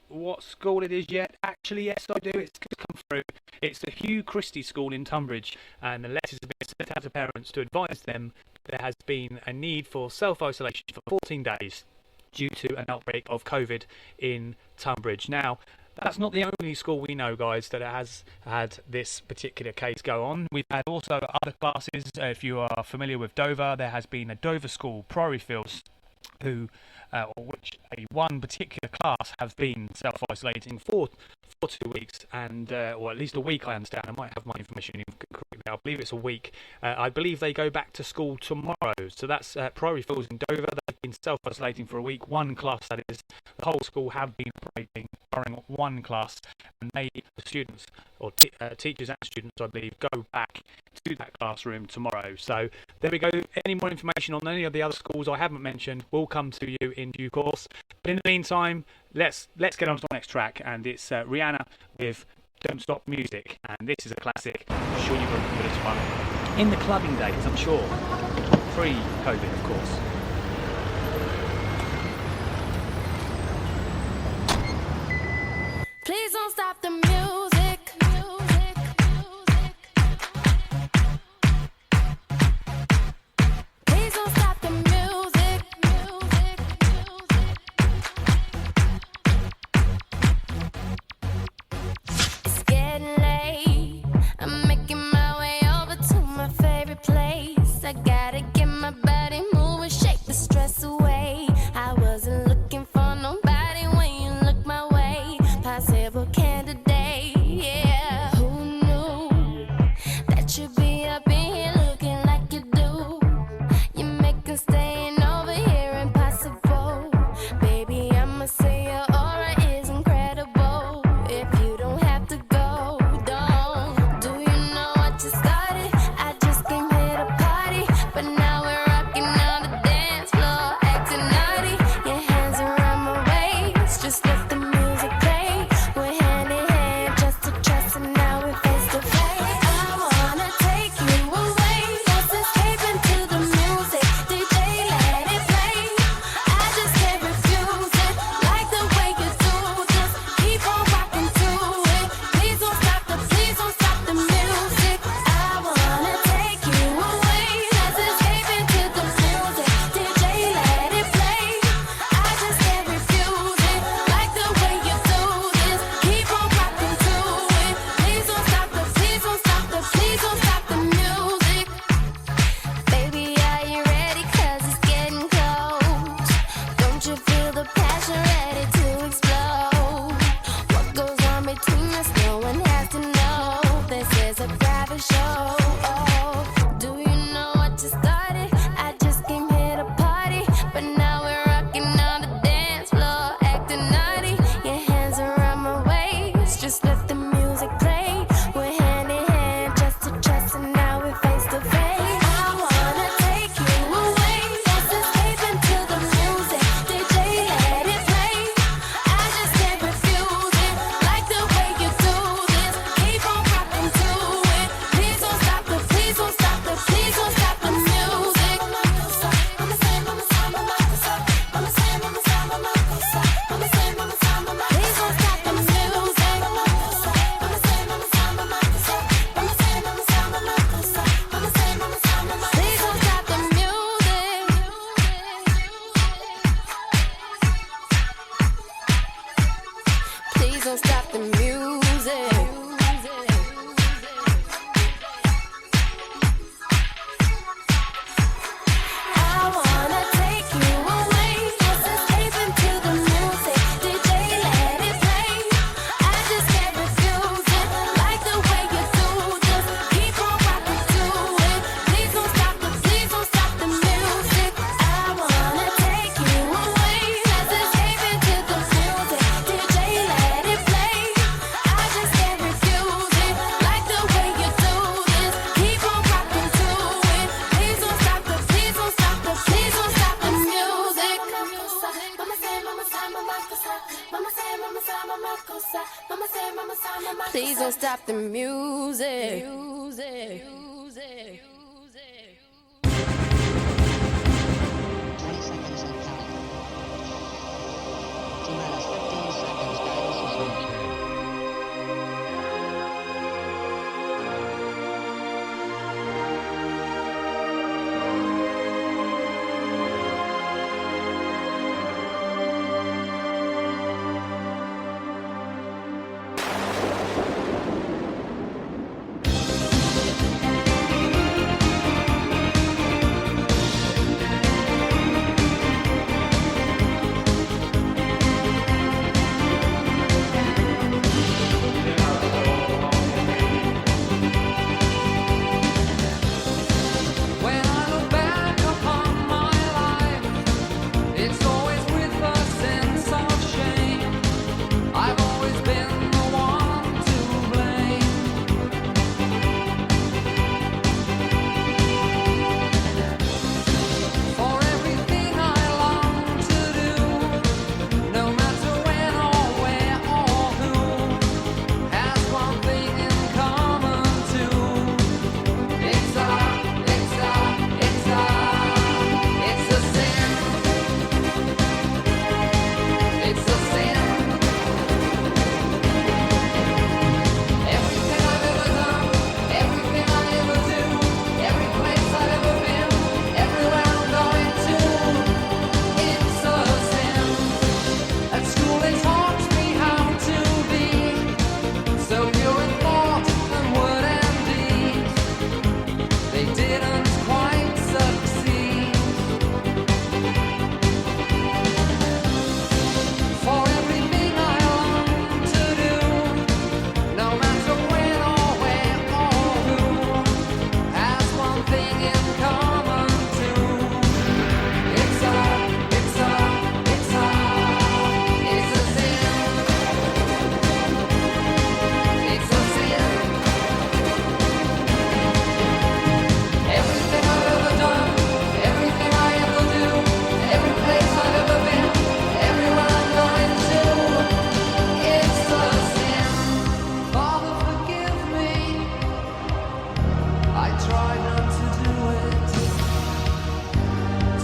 what school it is yet. Actually, yes, I do. It's going to come through. It's the Hugh Christie School in Tunbridge, and the letters have been sent out to parents to advise them there has been a need for self-isolation for 14 days due to an outbreak of COVID in Tunbridge. Now, That's not the only school we know, guys, that has had this particular case go on. We've had also other classes. If you are familiar with Dover, there has been a Dover school, Priory Fields, who, or which one particular class have been self-isolating for 2 weeks, and or at least a week. I understand. I might have my information incorrectly. I believe it's a week. I believe they go back to school tomorrow. So that's Priory Fields in Dover. They've been self-isolating for a week. One class, that is. The whole school have been operating, barring one class, and they, the students or teachers and students, I believe, go back to that classroom tomorrow. So there we go. Any more information on any of the other schools I haven't mentioned will come to you in due course. But in the meantime, let's get on to the next track, and it's Rihanna with Don't Stop Music, and this is a classic. I'm sure you remember this one in the clubbing days, I'm sure, pre-COVID, of course. Please don't stop the music. Please don't stop the music. It's getting late. I'm making my way over to my favorite place. I gotta get my body moving, shake the stress away. I wasn't looking for nobody when you look my way. Possible candidate, yeah. Who knew that you'd be up in here looking like you do? You making staying over here impossible. Baby, I'ma say your aura is incredible. If you don't have to go, don't. Do you know what you started? I just came here to party, but now we're rocking on the dance floor, acting naughty. Your hands around my waist, just let the music play. We're hand in hand, just to trust, and now we're face to face. I wanna take you away, just escape into the music. DJ, let it play. I just can't refuse it, like the way you do. Just keep on rocking to it. Please don't stop the music. I wanna take you away, just escape into the music. DJ, let it play. I just can't refuse it, like the way you do this. Keep on rocking to it. Please don't stop the music. Baby, are you ready? 'Cause it's getting close. Don't you feel the passion ready to explode? What goes on between us, no one has to know. This is a private show. Do you know what you started? I just came here to party, but now we're rocking on the dance floor, acting naughty. Your hands around my waist, just let the music play. We're hand in hand, just to trust, and now we're face to face. I wanna take you away, just escape into the music. DJ, let it play. I just can't refuse it, like the way you do this. Keep on rocking to it. Please don't stop the music. Please don't stop the music. Please don't stop the music. Please don't stop the music. I wanna take you away, just escape into the music. DJ, let it play. I just can't refuse it, like the way you do. Just keep on rocking to it. Please don't stop the music. I wanna take you away, just escape into the music. DJ, let it play. I just can't refuse it, like the way you do this. Keep on rocking to it. Please don't stop the music. Please don't stop the music. tried not to do it.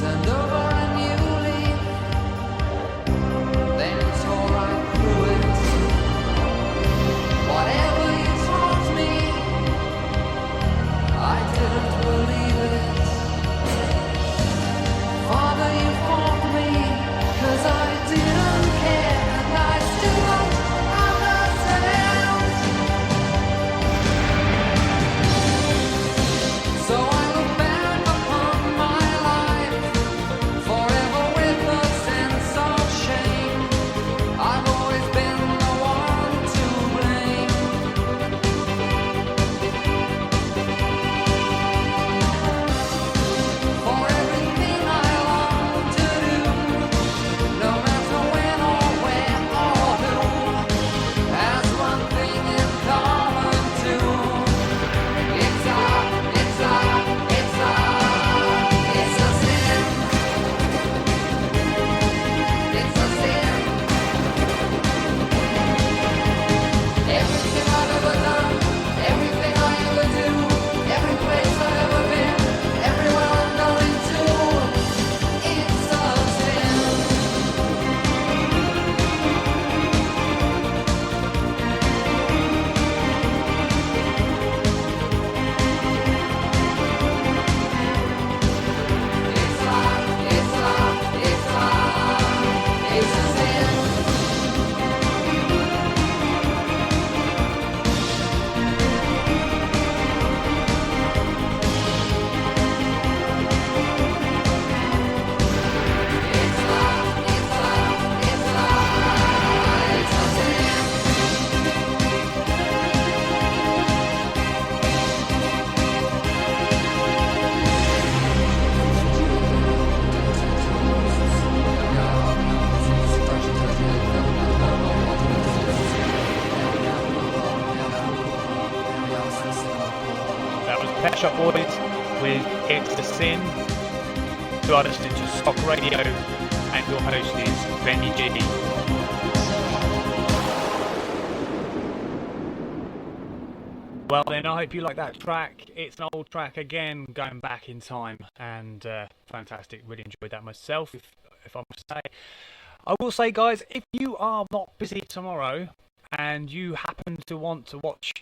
Turned over a new leaf, then tore right through it. Whatever you taught me, I didn't believe it. Father, you fought me, 'cause I didn't care, and I still don't understand. So I look back upon my life, forever with a sense of shame. I've always been the one to blame. For everything I long to do, no matter when or where or who, has one thing in common too. It's a sin. It's a sin. Everything I've ever done, everything I ever do, every place I've ever been, everywhere I'm going to, it's a sin. It's a sin. That was Pet Shop Boys with It's a Sin. You are listening to Stock Radio, and your host is BenniG. Well then, I hope you like that track. It's an old track again, going back in time, and fantastic. Really enjoyed that myself, if I must say. I will say, guys, if you are not busy tomorrow and you happen to want to watch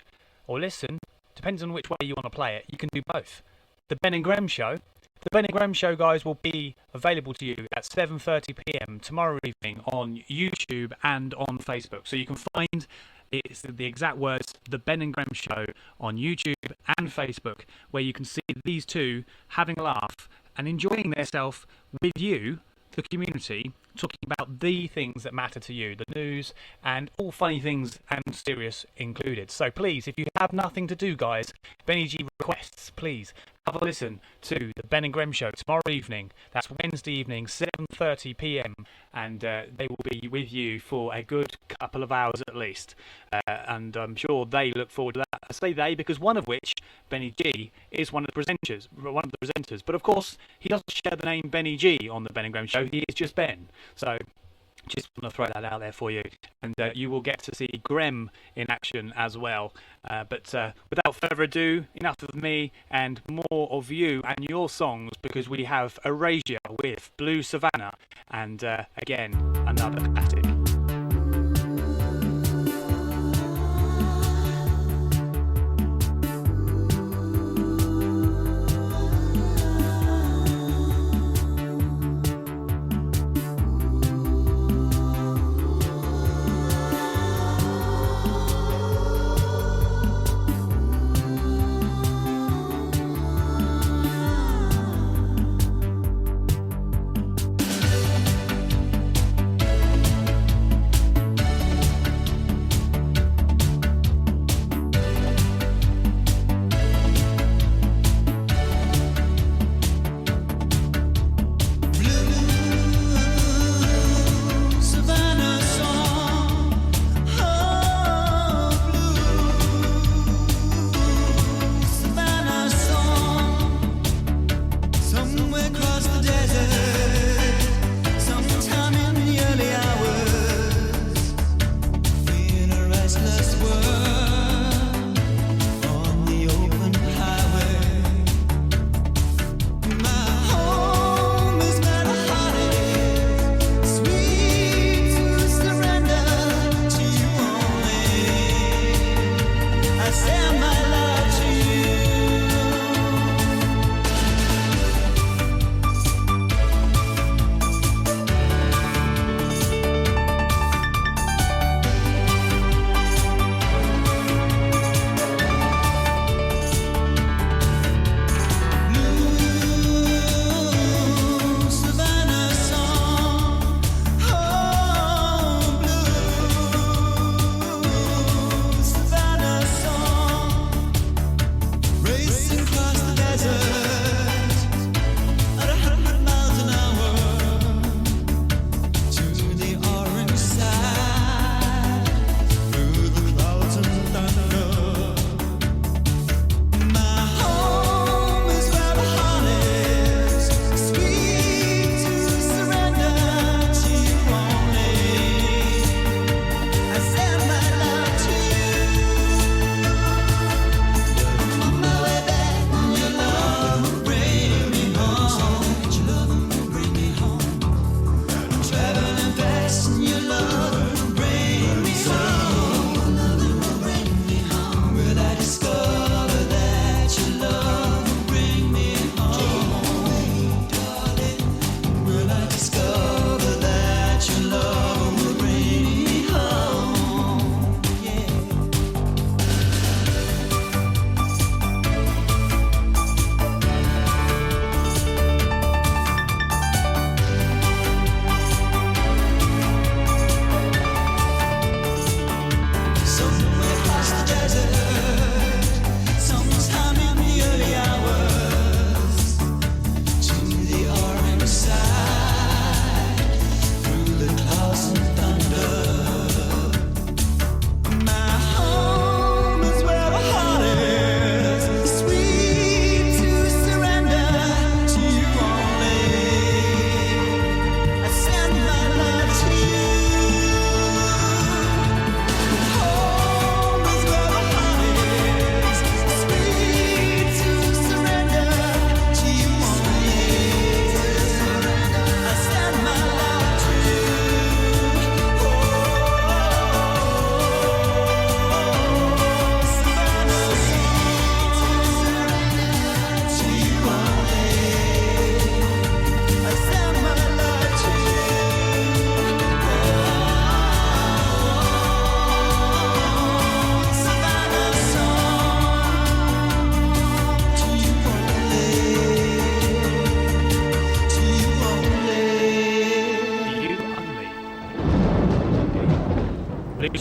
or listen, depends on which way you want to play it, you can do both. The Ben and Graham Show. The Ben and Graham Show, guys, will be available to you at 7:30 p.m. tomorrow evening on YouTube and on Facebook. So you can find, it's the exact words, the Ben and Graham Show on YouTube and Facebook, where you can see these two having a laugh and enjoying themselves with you, the community, talking about the things that matter to you, the news, and all funny things and serious included. So please, if you have nothing to do, guys, BenniG requests, please have a listen to the Ben and Graham Show tomorrow evening. That's Wednesday evening, 7:30 p.m. And they will be with you for a good couple of hours at least. And I'm sure they look forward to that. I say they because one of which, BenniG, is one of the presenters. But of course, he doesn't share the name BenniG on the Ben and Graham Show. He is just Ben. So just want to throw that out there for you, and you will get to see Graham in action as well. But without further ado, enough of me and more of you and your songs, because we have Erasure with Blue Savannah, and again, another classic.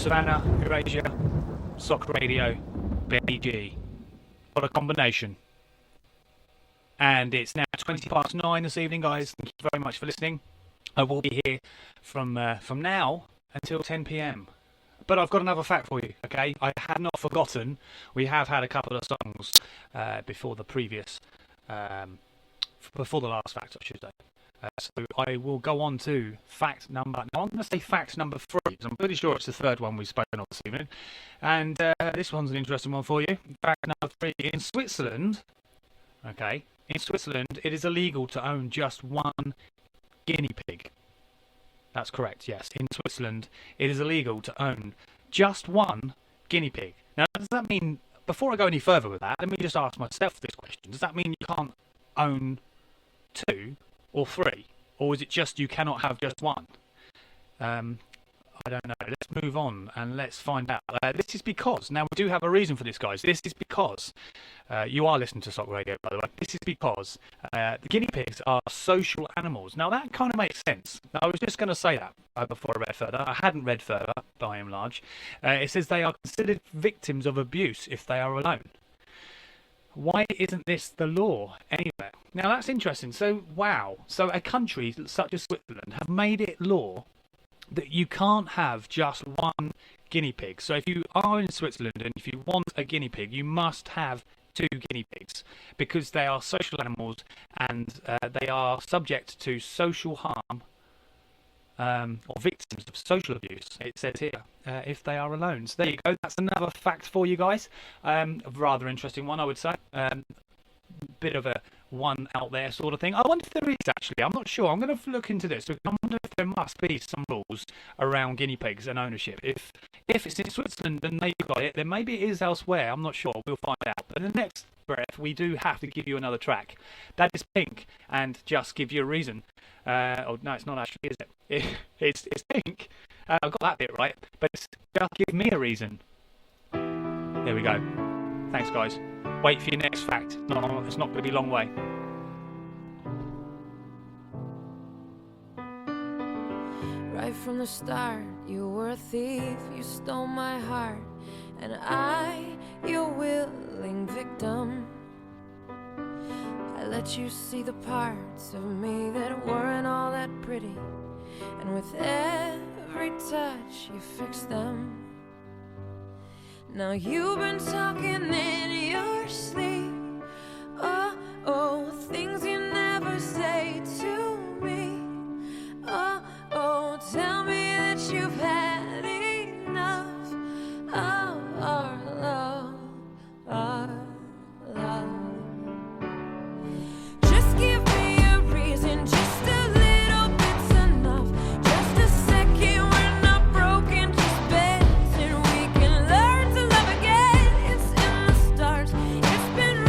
Savannah, Eurasia, Sock Radio, BenniG. What a combination. And it's now 9:20 this evening, guys. Thank you very much for listening. I will be here from now until 10 p.m. But I've got another fact for you, okay? I had not forgotten. We have had a couple of songs before the last fact, I should say. So I will go on to fact number... Now, I'm going to say fact number 3, because I'm pretty sure it's the third one we've spoken of this evening. And this one's an interesting one for you. Fact number 3. In Switzerland, okay, in Switzerland, it is illegal to own just one guinea pig. That's correct, yes. In Switzerland, it is illegal to own just one guinea pig. Now, does that mean... Before I go any further with that, let me just ask myself this question. Does that mean you can't own 2 or 3? Or is it just you cannot have just one? I don't know. Let's move on and let's find out. This is because, now we do have a reason for this, guys. This is because, you are listening to Sock Radio, by the way. This is because the guinea pigs are social animals. Now that kind of makes sense. Now, I was just going to say that before I read further. I hadn't read further, by and large. It says they are considered victims of abuse if they are alone. Why isn't this the law anywhere? Now that's interesting. So, wow. So a country such as Switzerland have made it law that you can't have just one guinea pig. So if you are in Switzerland and if you want a guinea pig, you must have 2 guinea pigs because they are social animals and they are subject to social harm or victims of social abuse, it says here, if they are alone. So there you go. That's another fact for you guys. A rather interesting one, I would say. Bit of a one out there sort of thing. I wonder if there is actually. I'm not sure. I'm going to look into this. I wonder if there must be some rules around guinea pigs and ownership. If it's in Switzerland and they've got it, then maybe it is elsewhere. I'm not sure. We'll find out. But in the next breath, we do have to give you another track. That is Pink and Just Give You a Reason. Oh no, it's not actually, is it? It's Pink. I've got that bit right. But it's Just Give Me a Reason. There we go. Thanks, guys. Wait for your next fact. No, it's not going to be a long way. Right from the start, you were a thief, you stole my heart, and I, your willing victim. I let you see the parts of me that weren't all that pretty, and with every touch, you fixed them. Now you've been talking in your sleep. Oh, oh, things you never say to me. Oh, oh, tell me that you've had enough of our love, our love. Just give me a reason, just a little bit's enough. Just a second, we're not broken, just bends, and we can learn to love again. It's in the stars, it's been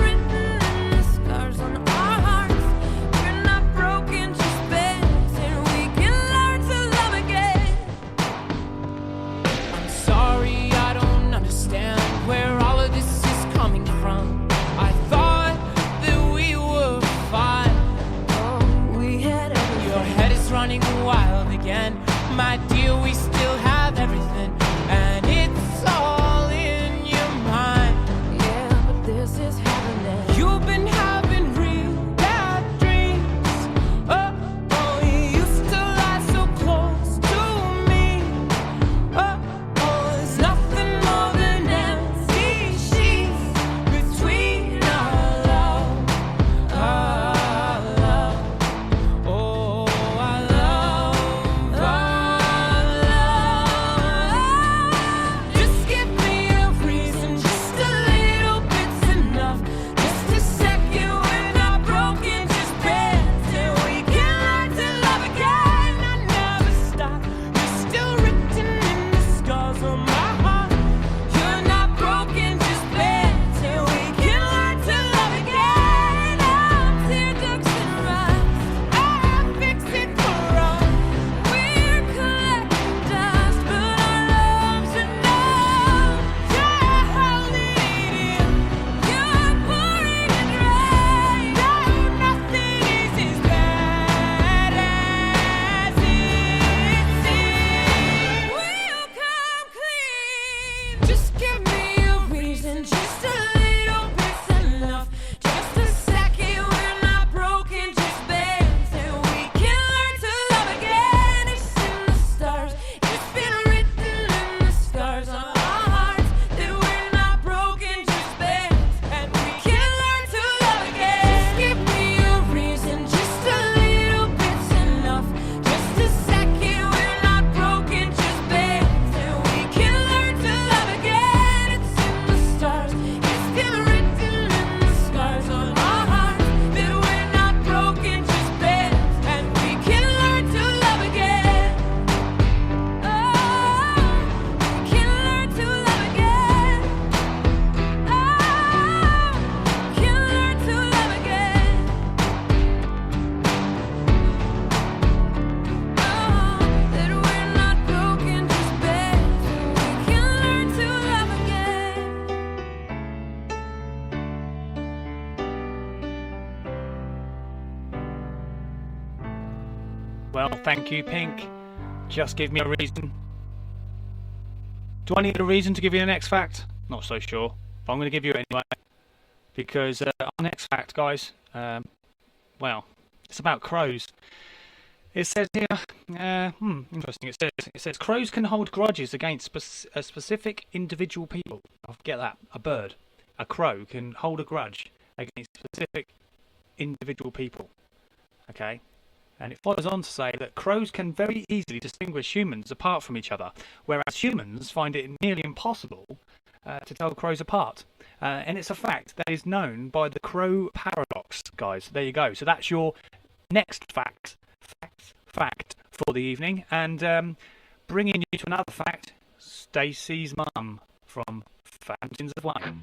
Well, thank you, Pink. Just give me a reason. Do I need a reason to give you the next fact? Not so sure, but I'm going to give you it anyway. Because our next fact, guys, well, it's about crows. It says here, interesting. It says crows can hold grudges against a specific individual people. I'll get that. A bird, a crow can hold a grudge against specific individual people. Okay, and it follows on to say that crows can very easily distinguish humans apart from each other, whereas humans find it nearly impossible to tell crows apart. And it's a fact that is known by the crow paradox, guys. There you go. So that's your next fact for the evening. And bringing you to another fact, Stacey's mum from Fountains of Wayne.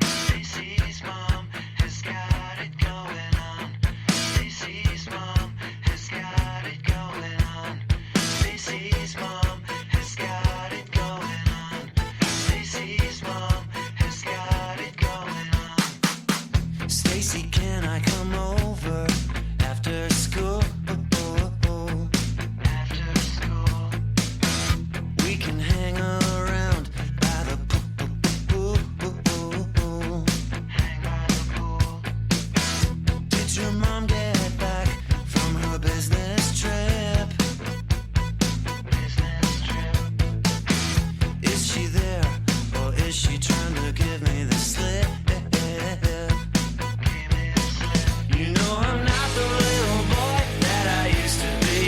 Stacey's mom has got it going on. Stacey's mom has got it going on. Stacey's mom has got it going on. Stacey's mom has got it going on. Stacey, can I come over after school? After school, we can hang around by the pool. Hang by the pool. Did your mom get back from her business trip? Business trip. Is she there, or is she trying to give me the slip? You know I'm not the little boy that I used to be.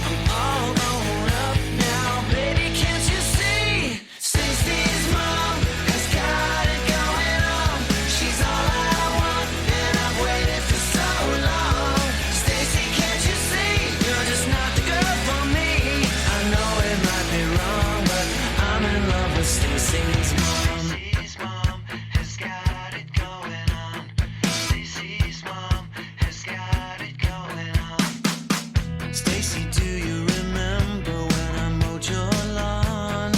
I'm all grown up now, baby, can't you see? Stacey's mom has got it going on. She's all I want, and I've waited for so long. Stacey, can't you see? You're just not the girl for me. I know it might be wrong, but I'm in love with Stacey's mom. Stacey's mom has got it going on. Stacey's mom has got it going on. Stacey, do you remember when I mowed your lawn?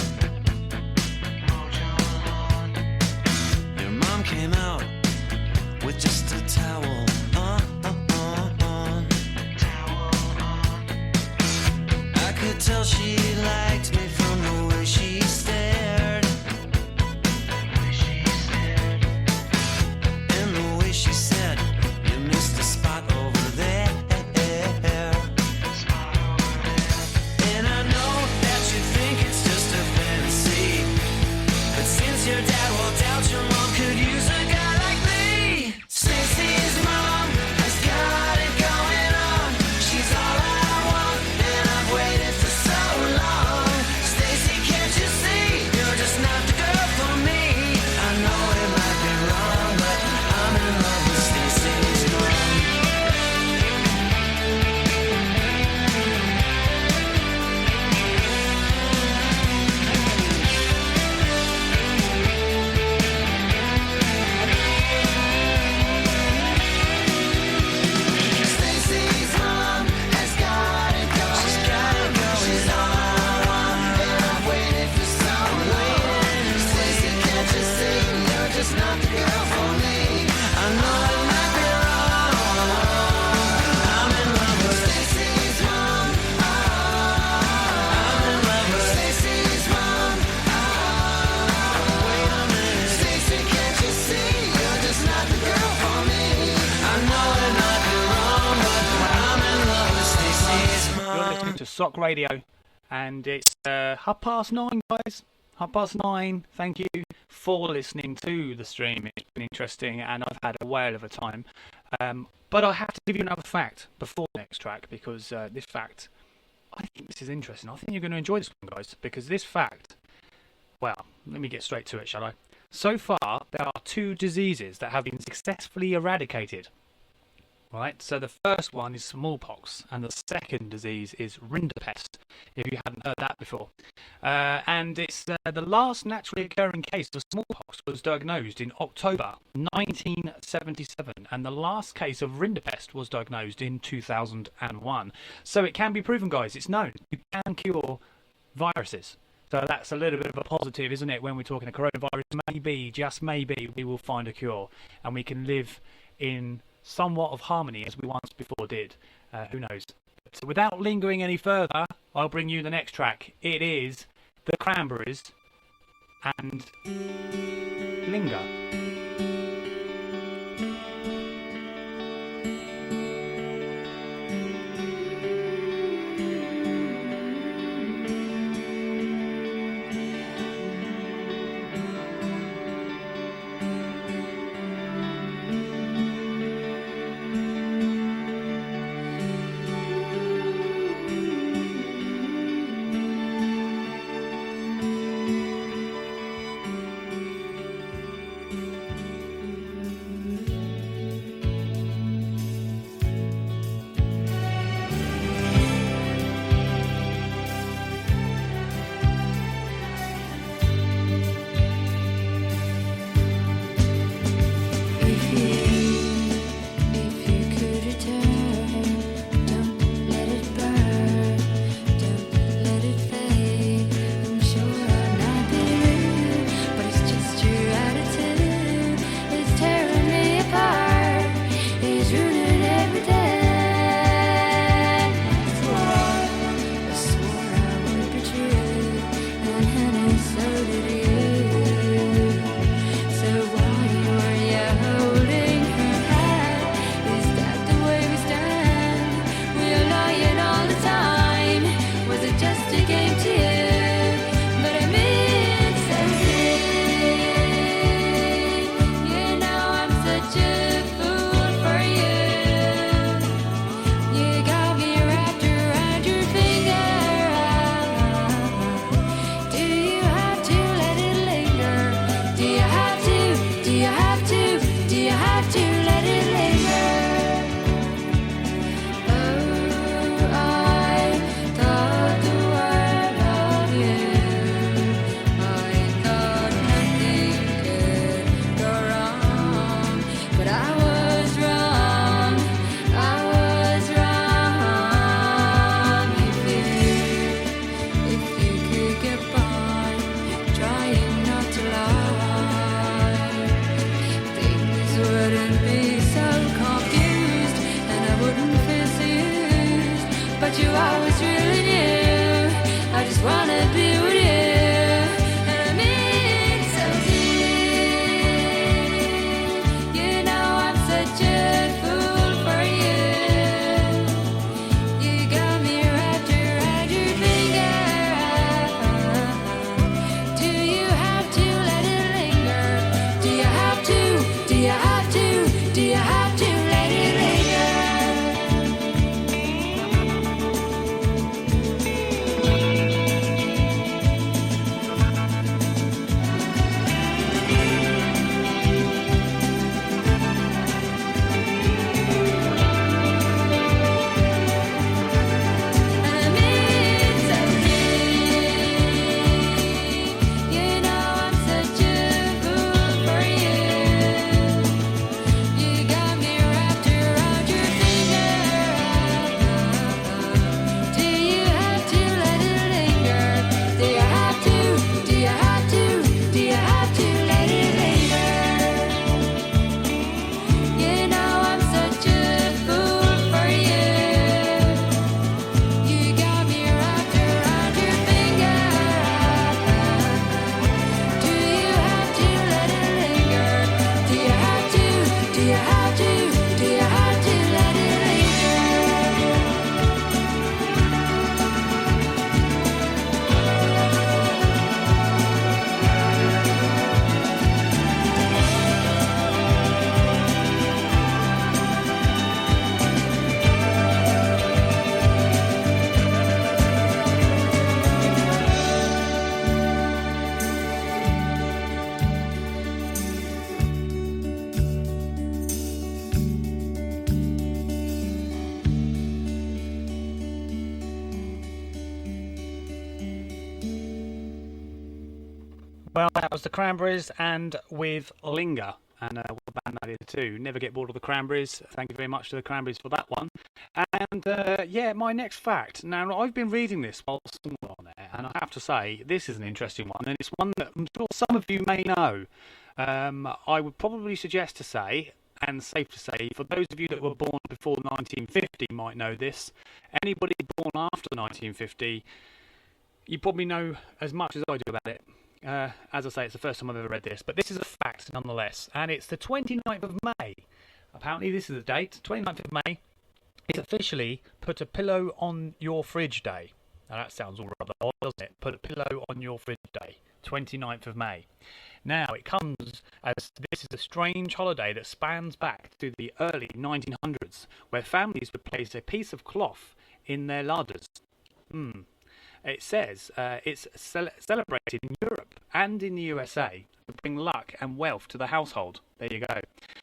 Mowed your lawn. Your mom came out with just a towel on. Towel on. I could tell she liked me from the way she stared. The way she stared. And the way she said, you missed a spot over there. Spot over there. And I know that you think it's just a fantasy, but since your dad walked out, your mom could use a guy like me. Stacey's mom has got it going on. She's all I want, and I've waited for so long. Stacey, can't you see? You're just not the girl for me. I know it might be wrong, but I'm in love with Stacey's mom. Stacey's mom has got it going. She's got it going. She's all I want, and I've waited for so long. Stacey, can't you see? You're just not the girl for me. I know it might be wrong. I'm in love with Stacey's mom. I'm in love with Stacey's mom. Wait a minute. Stacey, can't you see? You're just not the girl for me. I know it might be wrong, but I'm in love with Stacey's You're mom. listening to Sock Radio, and it's 9:30, guys. 9:30. Thank you for listening to the stream. It's been interesting, and I've had a whale of a time. But I have to give you another fact before the next track, because this fact, I think this is interesting. I think you're going to enjoy this one, guys, because this fact, well, let me get straight to it, shall I? So far, there are 2 diseases that have been successfully eradicated. Right, so the first one is smallpox, and the second disease is rinderpest, if you hadn't heard that before. And it's the last naturally occurring case of smallpox was diagnosed in October 1977, and the last case of rinderpest was diagnosed in 2001. So it can be proven, guys. It's known. You can cure viruses. So that's a little bit of a positive, isn't it, when we're talking a coronavirus? Maybe, just maybe, we will find a cure and we can live in somewhat of harmony as we once before did. Who knows? So without lingering any further, I'll bring you the next track. It is The Cranberries and Linger. Well, that was the Cranberries and with Linger. And we'll band I did too. Never Get Bored of the Cranberries. Thank you very much to the Cranberries for that one. And yeah, my next fact. Now, I've been reading this while somewhere on there, and I have to say, this is an interesting one, and it's one that I'm sure some of you may know. I would probably suggest to say, and safe to say, for those of you that were born before 1950 might know this. Anybody born after 1950, you probably know as much as I do about it. As I say, it's the first time I've ever read this, but this is a fact nonetheless, and it's the 29th of May. Apparently this is the date, 29th of May. It's officially Put a Pillow on Your Fridge Day. Now that sounds all rather odd, doesn't it? Put a pillow on your fridge day, 29th of May. Now, it comes as this is a strange holiday that spans back to the early 1900s, where families would place a piece of cloth in their larders. It says it's celebrated in Europe and in the USA to bring luck and wealth to the household. There you go.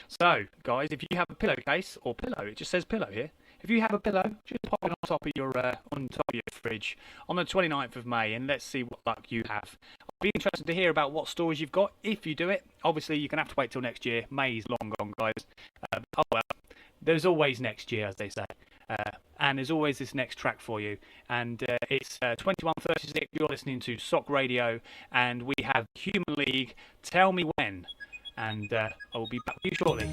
So, guys, if you have a pillowcase or pillow, it just says pillow here. If you have a pillow, just pop it on top of your fridge on the 29th of May, and let's see what luck you have. I'll be interested to hear about what stories you've got if you do it. Obviously, you're going to have to wait till next year. May's long gone, guys. Oh well, there's always next year, as they say. And there's always this next track for you. And it's 21:36. You're listening to Sock Radio, and we have Human League, Tell Me When. And I will be back with you shortly.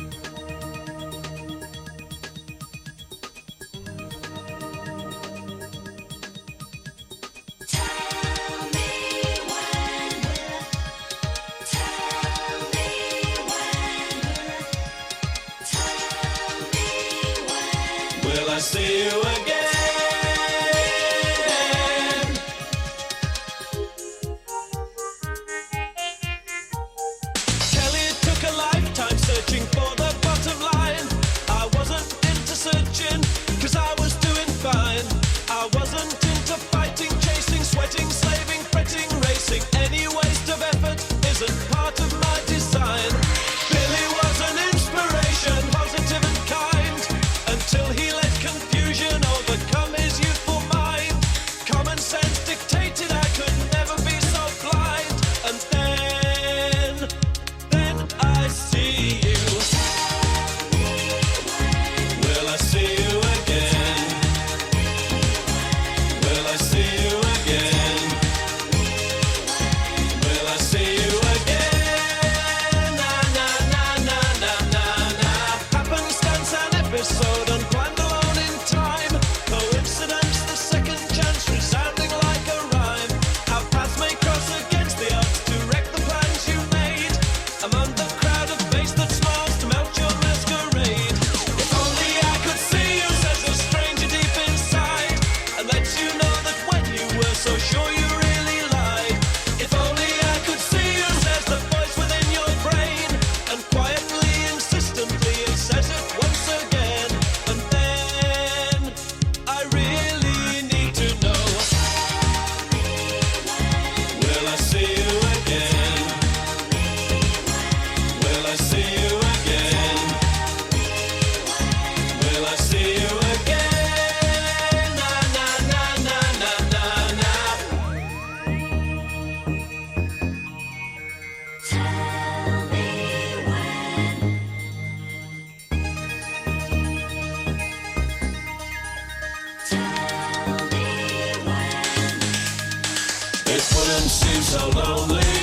Will I see you again? Kelly, it took a lifetime searching for the bottom line. I wasn't into searching, 'cause I was doing fine. I wasn't into fighting, chasing, sweating, slaving, fretting, racing. Any waste of effort isn't part of my design. Billy was an inspiration, positive and kind, until he let confusion overcome his youthful mind. Common sense dictated I could never be so blind. And then I see you. Will I see you again? Will I see you again? Will I see you again? Na na na na na na na. Happenstance an episode unplanned alone in time. Coincidence, the second chance resounding like a rhyme. Our paths may cross against the odds to wreck the plans you made. Among the crowd of face that smiles to melt your masquerade. If only I could see you, says the stranger deep inside, and lets you know that when you were so sure you really lied. If only I could see you, says the voice within your brain, and quietly, insistently it says it once again. And then I really need to know. Will I see you again? Will I see you again? Will I see you again? Na na na na na na na. Tell me when. Tell me when. It wouldn't seem so lonely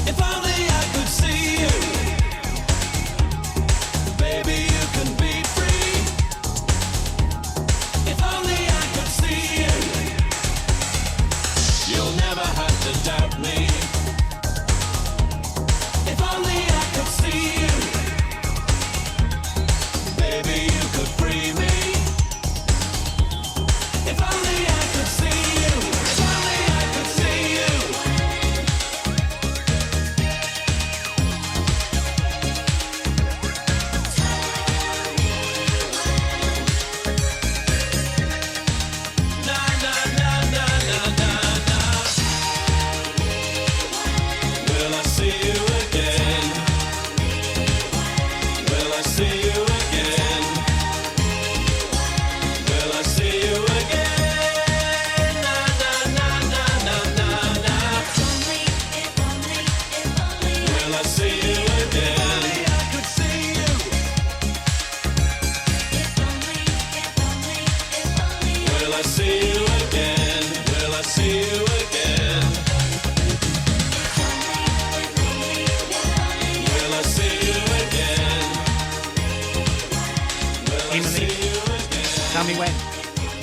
if only I could see you. Baby, you can be free. If only I could see you. You'll never have to doubt me. If only I could see you. Baby, you could free me. If only I could see you. If only I could see you. Na na na na na na na. Will I see you again?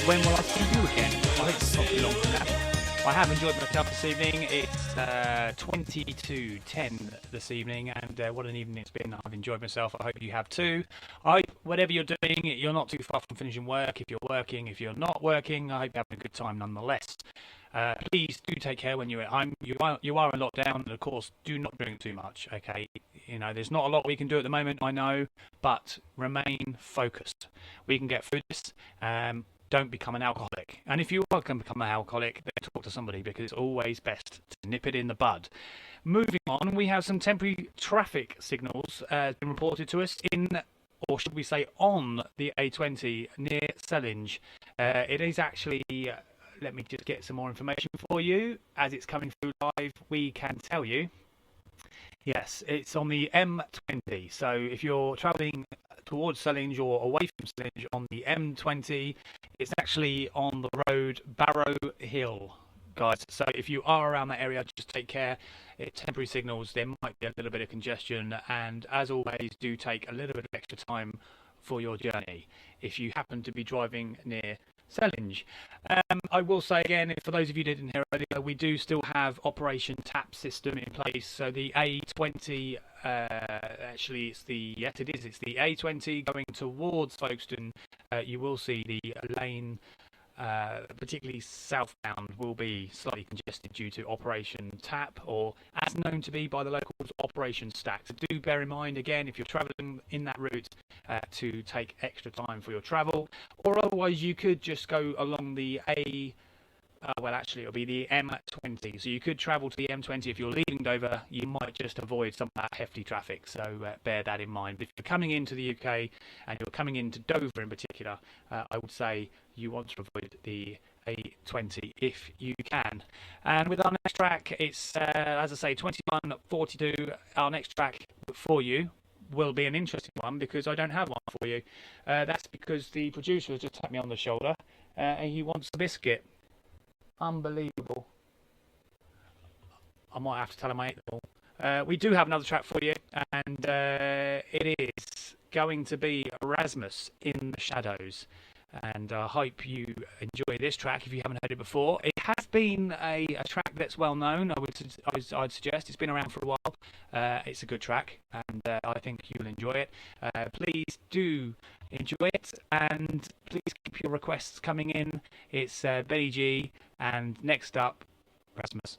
when will I see you again? I hope it's not too long from now. I have enjoyed myself this evening. It's 20 to 10 this evening, and what an evening it's been. I've enjoyed myself. I hope you have too. I hope whatever you're doing, you're not too far from finishing work. If you're working, if you're not working, I hope you're having a good time nonetheless. Please do take care when you're at home. You are in lockdown, and of course, do not drink too much. Okay, you know there's not a lot we can do at the moment. I know, but remain focused. We can get through this. Don't become an alcoholic. And if you are going to become an alcoholic, then talk to somebody, because it's always best to nip it in the bud. Moving on, we have some temporary traffic signals been reported to us in, or should we say on, the A20 near Sellinge. It is actually, let me just get some more information for you. As it's coming through live, we can tell you. Yes, it's on the M20. So if you're travelling towards Sellinge or away from Sellinge on the M20, it's actually on the road Barrow Hill, guys. So if you are around that area, just take care. It's temporary signals. There might be a little bit of congestion, and as always, do take a little bit of extra time for your journey if you happen to be driving near Sellinge. I will say again, for those of you who didn't hear earlier, we do still have Operation TAP system in place. So the A20, actually it's the A20 going towards Folkestone. You will see the lane, particularly southbound, will be slightly congested due to Operation TAP, or as known to be by the locals, Operation Stack. So do bear in mind, again, if you're travelling in that route, to take extra time for your travel, or otherwise you could just go along the well, actually it'll be the M20. So you could travel to the M20 if you're leaving Dover. You might just avoid some of that hefty traffic, so bear that in mind. But if you're coming into the UK and you're coming into Dover in particular, I would say you want to avoid the A20 if you can. And with our next track, it's as I say, 2142. Our next track for you will be an interesting one, because I don't have one for you. That's because the producer has just tapped me on the shoulder and he wants a biscuit. Unbelievable. I might have to tell him I ate them all. We do have another track for you, and it is going to be Erasmus in the Shadows. And I hope you enjoy this track if you haven't heard it before. It has been a track that's well known. I'd suggest it's been around for a while. It's a good track, and I think you'll enjoy it. Please do enjoy it, and please keep your requests coming in. It's BenniG, and next up, Erasmus.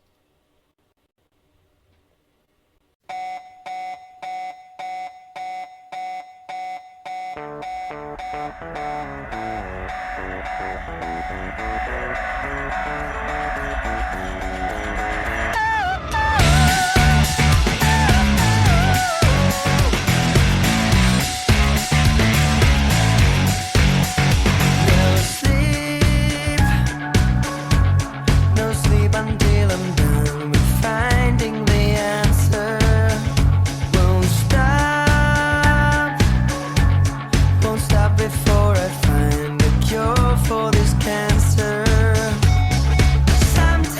No sleep until I'm done with finding the answer. Won't stop before I find a cure for this cancer. Sometimes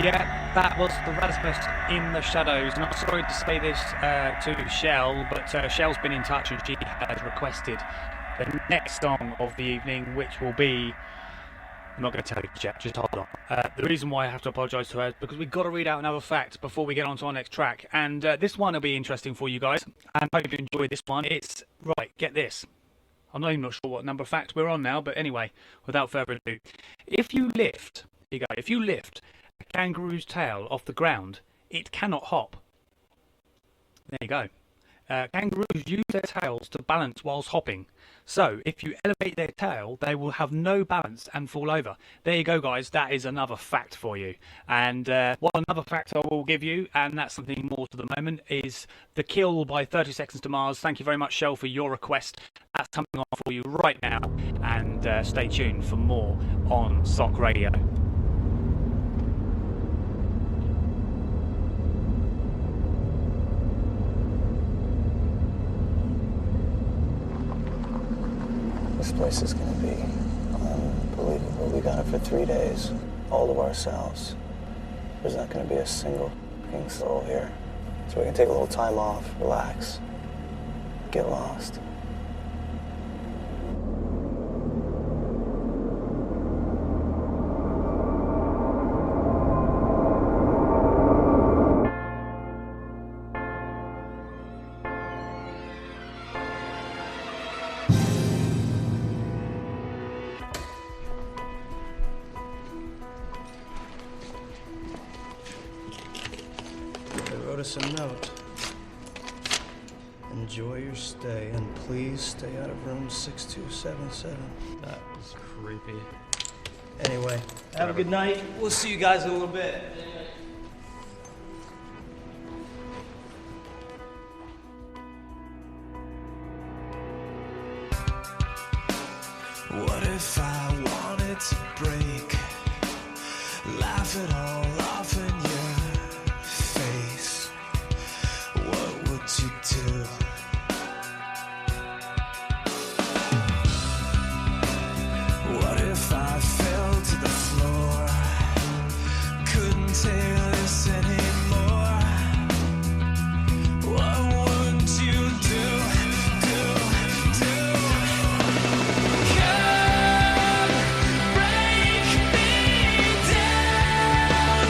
Yeah, that was the Rasmus in the Shadows, and I'm sorry to say this to Shell, but Shell's been in touch and she has requested the next song of the evening, which will be... I'm not going to tell you yet, just hold on. The reason why I have to apologise to her is because we've got to read out another fact before we get on to our next track, and this one will be interesting for you guys, and I hope you enjoy this one. It's... Right, get this. I'm not even sure what number fact we're on now, but anyway, without further ado. If you lift a kangaroo's tail off the ground, it cannot hop. There you go. Kangaroos use their tails to balance whilst hopping. So, if you elevate their tail, they will have no balance and fall over. There you go, guys. That is another fact for you. And another fact I will give you, and that's something more to the moment, is The Kill by 30 Seconds to Mars. Thank you very much, Shell, for your request. That's coming on for you right now. And stay tuned for more on Sock Radio. This place is gonna be unbelievable. We got it for 3 days, all to ourselves. There's not gonna be a single fucking soul here. So we can take a little time off, relax, get lost. Us a note. Enjoy your stay, and please stay out of room 6277. That was creepy. Anyway, have a good night. We'll see you guys in a little bit. What if I wanted to break? Laugh it all off in your face. What would you do? What if I fell to the floor? Couldn't take this anymore. What would you do? Come break me down.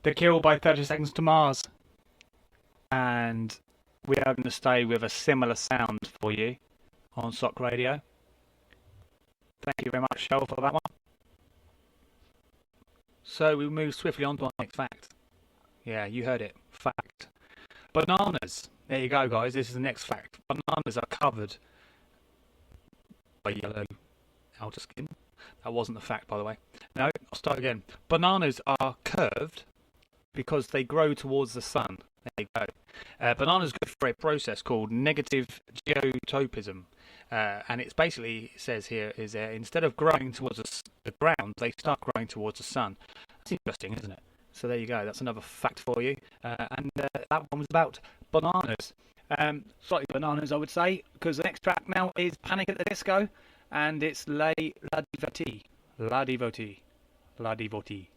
The Kill by 30 Seconds to Mars. And we are going to stay with a similar sound for you on Sock Radio. Thank you very much, Shell, for that one. So we move swiftly on to our next fact. Yeah, you heard it. Fact. Bananas. There you go, guys. This is the next fact. Bananas are covered by yellow outer skin. That wasn't the fact, by the way. No, I'll start again. Bananas are curved because they grow towards the sun. There you go. Bananas go through a process called negative geotopism. And it's basically, it says here, is instead of growing towards the ground, they start growing towards the sun. That's interesting, isn't it? So there you go. That's another fact for you. And that one was about bananas. Slightly bananas, I would say, because the next track now is Panic at the Disco, and it's La Devotee. La Devotee. La Devotee.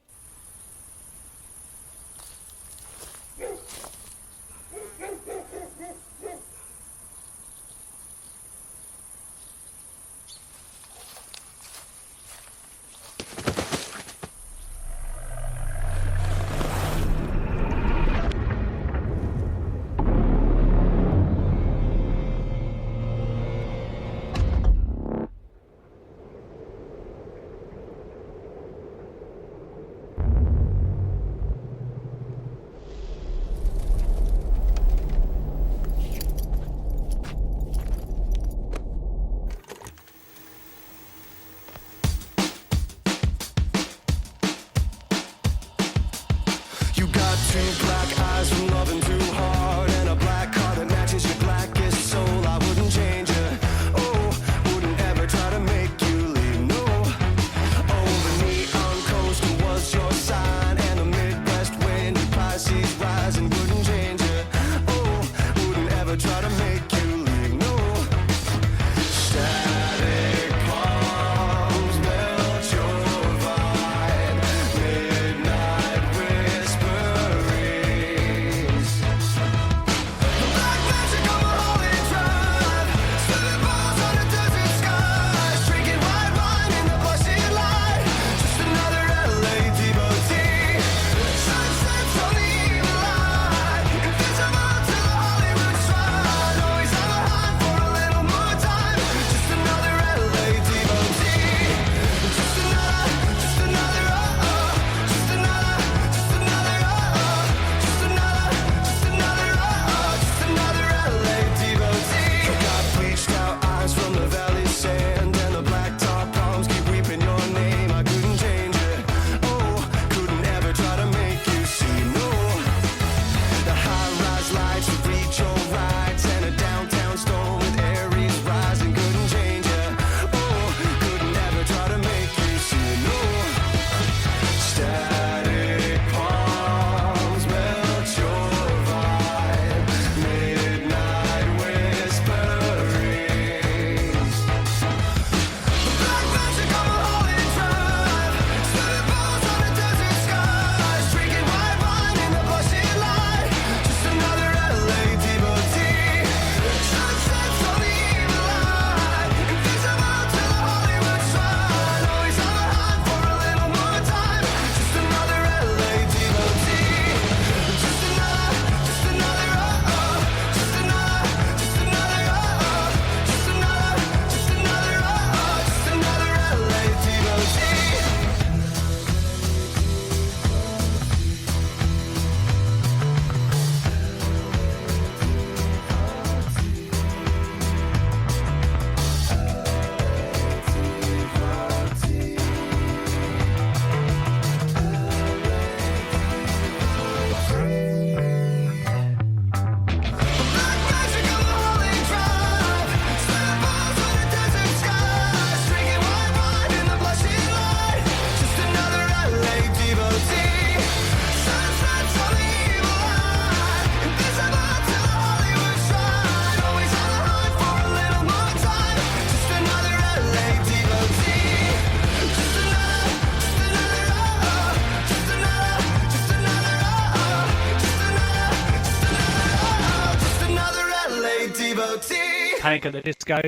Panic at the Disco,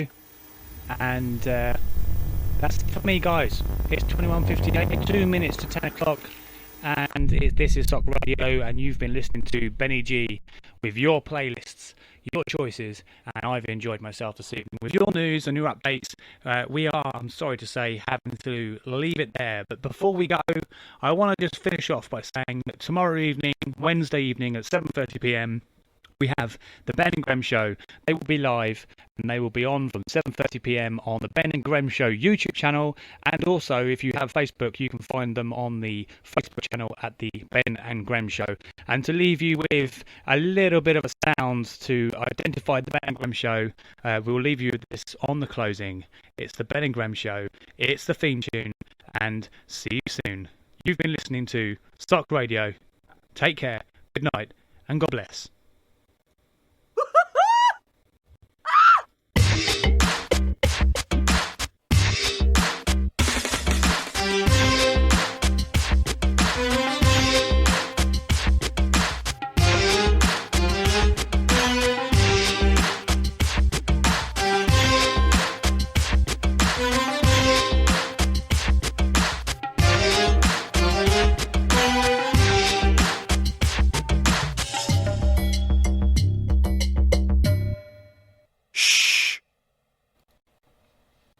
and That's it for me, guys. It's 21:58, 2 minutes to 10 o'clock, and this is Sock Radio, and you've been listening to BenniG with your playlists, your choices, and I've enjoyed myself this evening with your news and your updates. We are, I'm sorry to say, having to leave it there, but before we go, I want to just finish off by saying that tomorrow evening, Wednesday evening at 7:30 p.m, we have the Ben and Graham Show. They will be live and they will be on from 7:30 p.m. on the Ben and Graham Show YouTube channel. And also, if you have Facebook, you can find them on the Facebook channel at the Ben and Graham Show. And to leave you with a little bit of a sound to identify the Ben and Graham Show, we'll leave you with this on the closing. It's the Ben and Graham Show. It's the theme tune. And see you soon. You've been listening to Stock Radio. Take care. Good night. And God bless.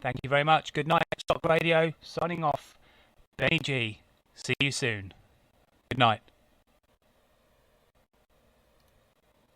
Thank you very much. Good night, Stock Radio. Signing off. BenniG. See you soon. Good night.